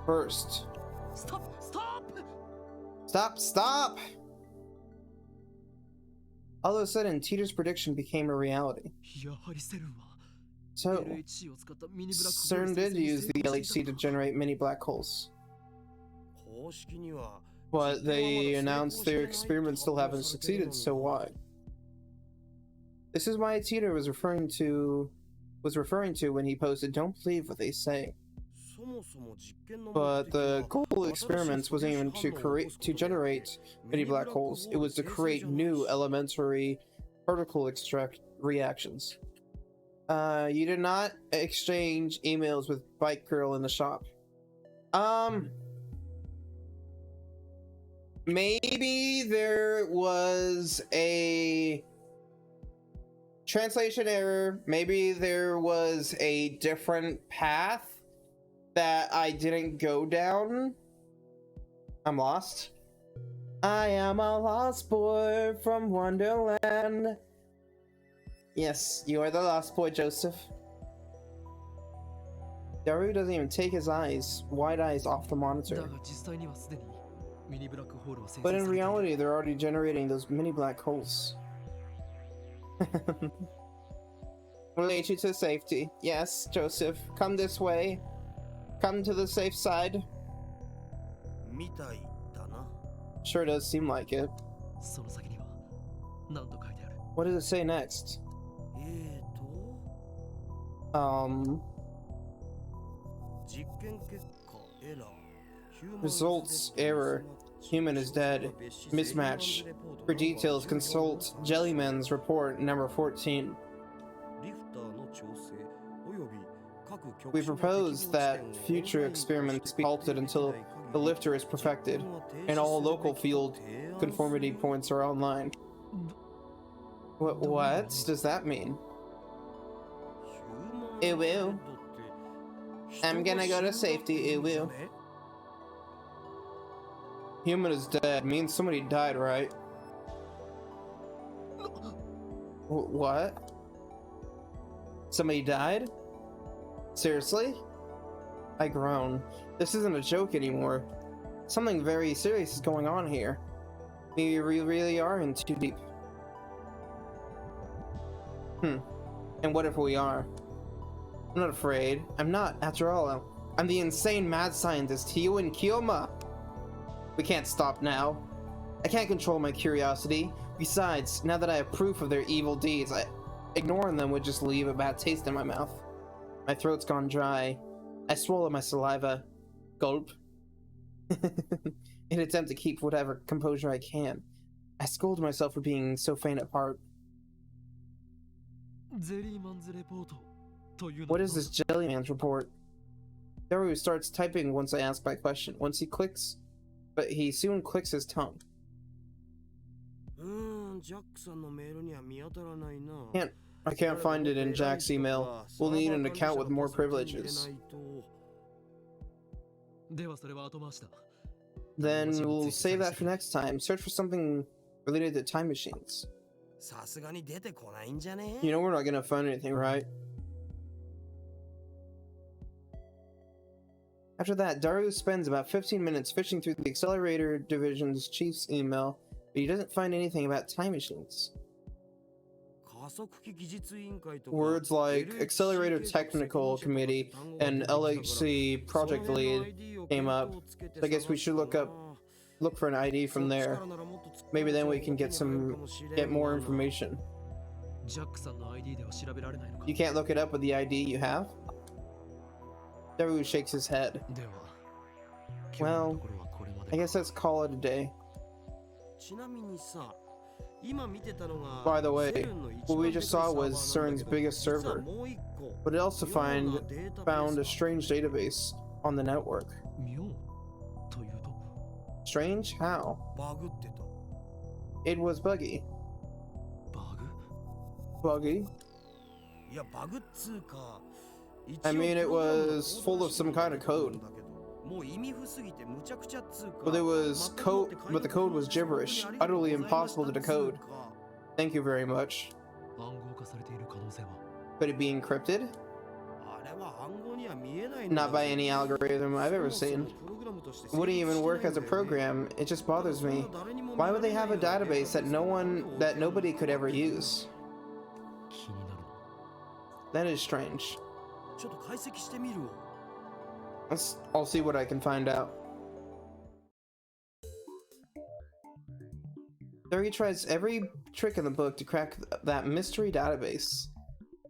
First. Stop! Stop! Stop! All of a sudden, Teeter's prediction became a reality. やはりセルンは So, LHC を使ったミニブラックホール CERN 生 did 成に use the 成功 LHC した to のか generate mini black holes. But they announced their experiment still haven't succeeded, so why? This is why Teeter was referring to when he posted, "Don't believe what they say." But the goal of experiments wasn't even to generate mini black holes. It was to create new elementary particle extract reactions. You did not exchange emails with Bike Girl in the shop. Maybe there was a translation error. Maybe there was a different path that I didn't go down. I'm lost. I am a lost boy from Wonderland. Yes, you are the lost boy, Joseph. Daru doesn't even take his wide eyes off the だ monitor. が実際にはすでにミニブラックホールは生成 But さ in れている reality, they're already generating those mini black holes. We'll lead you to safety. Yes, Joseph, come this way. Come to the safe side. Sure does seem like it. その先には何と書いてある What does it say next? Results error. Human is dead. Mismatch. For details, consult Jellyman's report number 14. We propose that future experiments be halted until the lifter is perfected and all local field conformity points are online. What does that mean? Ew. I'm gonna go to safety, ew. Human is dead means somebody died, right? What? Somebody died? Seriously? I groan. This isn't a joke anymore. Something very serious is going on here. Maybe we really are in too deep. And what if we are? I'm not afraid. I'm not, after all. I'm the insane mad scientist, Hio and Kiyoma. We can't stop now. I can't control my curiosity. Besides, now that I have proof of their evil deeds, ignoring them would just leave a bad taste in my mouth. My throat's gone dry. I swallow my saliva. Gulp. In an attempt to keep whatever composure I can. I scold myself for being so faint at heart. ゼリーマンズレポートというの What is this Jellyman's report? Daru starts typing once I ask my question. Once he clicks, but he soon clicks his tongue. ジャックさんのメールには見当たらないな。 I can't find it in Jack's email. We'll need an account with more privileges. ではそれは後回しだ。 Then we'll save that for next time. Search for something related to time machines. さすがに出てこないんじゃね？ You know we're not gonna find anything, right? After that, Daru spends about 15 minutes fishing through the Accelerator Division's chief's email, but he doesn't find anything about time machines. Words like Accelerator Technical Committee and LHC Project Lead came up, so I guess we should look for an ID from there. Maybe then we can get more information. You can't look it up with the ID you have? Daru shakes his head. Well, I guess let's call it a day. By the way, what we just saw was CERN's biggest server, but it also found a strange database on the network. Strange? How? It was buggy. Buggy? I mean, it was full of some kind of code. But the code was gibberish, utterly impossible to decode. Thank you very much. Could it be encrypted? Not by any algorithm I've ever seen. It wouldn't even work as a program. It just bothers me. Why would they have a database that nobody could ever use? That is strange. I'll see what I can find out. There he tries every trick in the book to crack that mystery database.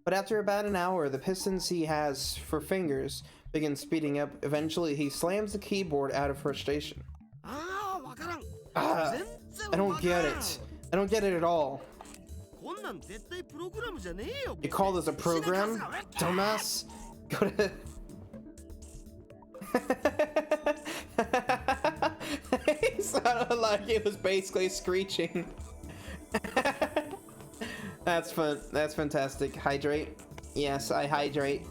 But after about an hour, the pistons he has for fingers begin speeding up. Eventually, he slams the keyboard out of frustration. I don't get it. I don't get it at all. You call this a program? Dumbass? Go to... It sounded like it was basically screeching. That's fun. That's fantastic. Hydrate. Yes, I hydrate.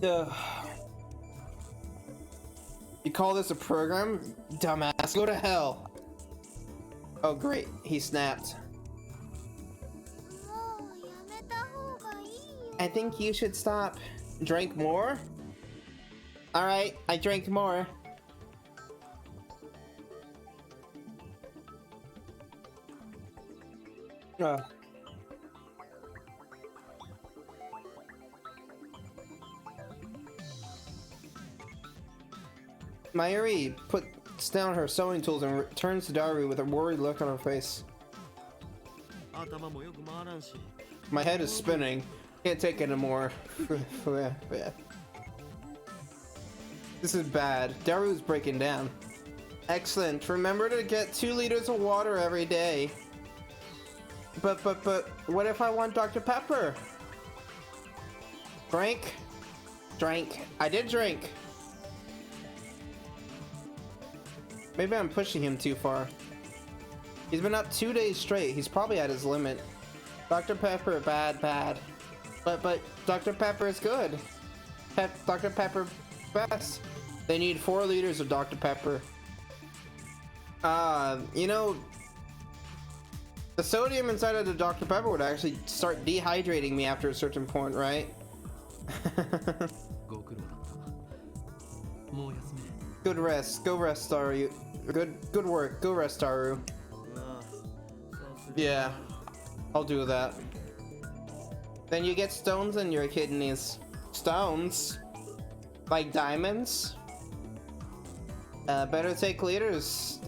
You call this a program? Dumbass, go to hell. Oh great, he snapped. I think you should stop. Drink more? Alright, I drank more. Mayuri puts down her sewing tools and turns to Daru with a worried look on her face. My head is spinning. Can't take it anymore. This is bad. Daru's breaking down. Excellent. Remember to get 2 liters of water every day. But what if I want Dr. Pepper? Drink? Drink. I did drink. Maybe I'm pushing him too far. He's been up 2 days straight. He's probably at his limit. Dr. Pepper, bad. But Dr. Pepper is good. Dr. Pepper best. They need 4 liters of Dr. Pepper. You know, the sodium inside of the Dr. Pepper would actually start dehydrating me after a certain point, right? Good rest. Go rest, Daru. Good work. Go rest, Daru. Yeah, I'll do that. Then you get stones in your kidneys. Stones? Like diamonds? Better take liters.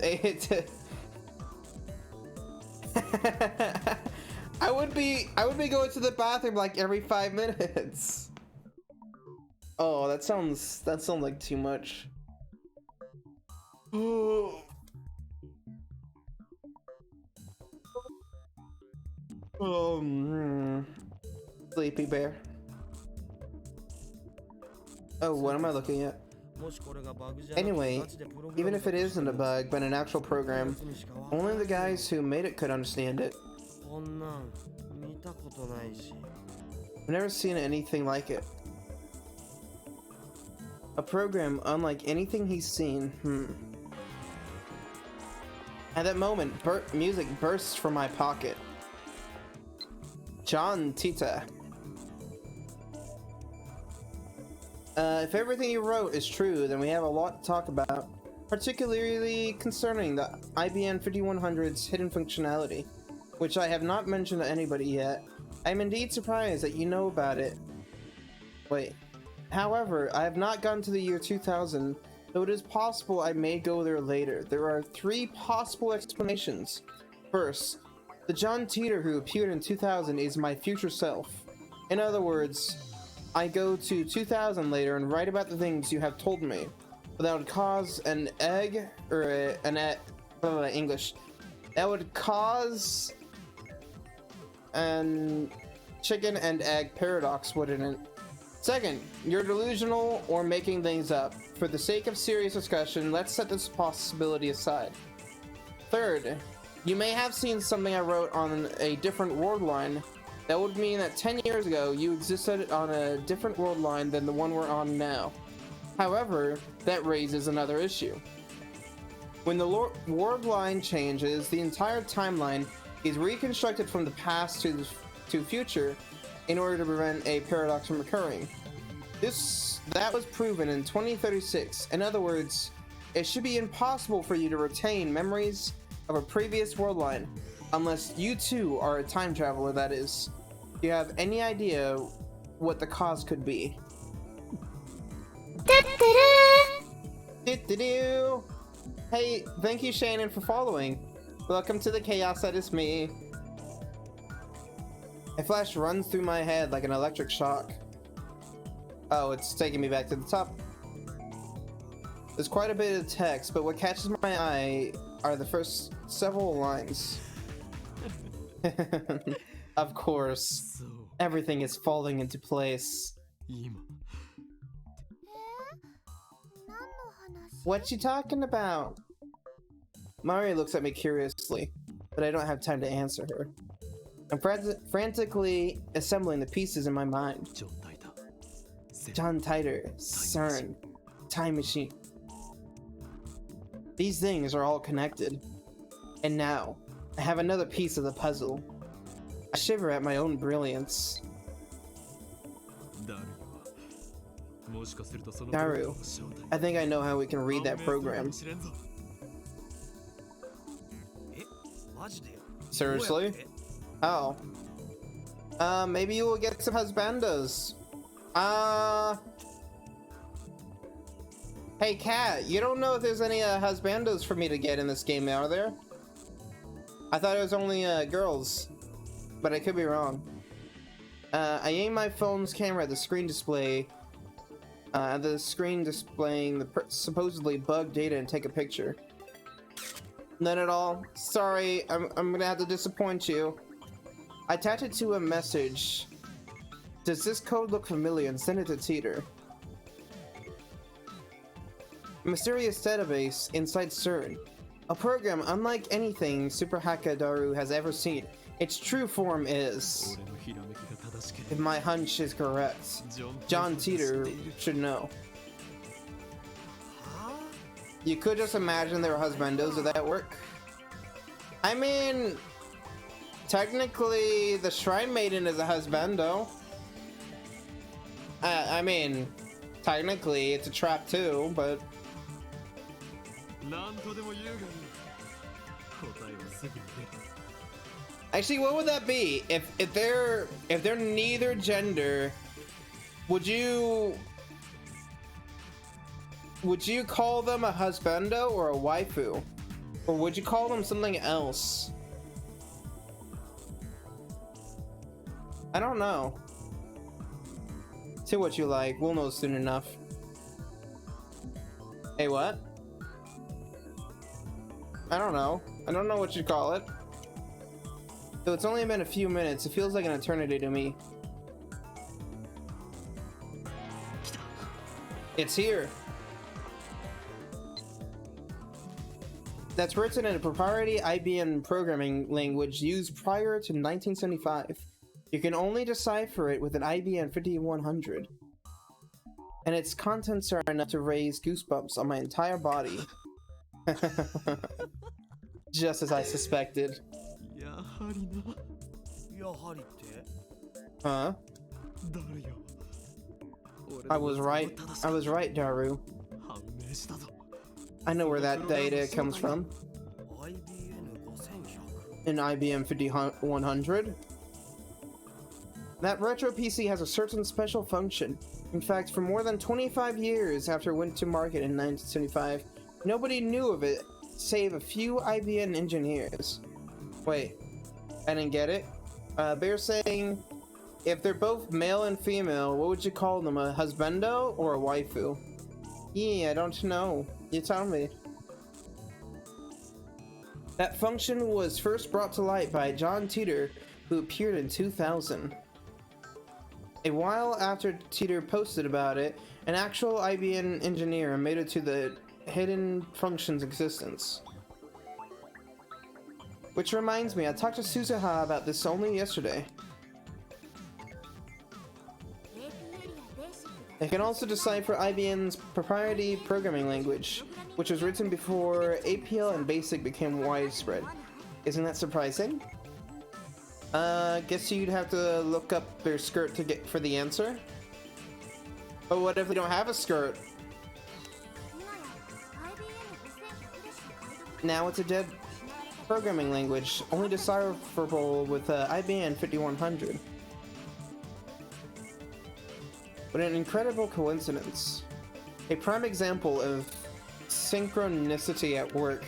I would be going to the bathroom like every 5 minutes. Oh, that sounds like too much. Sleepy bear. Oh, what am I looking at? Anyway, even if it isn't a bug, but an actual program, only the guys who made it could understand it. I've never seen anything like it. A program unlike anything he's seen. At that moment, music bursts from my pocket. John Tita. If everything you wrote is true, then we have a lot to talk about, particularly concerning the IBM 5100's hidden functionality, which I have not mentioned to anybody yet. I am indeed surprised that you know about it. Wait. However, I have not gone to the year 2000, though it is possible I may go there later. There are 3 possible explanations. First, the John Teeter who appeared in 2000 is my future self. In other words, I go to 2000 later and write about the things you have told me. That would cause an egg, or English. That would cause an chicken and egg paradox, wouldn't it? Second, you're delusional or making things up. For the sake of serious discussion, let's set this possibility aside. Third, you may have seen something I wrote on a different world line. That would mean that 10 years ago, you existed on a different world line than the one we're on now. However, that raises another issue. When the world line changes, the entire timeline is reconstructed from the past to the future in order to prevent a paradox from occurring. That was proven in 2036. In other words, it should be impossible for you to retain memories of a previous world line, unless you too are a time traveler, that is. Do you have any idea what the cause could be? Hey, thank you Shannon for following. Welcome to the chaos that is me. A flash runs through my head like an electric shock. Oh, it's taking me back to the top. There's quite a bit of text, but what catches my eye are the first several lines. Of course, everything is falling into place. What you talking about? Mari looks at me curiously, but I don't have time to answer her. I'm frantically assembling the pieces in my mind. John Titor, CERN, time machine. These things are all connected. And now, I have another piece of the puzzle. I shiver at my own brilliance. Daru, I think I know how we can read that program. Seriously? Oh. Maybe you will get some husbandos. Hey Kat, you don't know if there's any husbandos for me to get in this game, are there? I thought it was only girls, but I could be wrong. I aim my phone's camera at the screen displaying the supposedly bugged data and take a picture. None at all. Sorry, I'm gonna have to disappoint you. I attach it to a message. Does this code look familiar? And send it to Teeter. A mysterious database inside CERN. A program unlike anything Super Haka Daru has ever seen. Its true form is... If my hunch is correct, John Teeter should know. You could just imagine there were husbandos. Would that work? I mean, technically, the Shrine Maiden is a husbando. I mean, technically, it's a trap too, but... Actually, what would that be? If they're neither gender, would you call them a husbando or a waifu? Or would you call them something else? I don't know. See what you like. We'll know soon enough. Hey, what? I don't know. I don't know what you'd call it. Though it's only been a few minutes, it feels like an eternity to me. It's here. That's written in a proprietary IBM programming language used prior to 1975. You can only decipher it with an IBM 5100. And its contents are enough to raise goosebumps on my entire body. Just as I suspected. Huh? I was right. I was right, Daru. I know where that data comes from. An IBM 5100. That retro PC has a certain special function. In fact, for more than 25 years after it went to market in 1975, nobody knew of it, save a few IBM engineers. Wait, I didn't get it. Bear saying, if they're both male and female, what would you call them, a husbando or a waifu? Yeah, I don't know. You tell me. That function was first brought to light by John Teeter, who appeared in 2000. A while after Teeter posted about it, an actual IBM engineer made it to the hidden function's existence. Which reminds me, I talked to Suzuha about this only yesterday. It can also decipher IBM's proprietary programming language, which was written before APL and BASIC became widespread. Isn't that surprising? Guess you'd have to look up their skirt to get for the answer. But what if they don't have a skirt? Now it's a dead programming language, only decipherable with IBM 5100. What an incredible coincidence. A prime example of synchronicity at work.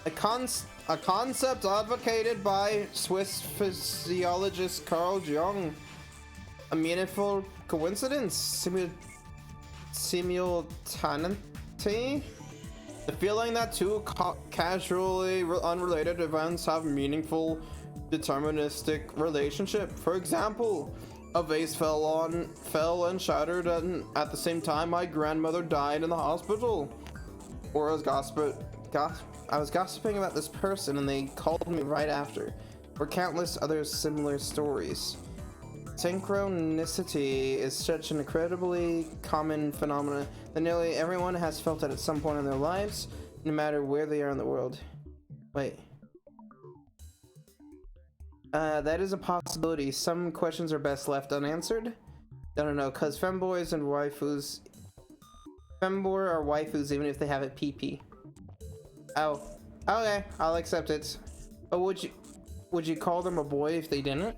A concept advocated by Swiss physiologist Carl Jung. A meaningful coincidence? Simultaneity? The feeling that two casually unrelated events have meaningful deterministic relationship. For example, a vase fell and shattered, and at the same time my grandmother died in the hospital. Or I was gossiping about this person and they called me right after. Or countless other similar stories. Synchronicity is such an incredibly common phenomenon that nearly everyone has felt it at some point in their lives, no matter where they are in the world. Wait. That is a possibility. Some questions are best left unanswered. I don't know, cause femboys and waifus... Femboy are waifus even if they have a PP. Oh. Okay, I'll accept it. But would you call them a boy if they didn't?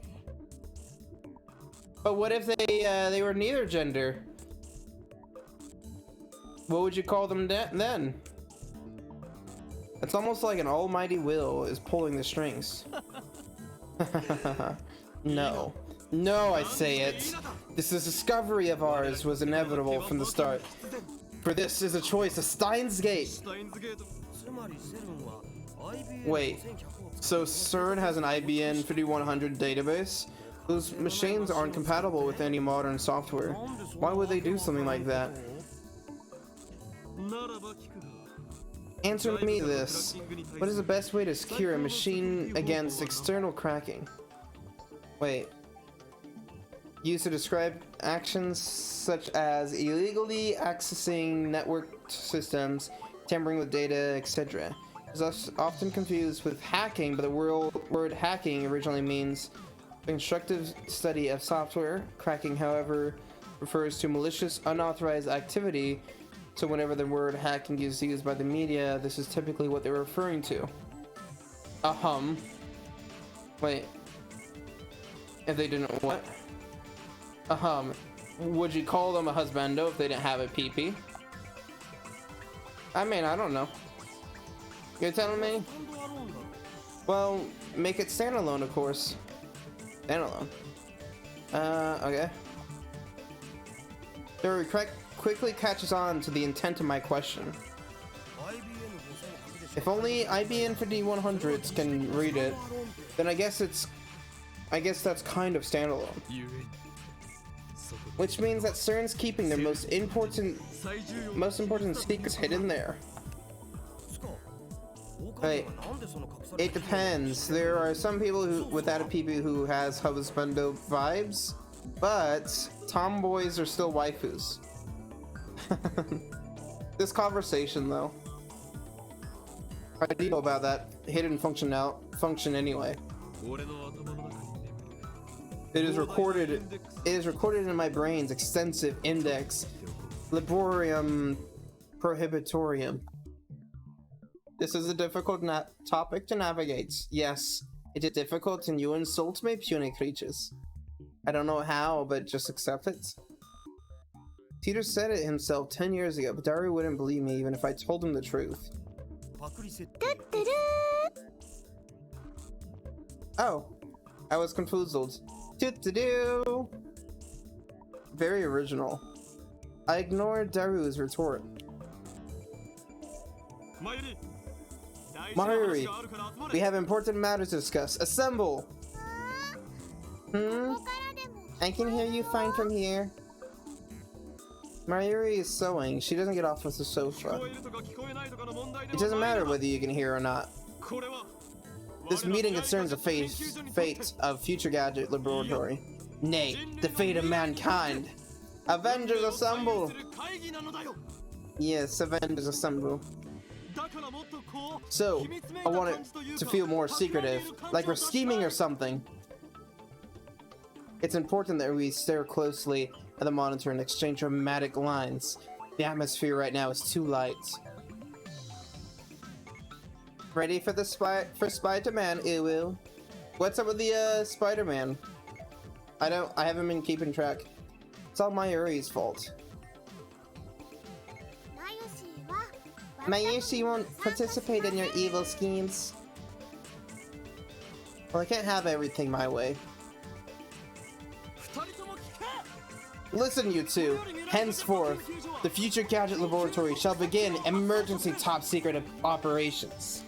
But what if they were neither gender? What would you call them then? It's almost like an almighty will is pulling the strings. No. No, I say it. This discovery of ours was inevitable from the start. For this is a choice of Steins Gate. Wait, so CERN has an IBM 5100 database? Those machines aren't compatible with any modern software. Why would they do something like that? Answer me this. What is the best way to secure a machine against external cracking? Wait. Used to describe actions such as illegally accessing network systems, tampering with data, etc. It's often confused with hacking, but the word hacking originally means constructive study of software. Cracking, however, refers to malicious, unauthorized activity. So whenever the word hacking is used by the media, this is typically what they're referring to. Wait. If they didn't what? Would you call them a husbando if they didn't have a PP? I mean, I don't know. You're telling me? Well, make it standalone, of course. Standalone. Okay. Theory quickly catches on to the intent of my question. If only IBM 5100s can read it, then I guess that's kind of standalone. Which means that CERN's keeping their most important secrets hidden there. Wait, it depends. There are some people who, without a PP, who has husbando vibes, but tomboys are still waifus. This conversation, though. How do you know about that hidden function anyway? It is recorded in my brain's extensive index Liborium Prohibitorium. This is a difficult topic to navigate. Yes, it is difficult, and you insult me, puny creatures. I don't know how, but just accept it. Peter said it himself 10 years ago, but Daru wouldn't believe me even if I told him the truth. Oh, I was confused. Do-do-do. Very original. I ignored Daru's retort. Mayuri, we have important matters to discuss. Assemble! I can hear you fine from here. Mayuri is sewing. She doesn't get off of the sofa. It doesn't matter whether you can hear or not. This meeting concerns the fate of Future Gadget Laboratory. Nay, the fate of mankind. Avengers assemble! Yes, Avengers assemble. So, I want it to feel more secretive, like we're scheming or something. It's important that we stare closely at the monitor and exchange dramatic lines. The atmosphere right now is too light. Ready for the Spider-Man, Uwu? What's up with the Spider-Man? I haven't been keeping track. It's all Mayuri's fault. Mayushi won't participate in your evil schemes. Well, I can't have everything my way. Listen, you two. Henceforth, the Future Gadget Laboratory shall begin emergency top secret operations.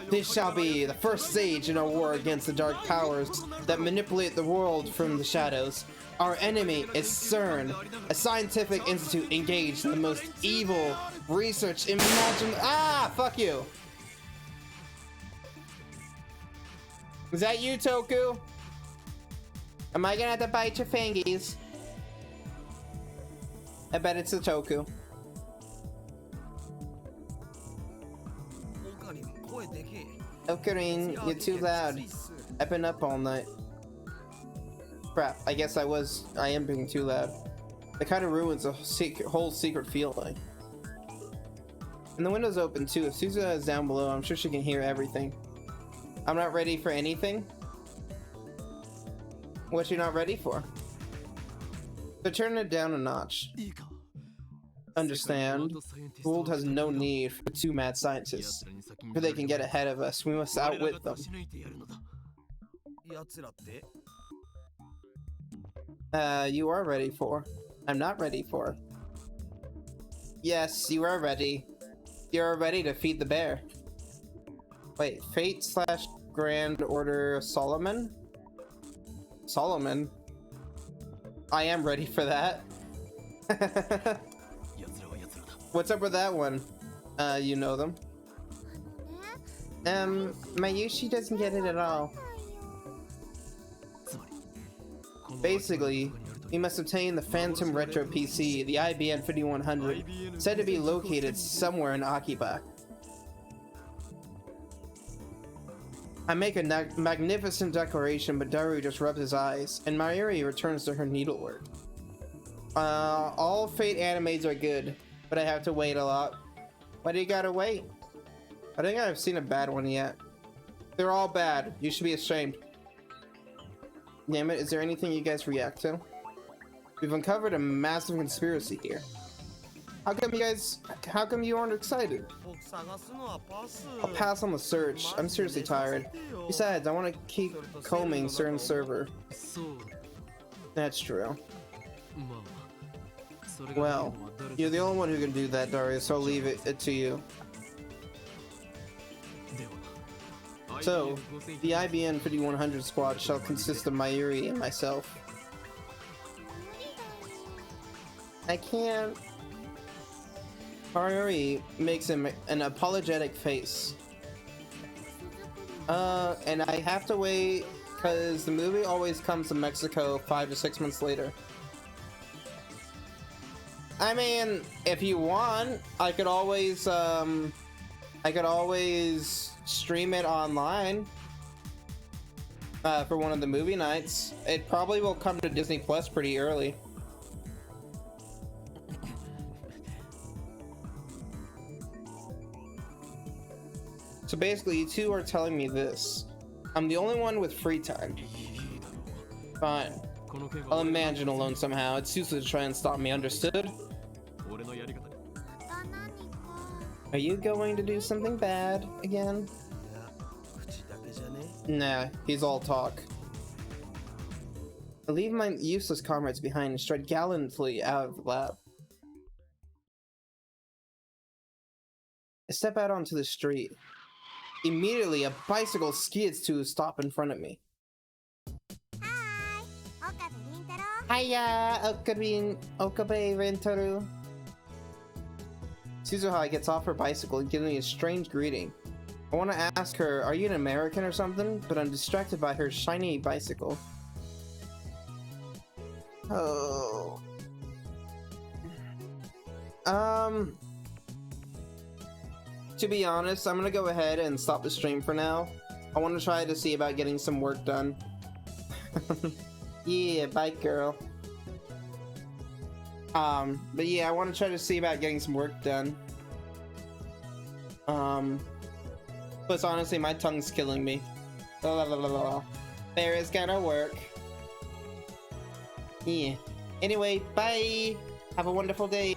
This shall be the first stage in our war against the dark powers that manipulate the world from the shadows. Our enemy is CERN, a scientific institute engaged in the most evil research imagined. Ah, fuck you. Is that you, Toku? Am I gonna have to bite your fingies? I bet it's a Toku. Okarin, you're too loud. I've been up all night. Crap, I guess I am being too loud. It kind of ruins the whole secret feeling. And the window's open too. If Suzuha is down below, I'm sure she can hear everything. I'm not ready for anything? What you not ready for? So turn it down a notch. Understand, the world has no need for two mad scientists. For they can get ahead of us, we must outwit them. You are ready for. I'm not ready for. Yes, you are ready. You're ready to feed the bear. Wait, Fate / Grand Order Solomon? Solomon? I am ready for that. What's up with that one? You know them. Mayushi doesn't get it at all. Basically, we must obtain the Phantom Retro PC, the IBM 5100, said to be located somewhere in Akiba. I make a magnificent declaration, but Daru just rubs his eyes, and Mayuri returns to her needlework. All Fate animes are good, but I have to wait a lot. Why do you gotta wait? I don't think I've seen a bad one yet. They're all bad. You should be ashamed. Damn it, is there anything you guys react to? We've uncovered a massive conspiracy here. How come you aren't excited? I'll pass on the search. I'm seriously tired. Besides, I want to keep combing CERN's server. That's true. Well, you're the only one who can do that, Darius, so I'll leave it to you. So, the IBN 5100 squad shall consist of Mayuri and myself. I can't. Mayuri makes him an apologetic face. And I have to wait because the movie always comes to Mexico 5 to 6 months later. I mean, if you want, I could always stream it online for one of the movie nights. It probably will come to Disney Plus pretty early. So basically, you two are telling me this. I'm the only one with free time. Fine. I'll imagine alone somehow. It's useless to try and stop me, understood? Are you going to do something bad again? Nah, he's all talk. I leave my useless comrades behind and stride gallantly out of the lab. I step out onto the street. Immediately, a bicycle skids to a stop in front of me. Hiya, Okabe Rentaru. Suzuha gets off her bicycle and gives me a strange greeting. I want to ask her, are you an American or something? But I'm distracted by her shiny bicycle. Oh. To be honest, I'm gonna go ahead and stop the stream for now. I want to try to see about getting some work done. Yeah, bye girl. But yeah, I want to try to see about getting some work done. Plus honestly, my tongue's killing me. There is gonna work. Yeah. Anyway, bye! Have a wonderful day.